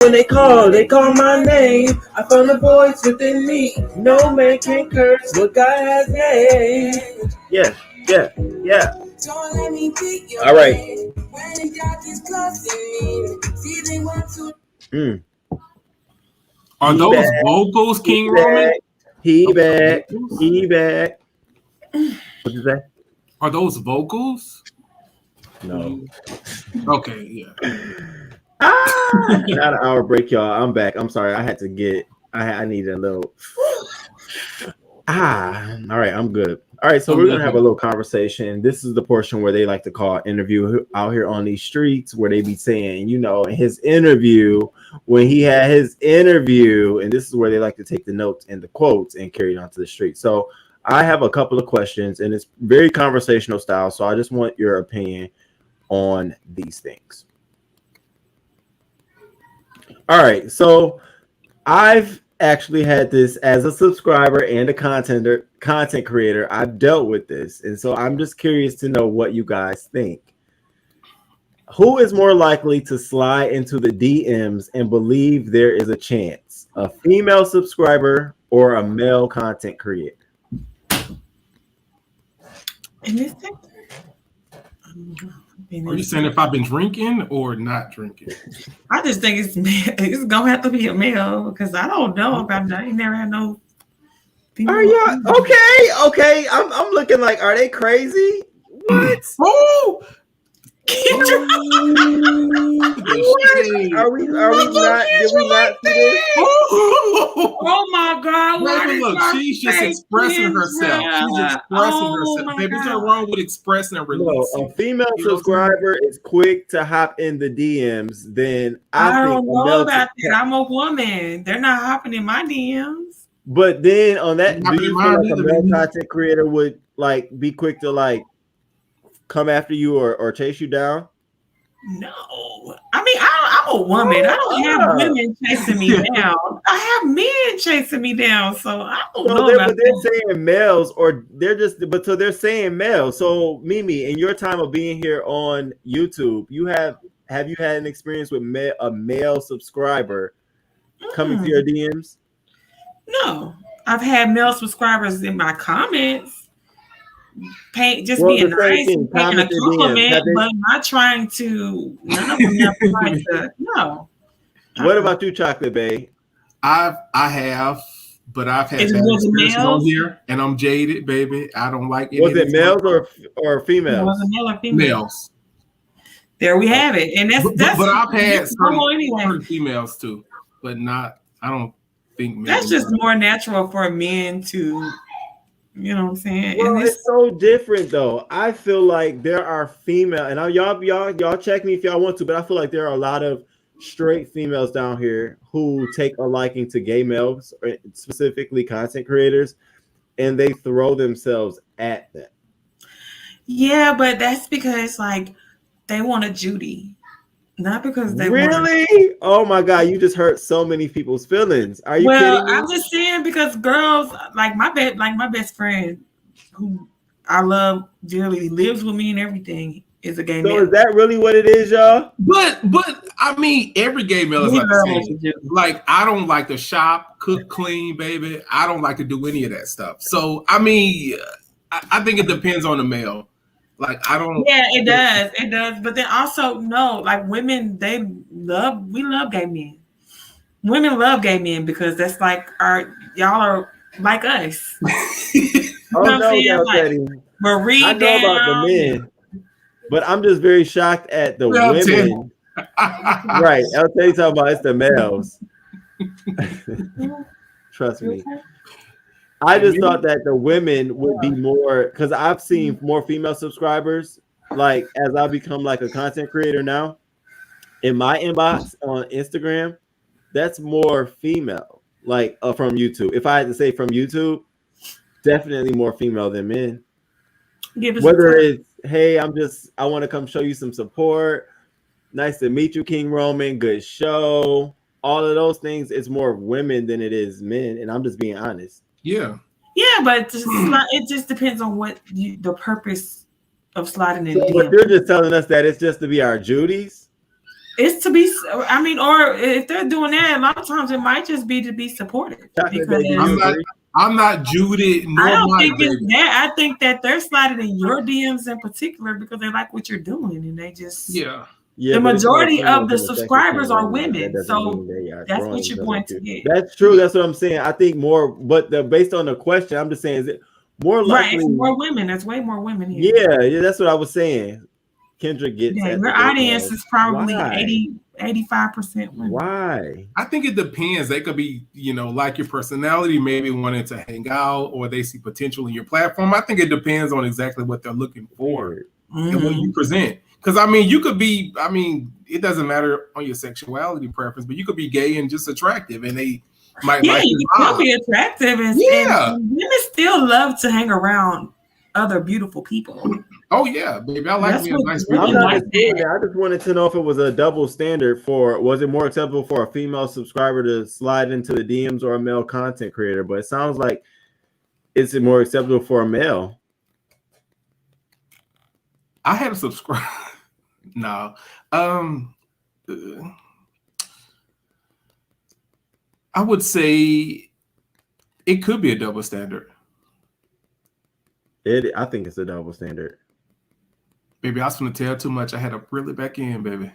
When they call my name. I found a voice within me. No man can curse what God has made. Yeah. All right. Are those vocals, King Roman? He back. What'd you say? Are those vocals? No. Okay, yeah. Not an hour break, y'all. I'm back. I'm sorry. I had to get. I need a little. All right. I'm good. All right. So we're gonna have a little conversation. This is the portion where they like to call interview out here on these streets, where they be saying, in his interview, when he had his interview, and this is where they like to take the notes and the quotes and carry it onto the street. So I have a couple of questions, and it's very conversational style. So I just want your opinion on these things. All right, so I've actually had this as a subscriber and a content creator. I've dealt with this, and so I'm just curious to know what you guys think. Who is more likely to slide into the DMs and believe there is a chance? A female subscriber or a male content creator? In this sector? Are you saying if I've been drinking or not drinking? I just think it's gonna have to be a male because I don't know about that. I ain't never had no female. Are y'all okay? I'm looking like, are they crazy? What? Oh, What? Are we not? Did we not see this? Oh my God! Baby, look, she's just expressing herself. She's expressing herself. Baby, what's wrong with expressing and releasing? No, a female subscriber is quick to hop in the DMs. Then I don't know about that. I'm a woman. They're not hopping in my DMs. But then on that, do you feel like a male content creator would like be quick to like come after you or chase you down? No, I mean I'm a woman. I don't have women chasing me down. I have men chasing me down. So I don't know about they're saying males, or they're just so they're saying males. So Mimi, in your time of being here on YouTube, have you had an experience with a male subscriber coming to your DMs? No, I've had male subscribers in my comments. Being nice, making a compliment, but not trying to. None of them have tried to. No. What about you, Chocolate Bay? I have, but I've had bad experiences on here, and I'm jaded, baby. I don't like it. Was it males or females? Was it male or female? Males. There we have it, and that's. But I've had certain females too, but not. I don't think that's just more natural for men to. You know what I'm saying? Well, it's so different though. I feel like there are female, and y'all check me if y'all want to, but I feel like there are a lot of straight females down here who take a liking to gay males, or specifically content creators, and they throw themselves at them. Yeah, but that's because like they want a Judy. Not because they really. Oh my God! You just hurt so many people's feelings. Are you kidding me? I'm just saying because girls like my best friend, who I love dearly, lives with me and everything, is a gay male. So is that really what it is, y'all? But I mean, every gay male is like the same. Like I don't like to shop, cook, clean, baby. I don't like to do any of that stuff. So I mean, I think it depends on the male. Like I don't. Yeah, it does. But then also no, like women, we love gay men. Women love gay men because that's like y'all are like us. Oh no, like, Marie, I know about the men, but I'm just very shocked at the women. Right, I'll tell you talking about it's the males. Trust me. I just thought that the women would be more, because I've seen more female subscribers. Like as I become like a content creator now, in my inbox on Instagram, that's more female. Like from YouTube. If I had to say from YouTube, definitely more female than men. Whether it's hey, I want to come show you some support. Nice to meet you, King Roman. Good show. All of those things, it's more women than it is men, and I'm just being honest. Yeah, but it just depends on what the purpose of sliding in. So, but you're just telling us that it's just to be our Judies? It's to be. I mean, or if they're doing that, a lot of times it might just be to be supported. I'm not Judy. I don't think it's that. I think that they're sliding in your DMs in particular because they like what you're doing, and they just the majority of the subscribers are women, so that's what you're going to get. That's true. That's what I'm saying. I think more, but based on the question, I'm just saying, is it more likely? Right, it's more women. There's way more women here. Yeah, that's what I was saying. Kendra gets. Yeah, your audience is probably 85% women. Why? I think it depends. They could be, like your personality, maybe wanting to hang out, or they see potential in your platform. I think it depends on exactly what they're looking for and what you present. Because you could be, it doesn't matter on your sexuality preference, but you could be gay and just attractive, and they might like you could be attractive, and women still love to hang around other beautiful people. Oh yeah, baby, I like me a nice people. I just wanted to know if it was a double standard was it more acceptable for a female subscriber to slide into the DMs or a male content creator? But it sounds like it's more acceptable for a male. I had a subscribe. No. I would say it could be a double standard. I think it's a double standard. Baby, I was gonna tell too much. I had to reel it back in, baby.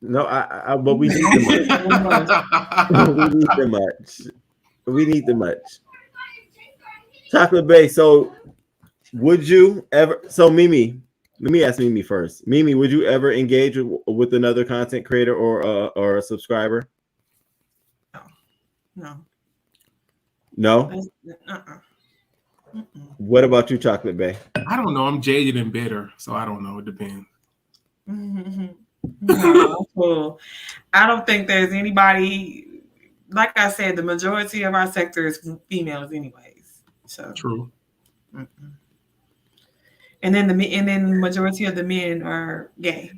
No, but we need the much. We need the much. We need the much. Chocolate Bay. So, would you ever? So, Mimi, let me ask Mimi first. Mimi, would you ever engage with another content creator or a subscriber? No. No. What about you, Chocolate Bay? I don't know. I'm jaded and bitter, so I don't know. It depends. No, cool. I don't think there's anybody. Like I said, the majority of our sector is females, anyways. So true. And then the majority of the men are gay.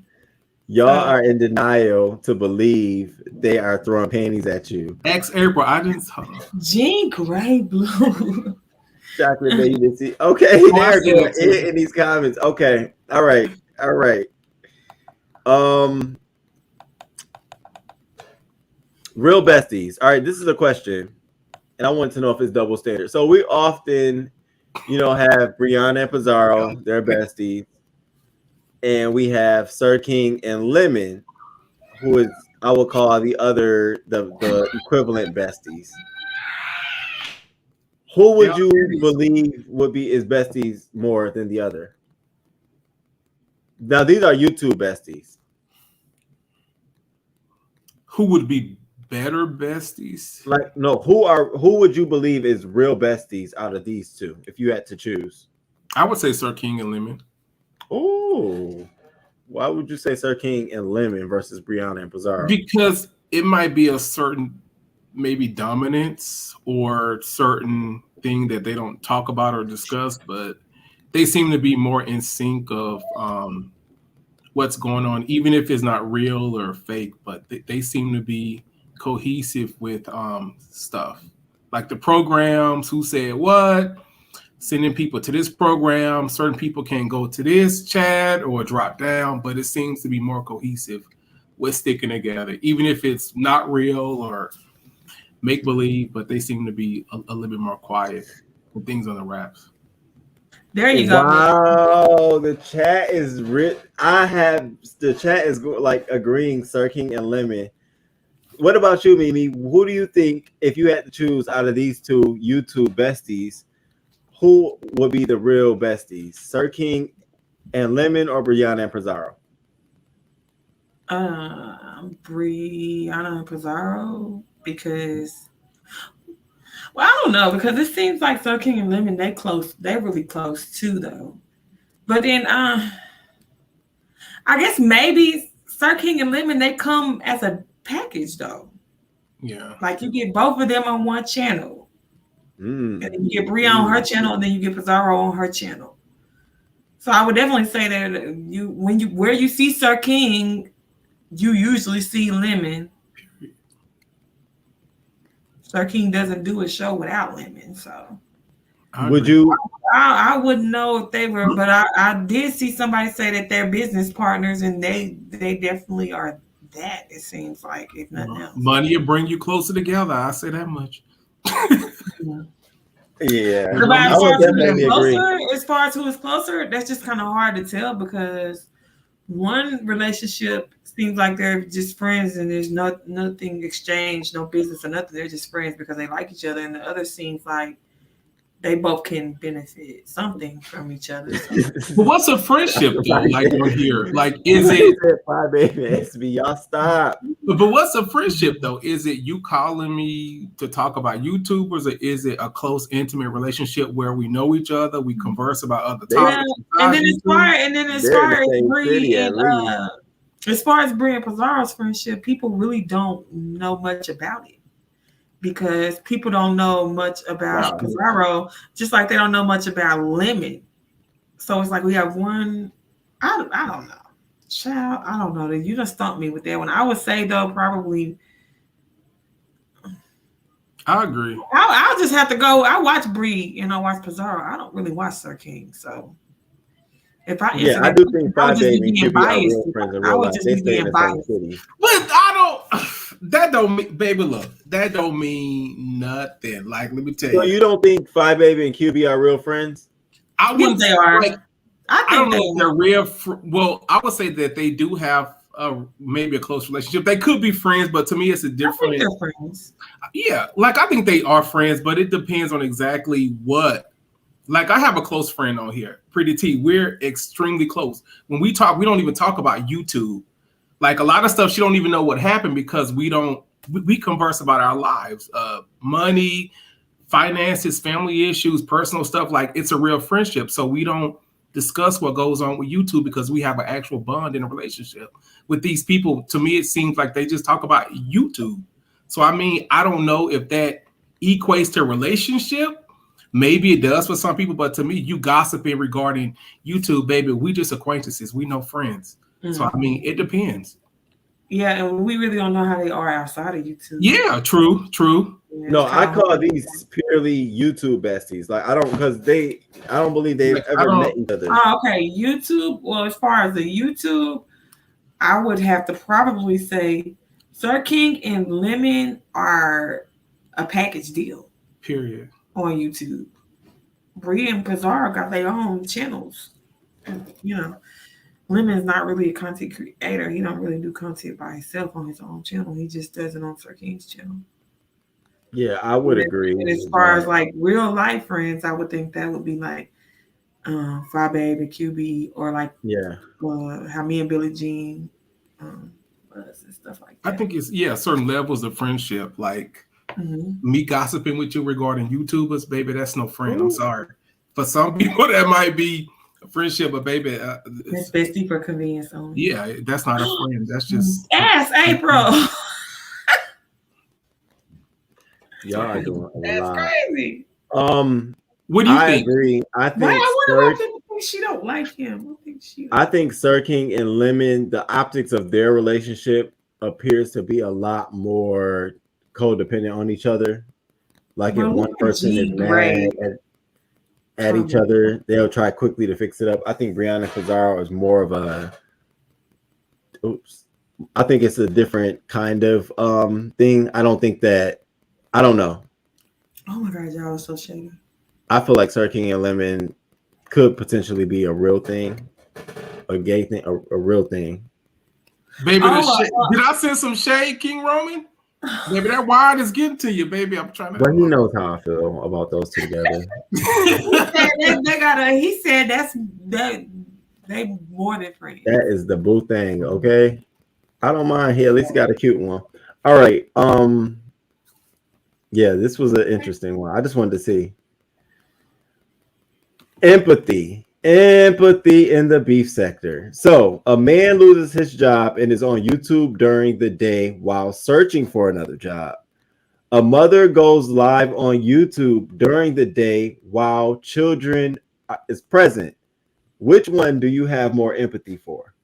Y'all are in denial to believe they are throwing panties at you. Ex-April, I didn't. Jean Grey Blue. Chocolate Baby. See. Okay, they're doing it in these comments. Okay, all right. Real besties. All right, this is a question, and I want to know if it's double standard. So we often, have Brianna and Pizarro, they're besties, and we have Sir King and Lemon, who is I will call the equivalent besties. Who would you believe would be his besties more than the other? Now these are YouTube besties. Who would be better besties? Like, no, who would you believe is real besties out of these two if you had to choose? I would say Sir King and Lemon. Oh, why would you say Sir King and Lemon versus Brianna and Pizarro? Because it might be a certain maybe dominance or certain thing that they don't talk about or discuss, but they seem to be more in sync of what's going on, even if it's not real or fake, but they seem to be cohesive with stuff like the programs, who said what, sending people to this program. Certain people can go to this chat or drop down, but it seems to be more cohesive with sticking together, even if it's not real or make believe, but they seem to be a little bit more quiet with things on the wraps. There you go. Wow, the chat is the chat is like agreeing Sir King and Lemon. What about you, Mimi? Who do you think, if you had to choose out of these two YouTube besties, who would be the real besties? Sir King and Lemon or Brianna and Pizarro? Brianna and Pizarro, because I don't know, because it seems like Sir King and Lemon, they're really close too, though. But then I guess maybe Sir King and Lemon, they come as a package, though. Yeah. Like you get both of them on one channel. And then you get Bria on her channel, and then you get Pizarro on her channel. So I would definitely say that where you see Sir King, you usually see Lemon. Sir King doesn't do a show without Lemon, so would you? I wouldn't know if they were, but I did see somebody say that they're business partners, and they definitely are that. It seems like, if nothing else, money will bring you closer together. I say that much. Yeah, as far as who is closer, that's just kind of hard to tell, because one relationship seems like they're just friends and there's nothing exchanged, no business or nothing. They're just friends because they like each other, and the other seems like they both can benefit something from each other. So. But what's a friendship though? Like on here, like is it? Y'all stop. But what's a friendship though? Is it you calling me to talk about YouTubers, or is it a close, intimate relationship where we know each other, we converse about other topics? Yeah. And then as far as Bria and Pizarro's friendship, people really don't know much about it, because people don't know much about Pizarro, just like they don't know much about Lemon. So it's like we have one. I don't know. Child, I don't know. You just stumped me with that one. I would say though, probably. I agree. I'll just have to go. I watch Bree and I watch Pizarro. I don't really watch Sir King. So if I I do think Five Baby and QB are real friends in real life. They stay in the same city. But I don't. That don't mean, baby. Look, that don't mean nothing. Like, let me tell you. So you don't think Five Baby and QB are real friends? I wouldn't say are. Like, I don't think know if they're real. Well, I would say that they do have maybe a close relationship. They could be friends, but to me, it's a different. they're friends. Yeah, like I think they are friends, but it depends on exactly what. Like I have a close friend on here, Pretty T. We're extremely close. When we talk, we don't even talk about YouTube. Like a lot of stuff, she don't even know what happened because we converse about our lives, money, finances, family issues, personal stuff. Like it's a real friendship. So we don't discuss what goes on with YouTube because we have an actual bond in a relationship with these people. To me, it seems like they just talk about YouTube. So I mean, I don't know if that equates to relationship. Maybe it does for some people, but to me, you gossiping regarding YouTube, baby, we just acquaintances. We no friends. So I mean, it depends. Yeah, and we really don't know how they are outside of YouTube. Yeah, true. Yeah, no, I call these purely YouTube besties. Like I don't believe they've ever met each other. Okay, YouTube. Well, as far as the YouTube, I would have to probably say Sir King and Lemon are a package deal. Period. On YouTube. Bree and Pizarro got their own channels. You know, Lemon's not really a content creator. He don't really do content by himself on his own channel. He just does it on Sir King's channel. Yeah, I would agree. And as far as like real life friends, I would think that would be like Fly Babe and QB, or like how me and Billie Jean was and stuff like that. I think it's certain levels of friendship. Like me gossiping with you regarding YouTubers, baby, that's no friend. I'm sorry. For some people, that might be a friendship, but baby, it's bestie for convenience only. Yeah, that's not a friend. That's just ask April. Y'all are doing a lot. That's crazy. What do you think? I agree. I think why people think she don't like him? I think Sir King and Lemon, the optics of their relationship appears to be a lot more codependent on each other. Like if one person is mad at each other, they'll try quickly to fix it up. I think Brianna Pizarro is more of a I think it's a different kind of thing. I don't know. Oh my God, y'all are so shady. I feel like Sir King and Lemon could potentially be a real thing, a gay thing, a real thing. Baby, did I send some shade, King Roman? Baby, that wine is getting to you, baby. I'm trying to. But he knows how I feel about those two together. He said they more than friends. That is the boo thing, okay? I don't mind. He at least got a cute one. All right. Yeah, this was an interesting one. I just wanted to see. Empathy in the beef sector. So a man loses his job and is on YouTube during the day while searching for another job. A mother goes live on YouTube during the day while children is present. Which one do you have more empathy for?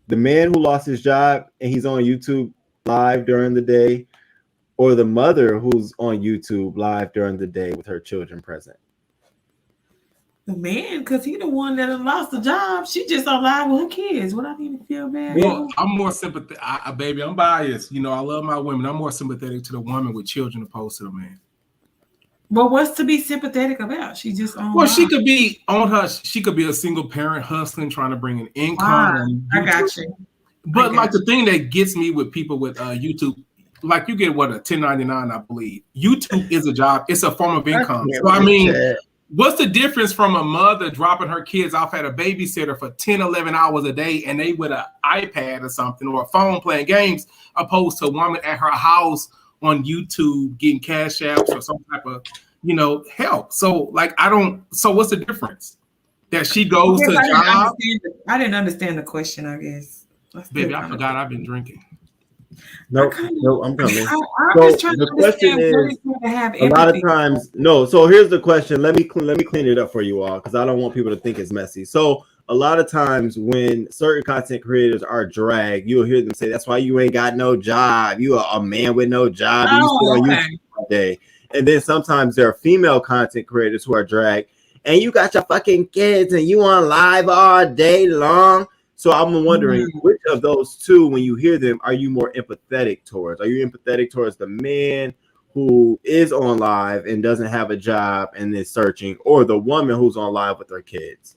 The man who lost his job and he's on YouTube live during the day, or the mother who's on YouTube live during the day with her children present? The man, because he the one that lost the job. She just on live with her kids. Would I need to feel bad? Well, I'm more sympathetic. Baby, I'm biased. You know, I love my women. I'm more sympathetic to the woman with children opposed to the man. Well, what's to be sympathetic about? She just on. Well, she could be on her. She could be a single parent hustling, trying to bring an income. I got you. But the thing that gets me with people with YouTube, like you get what, a 1099, I believe. YouTube is a job. It's a form of income. So I mean, what's the difference from a mother dropping her kids off at a babysitter for 10, 11 hours a day and they with an iPad or something or a phone playing games, opposed to a woman at her house on YouTube getting cash apps or some type of, help? So so what's the difference? That she goes to a job? I didn't understand the question, I guess. Baby, I forgot I've been drinking. No, I'm coming. I'm just trying to understand what to have a lot of times. No, so here's the question. Let me clean it up for you all because I don't want people to think it's messy. So a lot of times when certain content creators are dragged, you'll hear them say, "That's why you ain't got no job. You are a man with no job. You sit on YouTube all day." And then sometimes there are female content creators who are dragged, and you got your fucking kids and you on live all day long. So I'm wondering which of those two, when you hear them, are you more empathetic towards? Are you empathetic towards the man who is on live and doesn't have a job and is searching, or the woman who's on live with her kids?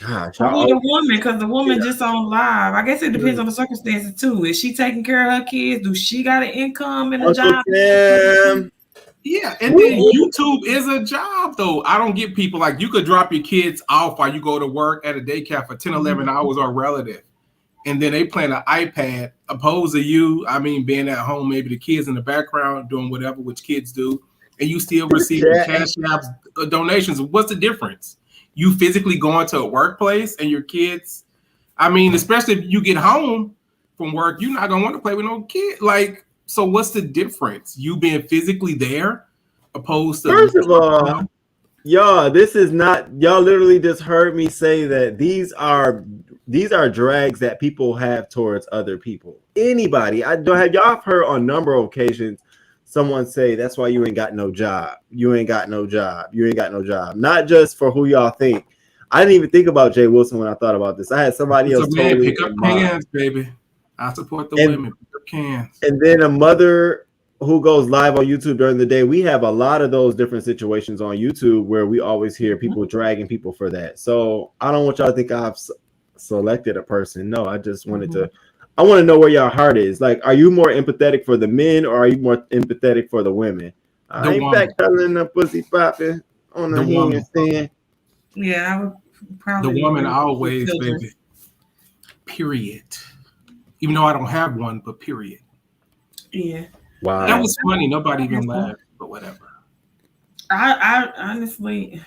Gosh, Probably the woman, because the woman just on live. I guess it depends on the circumstances too. Is she taking care of her kids? Do she got an income and a job? Yeah, and then YouTube is a job, though. I don't get people like you could drop your kids off while you go to work at a daycare for 10, 11 hours or relative. And then they playing an iPad opposed to you. I mean, being at home, maybe the kids in the background doing whatever, which kids do, and you still receiving cash apps, donations. What's the difference? You physically going to a workplace and your kids, I mean, especially if you get home from work, you're not gonna want to play with no kid. Like, so what's the difference? You being physically there opposed to First of all, y'all, this is not, y'all literally just heard me say that these are drags that people have towards other people. Anybody, I don't have, y'all have heard on a number of occasions someone say that's why you ain't got no job. You ain't got no job. You ain't got no job. Not just for who y'all think. I didn't even think about Jay Wilson when I thought about this. I had somebody else totally pick up cans, baby. I support the women. Pick up cans. And then a mother who goes live on YouTube during the day. We have a lot of those different situations on YouTube where we always hear people dragging people for that. So I don't want y'all to think I've selected a person. No, I just wanted to. I want to know where your heart is. Like, are you more empathetic for the men or are you more empathetic for the women? I ain't backpedaling the pussy popping on the handstand. Yeah, I would probably. The woman always, baby. Period. Even though I don't have one, but period. Yeah. Wow. That was funny. Nobody even laughed, but whatever. I honestly,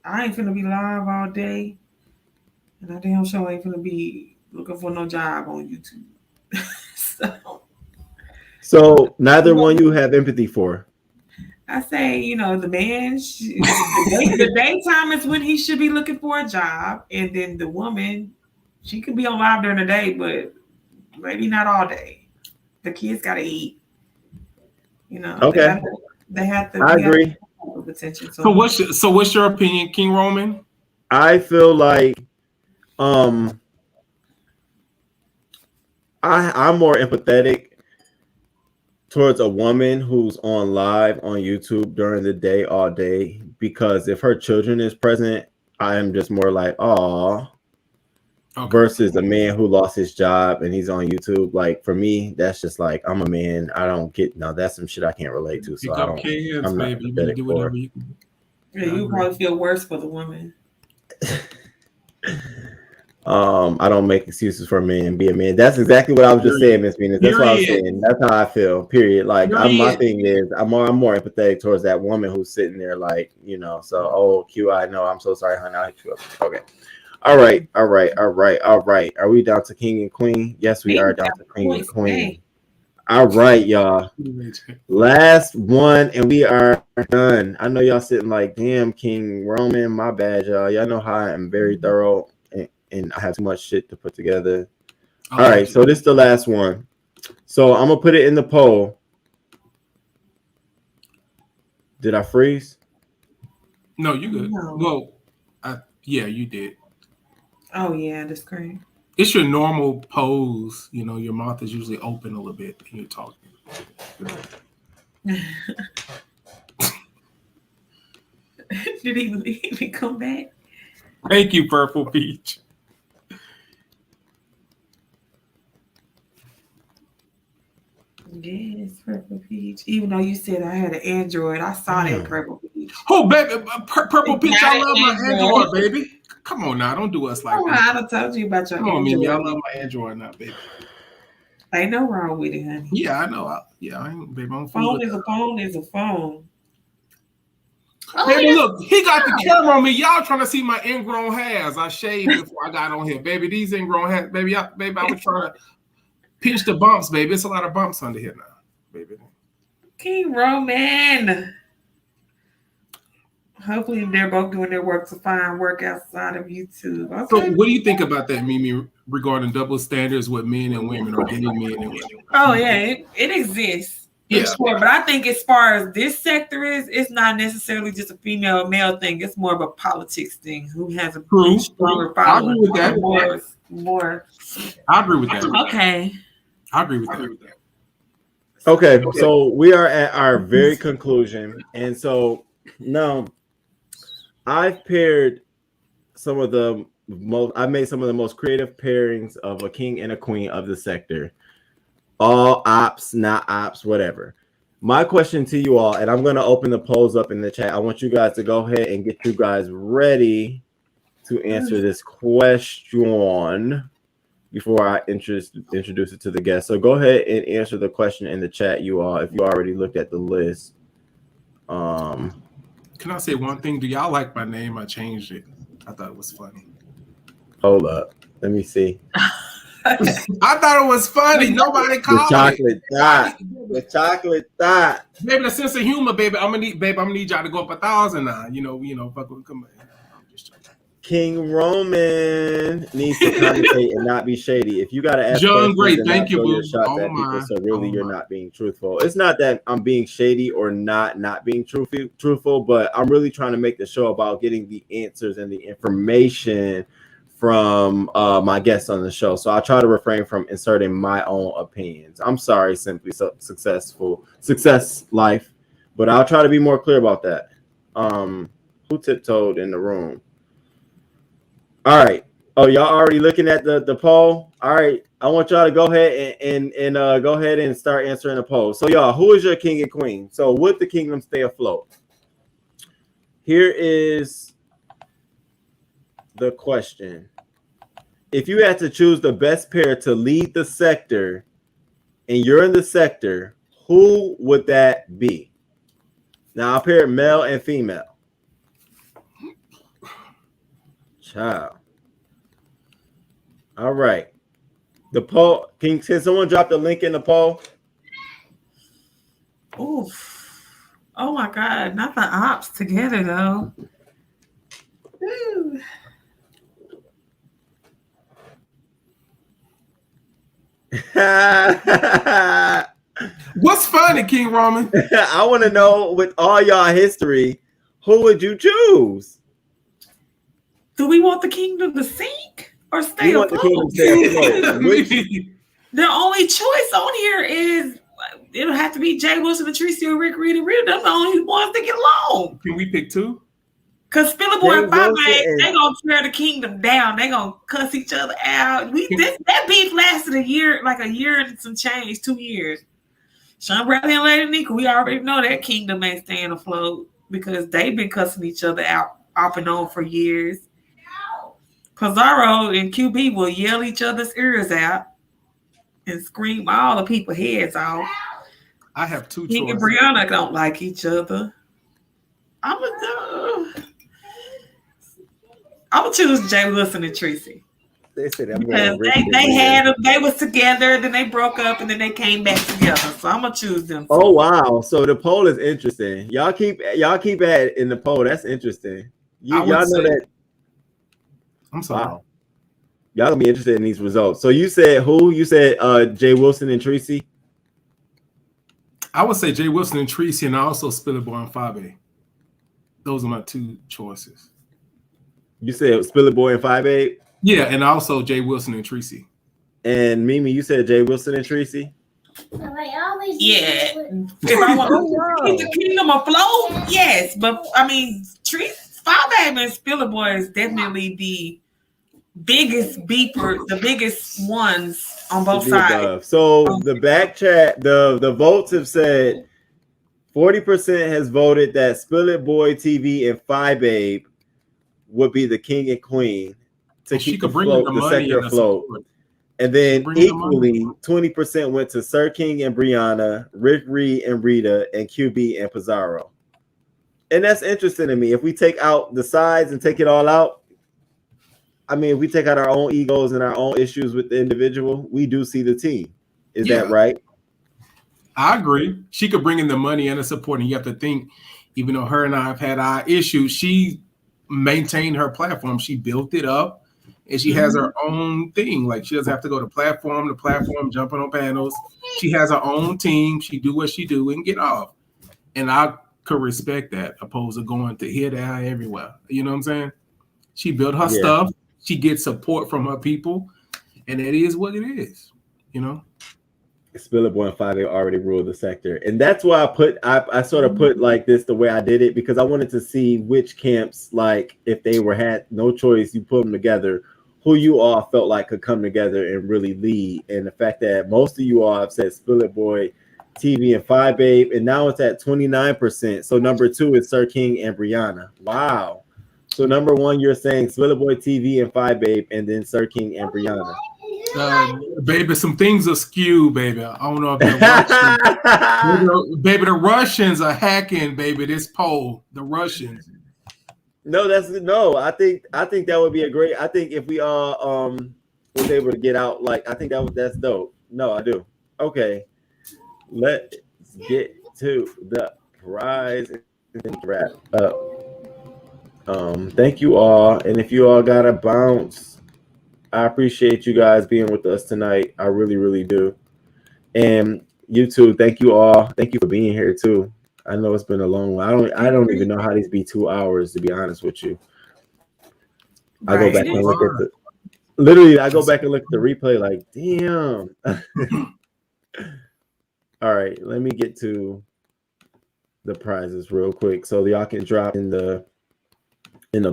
I ain't finna be live all day, and I damn sure ain't finna be looking for no job on YouTube. So neither one you have empathy for. I say, the man, the daytime is when he should be looking for a job, and then the woman, she could be on live during the day, but maybe not all day. The kids gotta eat. Okay. They have to. I agree. Attention. So what's your opinion, King Roman? I feel like I'm more empathetic towards a woman who's on live on YouTube during the day all day, because if her children is present, I am just more like, oh, versus a man who lost his job and he's on YouTube. Like, for me, that's just like, I'm a man. I don't get, no, that's some shit I can't relate to. So I'm not empathetic do whatever you can. Yeah, you probably feel worse for the woman. I don't make excuses for a man, be a man. That's exactly what I was just saying, Miss Venus. That's what I was saying. That's how I feel. Period. Like, my thing is, I'm more empathetic towards that woman who's sitting there, like, So, oh, Q, I know. I'm so sorry, honey. I'll hit you up. Okay. All right. Are we down to king and queen? Yes, we are down to king and queen. All right, y'all. Last one, and we are done. I know y'all sitting like, damn, King Roman. My bad, y'all. Y'all know how I am very thorough. And I have too much shit to put together. All right, so this is the last one. So I'm gonna put it in the poll. Did I freeze? No, you good. No. Well, yeah, you did. Oh yeah, that's great. It's your normal pose. Your mouth is usually open a little bit when you're talking. Did he leave and come back? Thank you, Purple Peach. Yes, Purple Peach. Even though you said I had an Android, I saw that Purple Peach. Oh, baby, Purple Peach, I love my Android, baby. Come on now, don't do us like that. I done told you about your Come on, Android. Mimi, I love my Android now, baby. Ain't no wrong with it, honey. Yeah, I know. I ain't, baby. I'm phone is a phone is a phone. Baby, look, he got the camera on me. Y'all trying to see my ingrown hairs. I shaved before I got on here, baby. These ingrown hairs, baby. I was trying to pinch the bumps, baby. It's a lot of bumps under here now, baby. King Roman. Hopefully they're both doing their work to find work outside of YouTube. Okay. So what do you think about that, Mimi, regarding double standards with men and women, or dating men and women? Oh, yeah, it exists. Yeah. Sure. But I think as far as this sector is, it's not necessarily just a female-male thing. It's more of a politics thing. Who has a stronger following? I agree with that. More. I agree with that. Okay. I agree with that. Okay, so we are at our very conclusion. And so now I've paired some of the I made some of the most creative pairings of a king and a queen of the sector. All ops, not ops, whatever. My question to you all, and I'm going to open the polls up in the chat. I want you guys to go ahead and get you guys ready to answer this question before I introduce it to the guest. So go ahead and answer the question in the chat, you all, if you already looked at the list. Can I say one thing? Do y'all like my name? I changed it. I thought it was funny. Hold up. Let me see. I thought it was funny. Nobody called the chocolate dot. The chocolate dot. Baby, the sense of humor, baby. I'm gonna need y'all to go up 1,000 now. You know, fuck with come. I'm just joking. King Roman needs to commentate and not be shady. If you gotta ask John, questions great, and thank not throw you, your shots at people, so really you're not being truthful. It's not that I'm being shady or not being truthful, but I'm really trying to make the show about getting the answers and the information from my guests on the show. So I'll try to refrain from inserting my own opinions. I'm sorry, Simply Success Life, but I'll try to be more clear about that. Who tiptoed in the room? All right. Oh, y'all already looking at the poll? All right. I want y'all to go ahead and go ahead and start answering the poll. So y'all, who is your king and queen? So would the kingdom stay afloat? Here is the question. If you had to choose the best pair to lead the sector and you're in the sector, who would that be? Now I'll pair male and female. Child. All right. The poll. Can someone drop the link in the poll? Oof. Oh my God. Not the ops together though. Ooh. What's funny, King Roman? I want to know, with all y'all history, who would you choose? Do we want the kingdom to sink or stay afloat? The only choice on here is it'll have to be Jay Wilson, Patricia, or Rick Reed and Rita. They're the only ones that get along. Can we pick two? Because Spiller Boy and Five they gonna tear the kingdom down. They gonna cuss each other out. That beef lasted a year and some change, 2 years. Sean Bradley and Lady Nika, we already know that kingdom ain't staying afloat because they've been cussing each other out off and on for years. Pizarro and QB will yell each other's ears out and scream all the people's heads off. I have two choices. And Brianna don't like each other. I'm gonna choose Jay Wilson and Tracy. They said because they was together, then they broke up, and then they came back together. So I'm gonna choose them. Oh wow! So the poll is interesting. Y'all keep at in the poll. That's interesting. Y'all know that. I'm sorry. Wow. Y'all gonna be interested in these results. So you said who? You said Jay Wilson and Tracy. I would say Jay Wilson and Tracy, and I also Spiller Boy and Fabe. Those are my two choices. You said Spiller Boy and 5'8"? Yeah, and also Jay Wilson and Tracy. And Mimi, you said Jay Wilson and Tracy? Yeah. If I want to keep the kingdom afloat, yes. But I mean, Tracy, 5'8" and Spiller Boy is definitely the biggest beeper, the biggest ones on both sides. So the back chat, the votes have said 40% has voted that Spillet Boy TV and 5'8" would be the king and queen to keep the sector afloat. And then equally, 20% went to Sir King and Brianna, Rick Reed and Rita, and QB and Pizarro. And that's interesting to me. If we take out the sides and take it all out, I mean, if we take out our own egos and our own issues with the individual, we do see the team. Is that right? I agree. She could bring in the money and the support, and you have to think, even though her and I have had our issues, she maintained her platform. She built it up, and she has her own thing. Like, she doesn't have to go to platform to platform, jumping on panels. She has her own team. She do what she do and get off. And I could respect that, opposed to going to here, there, everywhere. You know what I'm saying? She built her stuff. She gets support from her people, and it is what it is, you know? Spiller Boy and 5 already ruled the sector, and that's why I sort of put like this the way I did it, because I wanted to see which camps, like if they had no choice, you put them together, who you all felt like could come together and really lead. And the fact that most of you all have said Spiller Boy TV and 5 Babe, and now it's at 29%. So number 2 is Sir King and Brianna. Wow. So number 1, you're saying Spiller Boy TV and 5 Babe, and then Sir King and Brianna. Baby, some things are skewed, baby. I don't know if they're Russian. Baby, the Russians are hacking, baby, this poll. The Russians. No, I think that would be a great. I think if we all was able to get out, like, I think that's dope. No, I do. Okay, let's get to the prize and wrap up. Thank you all, and if you all got a bounce, I appreciate you guys being with us tonight. I really, really do. And you too. Thank you all. Thank you for being here too. I know it's been a long one. I don't even know how these be 2 hours, to be honest with you. I go back and look at I go back and look at the replay like, damn. All right, let me get to the prizes real quick so y'all can drop in the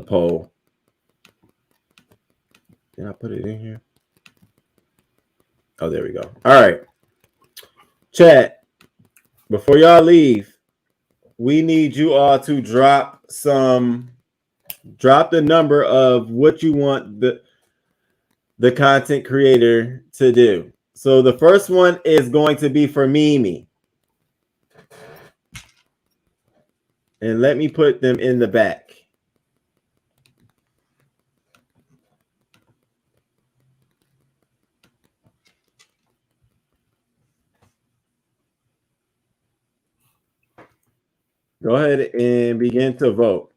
poll. Did I put it in here? Oh, there we go. All right. Chat, before y'all leave, we need you all to drop the number of what you want the content creator to do. So the first one is going to be for MiMi. And let me put them in the back. Go ahead and begin to vote.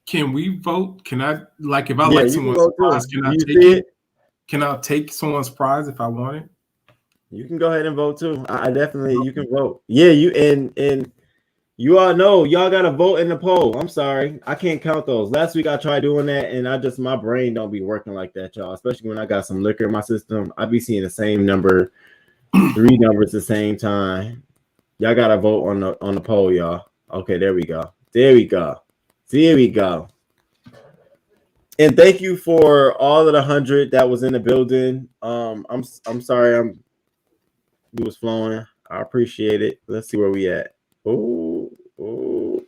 Can we vote? Can I, like, if I like someone's prize, can I take it? Can I take someone's prize if I want it? You can go ahead and vote too. I definitely, you can vote. Yeah, you and you all know y'all gotta vote in the poll. I'm sorry, I can't count those. Last week I tried doing that, and my brain don't be working like that, y'all. Especially when I got some liquor in my system, I be seeing the same number, 3 numbers the same time. Y'all gotta vote on the poll, y'all. Okay, there we go. There we go. There we go. And thank you for all of the 100 that was in the building. I'm sorry, it was flowing. I appreciate it. Let's see where we at. Oh. All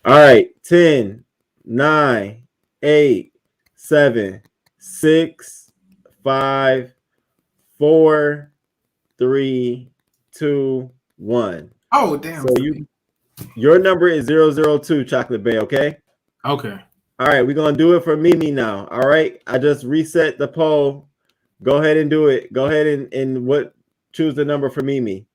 right. 10, 9, 8, 7, 6, 5, 4, 3, 2, 1. Oh, damn. So your number is 002, Chocolate Bay, okay? Okay. All right, we're gonna do it for MiMi now. All right. I just reset the poll. Go ahead and do it. Go ahead and choose the number for MiMi.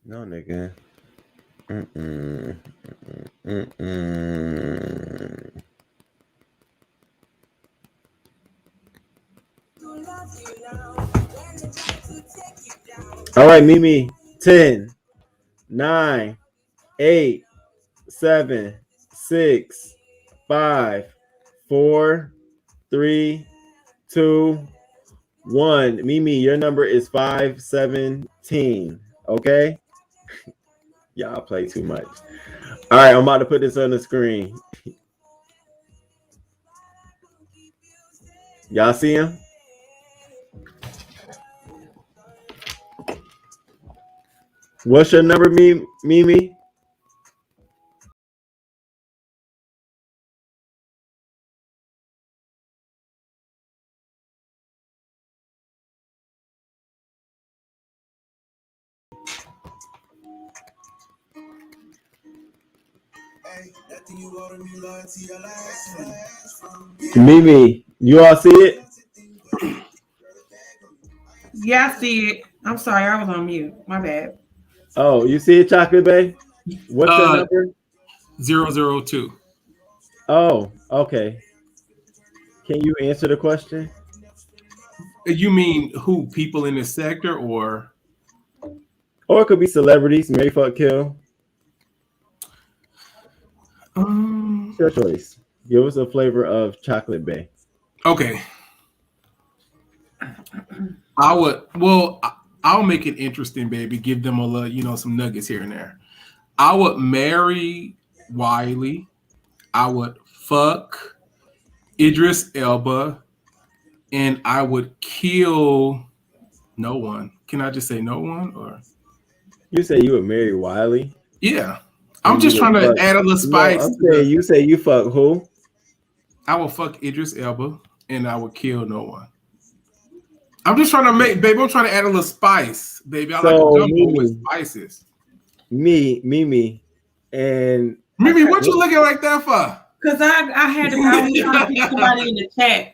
No, nigga. All right, MiMi. 10, 9, 8, 7, 6, 5, 4, 3, 2, 1. MiMi, your number is 517. Okay. Y'all play too much. All right, I'm about to put this on the screen. Y'all see him? What's your number, MiMi? MiMi, you all see it? Yeah, I see it. I'm sorry, I was on mute. My bad. Oh, you see it, Chocolate Bay? What's the number? 002. Oh, okay. Can you answer the question? You mean who? People in this sector, or it could be celebrities, Mary Fuck Kill. It's your choice. Give us a flavor of Chocolate Bay. Okay. I'll make it interesting, baby. Give them a little, some nuggets here and there. I would marry Wiley. I would fuck Idris Elba, and I would kill no one. Can I just say no one? Or you say you would marry Wiley? Yeah, I'm just trying to add a little spice. No, I'm saying you say you fuck who? I will fuck Idris Elba, and I would kill no one. I'm just trying to I'm trying to add a little spice, baby. I like a gumbo with spices. MiMi, and MiMi, what you looking like that for? Because I was trying to pick somebody in the chat.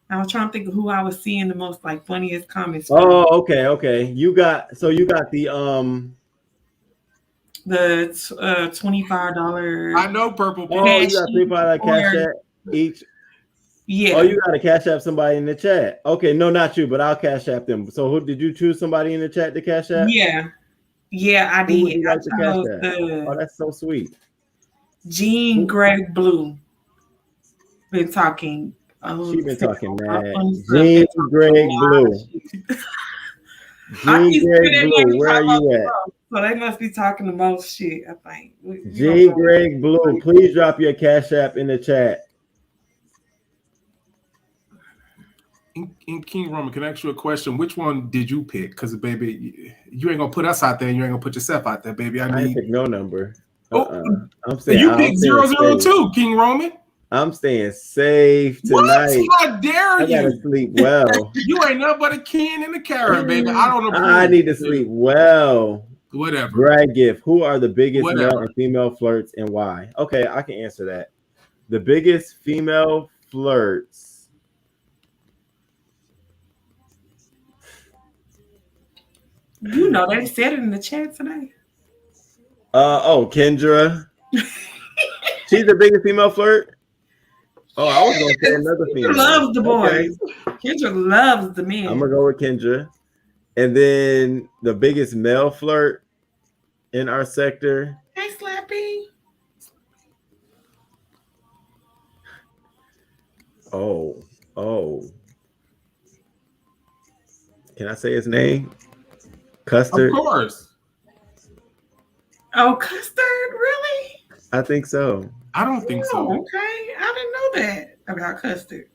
I was trying to think of who I was seeing the most funniest comments. Oh, okay. You got the $25. I know purple. Oh, you got $25 cash app each. Yeah. Oh, you got to cash app somebody in the chat. Okay, no, not you, but I'll cash app them. So, who did you choose? Somebody in the chat to cash app? Yeah, I did. Like oh, that's so sweet. Jean Greg Blue been talking. She been talking mad. Jean Greg Blue. Jean Greg Blue, where are you at? So they must be talking the most shit, I think. Jean Greg Blue, please drop your cash app in the chat. In King Roman, can I ask you a question? Which one did you pick? Because, baby, you ain't gonna put us out there, and you ain't gonna put yourself out there, baby. I ain't pick no number. I'm saying you picked 002, King Roman. I'm staying safe tonight. What? How dare you? I gotta sleep well. You ain't nothing but a king in the Karen, baby. I don't know. I need to sleep well. Whatever. Brad Gift. Who are the biggest male and female flirts and why? Okay, I can answer that. The biggest female flirts. You know, they said it in the chat today. Kendra. She's the biggest female flirt. Oh, I was gonna say another female. Kendra loves the boys. Okay. Kendra loves the men. I'm gonna go with Kendra. And then the biggest male flirt in our sector. Hey, Slappy. Oh. Can I say his name? Custard. Of course. Oh, Custard, really? I think so. I don't think so. Okay, I didn't know that about Custard.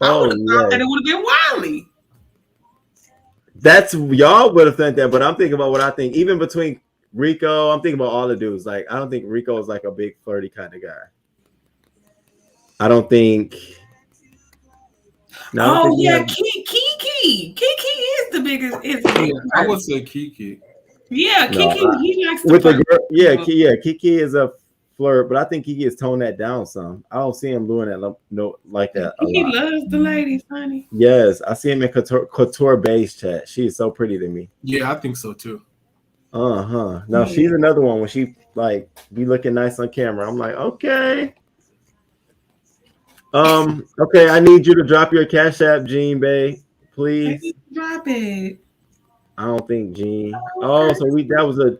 Oh, I would have thought that it would have been Wiley. That's y'all would have thought that, but I'm thinking about what I think. Even between Rico, I'm thinking about all the dudes. Like, I don't think Rico is like a big flirty kind of guy. I don't think. No, Kiki. Kiki is the biggest. I would say Kiki. Yeah, Kiki. He likes to with the girl. Yeah, Kiki is a flirt, but I think Kiki has toned that down some. I don't see him doing that like that. He loves the ladies, honey. Yes, I see him in Couture Base chat. She is so pretty to me. Yeah, I think so too. Now she's another one when she like be looking nice on camera. I'm like, okay. Okay, I need you to drop your Cash App, Jean Bay, please. Drop it. I don't think Jean. Oh, so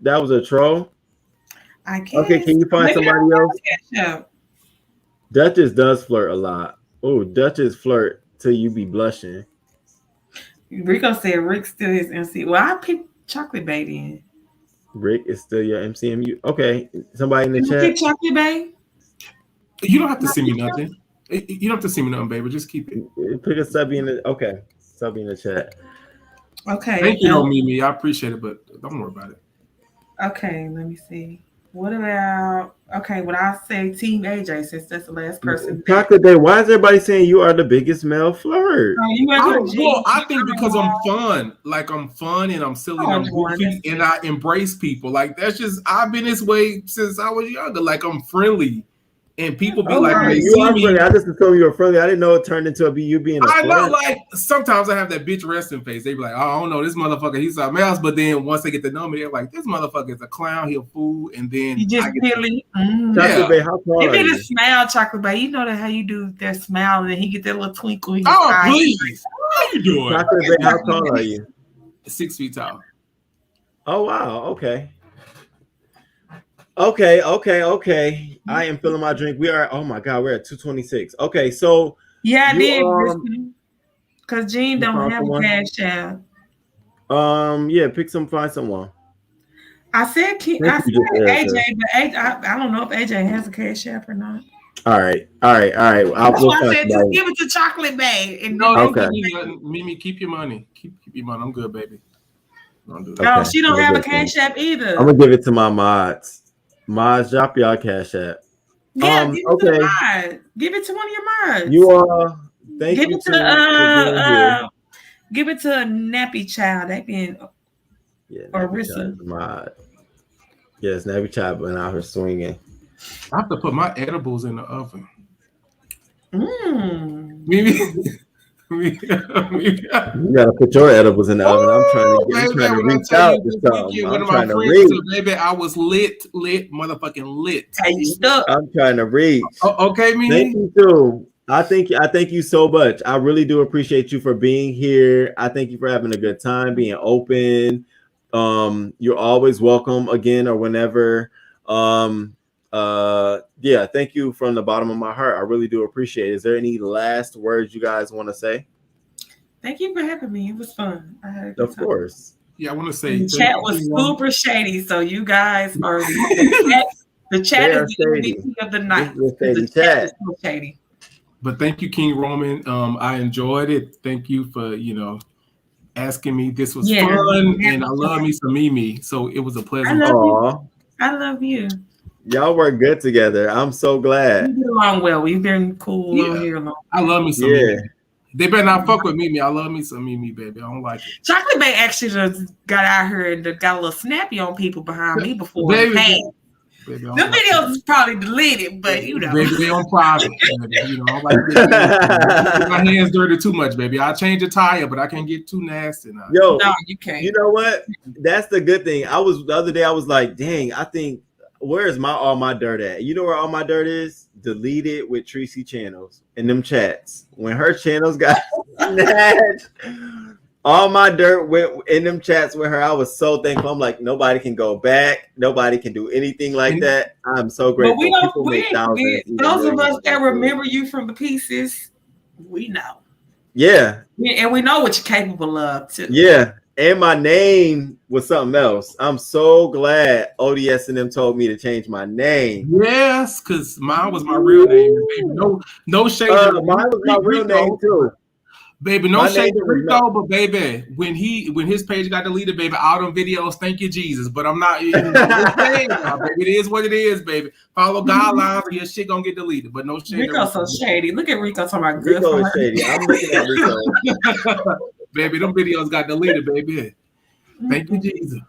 that was a troll. I guess. Okay, can you find somebody else? Duchess does flirt a lot. Oh, Duchess flirt till you be blushing. Rico said Rick still his MC. Well, I picked Chocolate Bay then. Rick is still your MCMU. Okay, somebody in the chat. Pick Chocolate Bay. You don't have to send me nothing. You don't have to see me nothing, baby. Just keep it. Put a subby in the subby in the chat. Okay. Thank you, MiMi. I appreciate it, but don't worry about it. Okay, let me see. What about would I say Team AJ since that's the last person? Chocolate Day, why is everybody saying you are the biggest male flirt? I think because I'm fun. Like I'm fun and I'm silly and I'm goofy and I embrace people. Like that's just I've been this way since I was younger. Like I'm friendly. And people be Oh, like, when they you see are me, friendly. I just assumed you were friendly. I didn't know it turned into you being a I know, flirt. like sometimes I have that bitch resting face. They be like, oh, I don't know, this motherfucker, he's something else. But then once they get to know me, they're like, this motherfucker is a clown, he a fool. And then You just I get really, Chocolate Bay, how tall Give are me you? the smile, Chocolate Bay. You know that how you do that smile, and then he get that little twinkle in his oh, eye. please. How you doing? Chocolate Bay, how tall are you? 6 feet tall. Oh, wow. Okay. Okay. I am filling my drink. We are, oh my God, we're at 226. Okay, so Yeah, I did. you, Because Gene you don't found have a someone? cash out. Yeah, find someone. I said Thank I you, said just AJ, Erica. but I don't know if AJ has a cash app or not. All right. That's We'll why I find said just somebody. give it to Chocolate Bay. And No, then don't Okay. give me nothing. Mimi, keep your money. Keep your money. I'm good, baby. Don't do that. No, Okay. she don't have a cash app either. I'm gonna give it to my mods. Mods, drop y'all cash app. Yeah, give it to the Okay. mod. Give it to one of your mods. You all, thank give you it too for being here. give it to a nappy child. That being Yeah, Arissa. mod. Yes, Nappy Child went out here swinging. I have to put my edibles in the oven. Mimi. You gotta put your edibles in the oven. I'm trying to reach out to something. One I'm of my trying to friends reach. said, baby, I was lit, motherfucking lit. Hey, you stuck. I'm trying to reach. Oh, okay, Mimi. Thank you too. I thank you so much. I really do appreciate you for being here. I thank you for having a good time, being open. You're always welcome again or whenever. Yeah, thank you from the bottom of my heart. I really do appreciate it. Is there any last words you guys want to say? Thank you for having me. It was fun. I had a good Of time. course. Yeah, I want to say the chat was super shady, so you guys are the chat is the MVP of the night. The chat is so shady. But thank you, King Roman. I enjoyed it. Thank you for asking me. This was fun, and I love me some Mimi. So it was a pleasant. I love you. Y'all work good together. I'm so glad. We get along well. We've been cool on here long. I love me some Mimi. They better not fuck with Mimi. I love me some Mimi, baby. I don't like it. Chocolate Bay actually just got out here and got a little snappy on people behind me before. Baby, the videos is probably deleted, but baby, they on private. Baby. I don't like my hands dirty too much, baby. I'll change a tire, but I can't get too nasty now. Yo, no, you can't. You know what? That's the good thing. The other day I was like, dang, I think where's all my dirt at? You know where all my dirt is? Deleted with Tracy channels in them chats. When her channels got snatched, all my dirt went in them chats with her. I was so thankful. I'm like, nobody can go back. Nobody can do anything like that. I'm so grateful. But those of us that remember you from the pieces, we know. Yeah. And we know what you're capable of too. Yeah. And my name was something else. I'm so glad ODS and them told me to change my name. Yes, because mine was my real name. Baby. No shade. Mine was my real name too. Baby, no shade to Rico, but baby, when his page got deleted, baby, all them videos, thank you, Jesus. But I'm not, baby, it is what it is, baby. Follow guidelines or your shit gonna get deleted. But no shade. Rico's so shady. Look at Rico talking about good. Rico is shady. I'm looking at Rico. Baby, them videos got deleted, baby. Thank you, Jesus.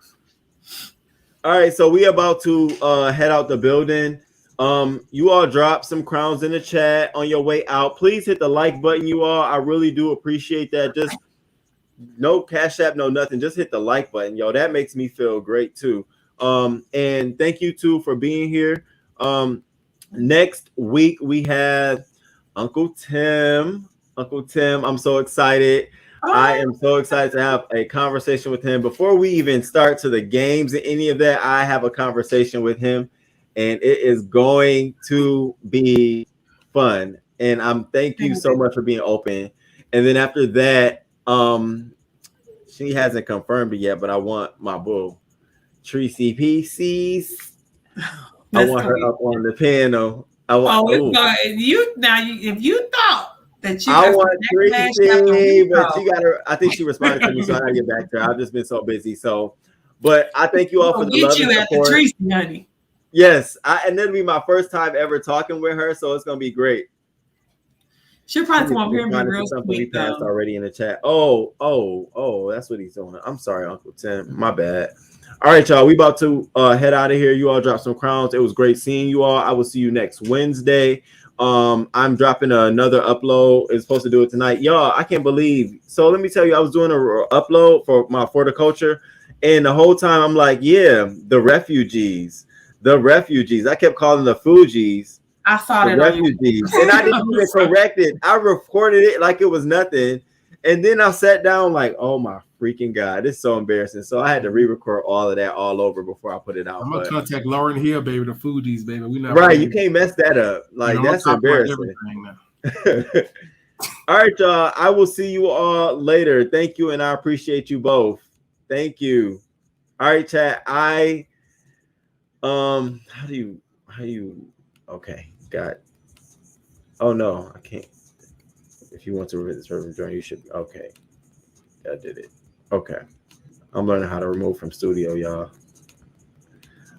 All right, so we about to head out the building. You all drop some crowns in the chat on your way out. Please hit the like button, you all. I really do appreciate that. Just no Cash App, no nothing. Just hit the like button, yo. That makes me feel great too. And thank you too for being here. Next week we have Uncle Tim. Uncle Tim, I'm so excited. I am so excited to have a conversation with him. Before we even start to the games and any of that, I have a conversation with him. And it is going to be fun. And thank you so much for being open. And then after that, she hasn't confirmed it yet, but I want my boo, Tracy PCs. I want her up on the panel. If you thought that you I want Tracy, but she got her. I think she responded to me, so I gotta get back to her. I've just been so busy. But I thank you all for the love and support. Tracy, honey. Yes, and that'll be my first time ever talking with her, so it's gonna be great. She'll probably come up here and be real sweet. Already in the chat. Oh, that's what he's doing. I'm sorry, Uncle Tim. My bad. All right, y'all. We about to head out of here. You all drop some crowns. It was great seeing you all. I will see you next Wednesday. I'm dropping another upload. It's supposed to do it tonight, y'all. I can't believe. So let me tell you, I was doing a upload for my horticulture, and the whole time I'm like, yeah, the refugees. I kept calling the Fugees. I saw the that refugees, and I didn't even correct it. I recorded it like it was nothing, and then I sat down like, oh my freaking god, it's so embarrassing. So I had to re-record all of that all over before I put it out. I'm gonna contact Lauren Hill, baby, the Fugees, baby. We not right. You can't mess that up. Like, that's embarrassing. All right, y'all. I will see you all later. Thank you, and I appreciate you both. Thank you. All right, chat. How do you okay, got oh no, I can't. If you want to remove this from join, you should. Okay, I did it. Okay, I'm learning how to remove from studio, y'all.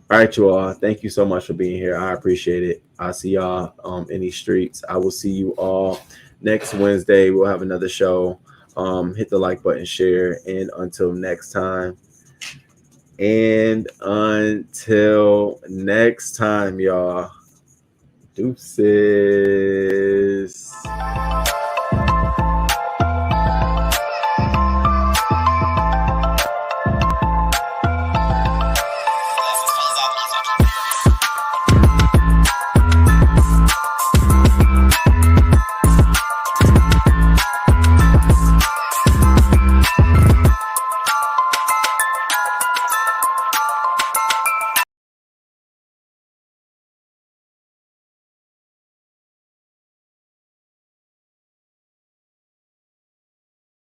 All right, you all. Thank you so much for being here. I appreciate it. I'll see y'all in these streets. I will see you all next Wednesday. We'll have another show. Hit the like button, share, and until next time. And until next time, y'all. Deuces.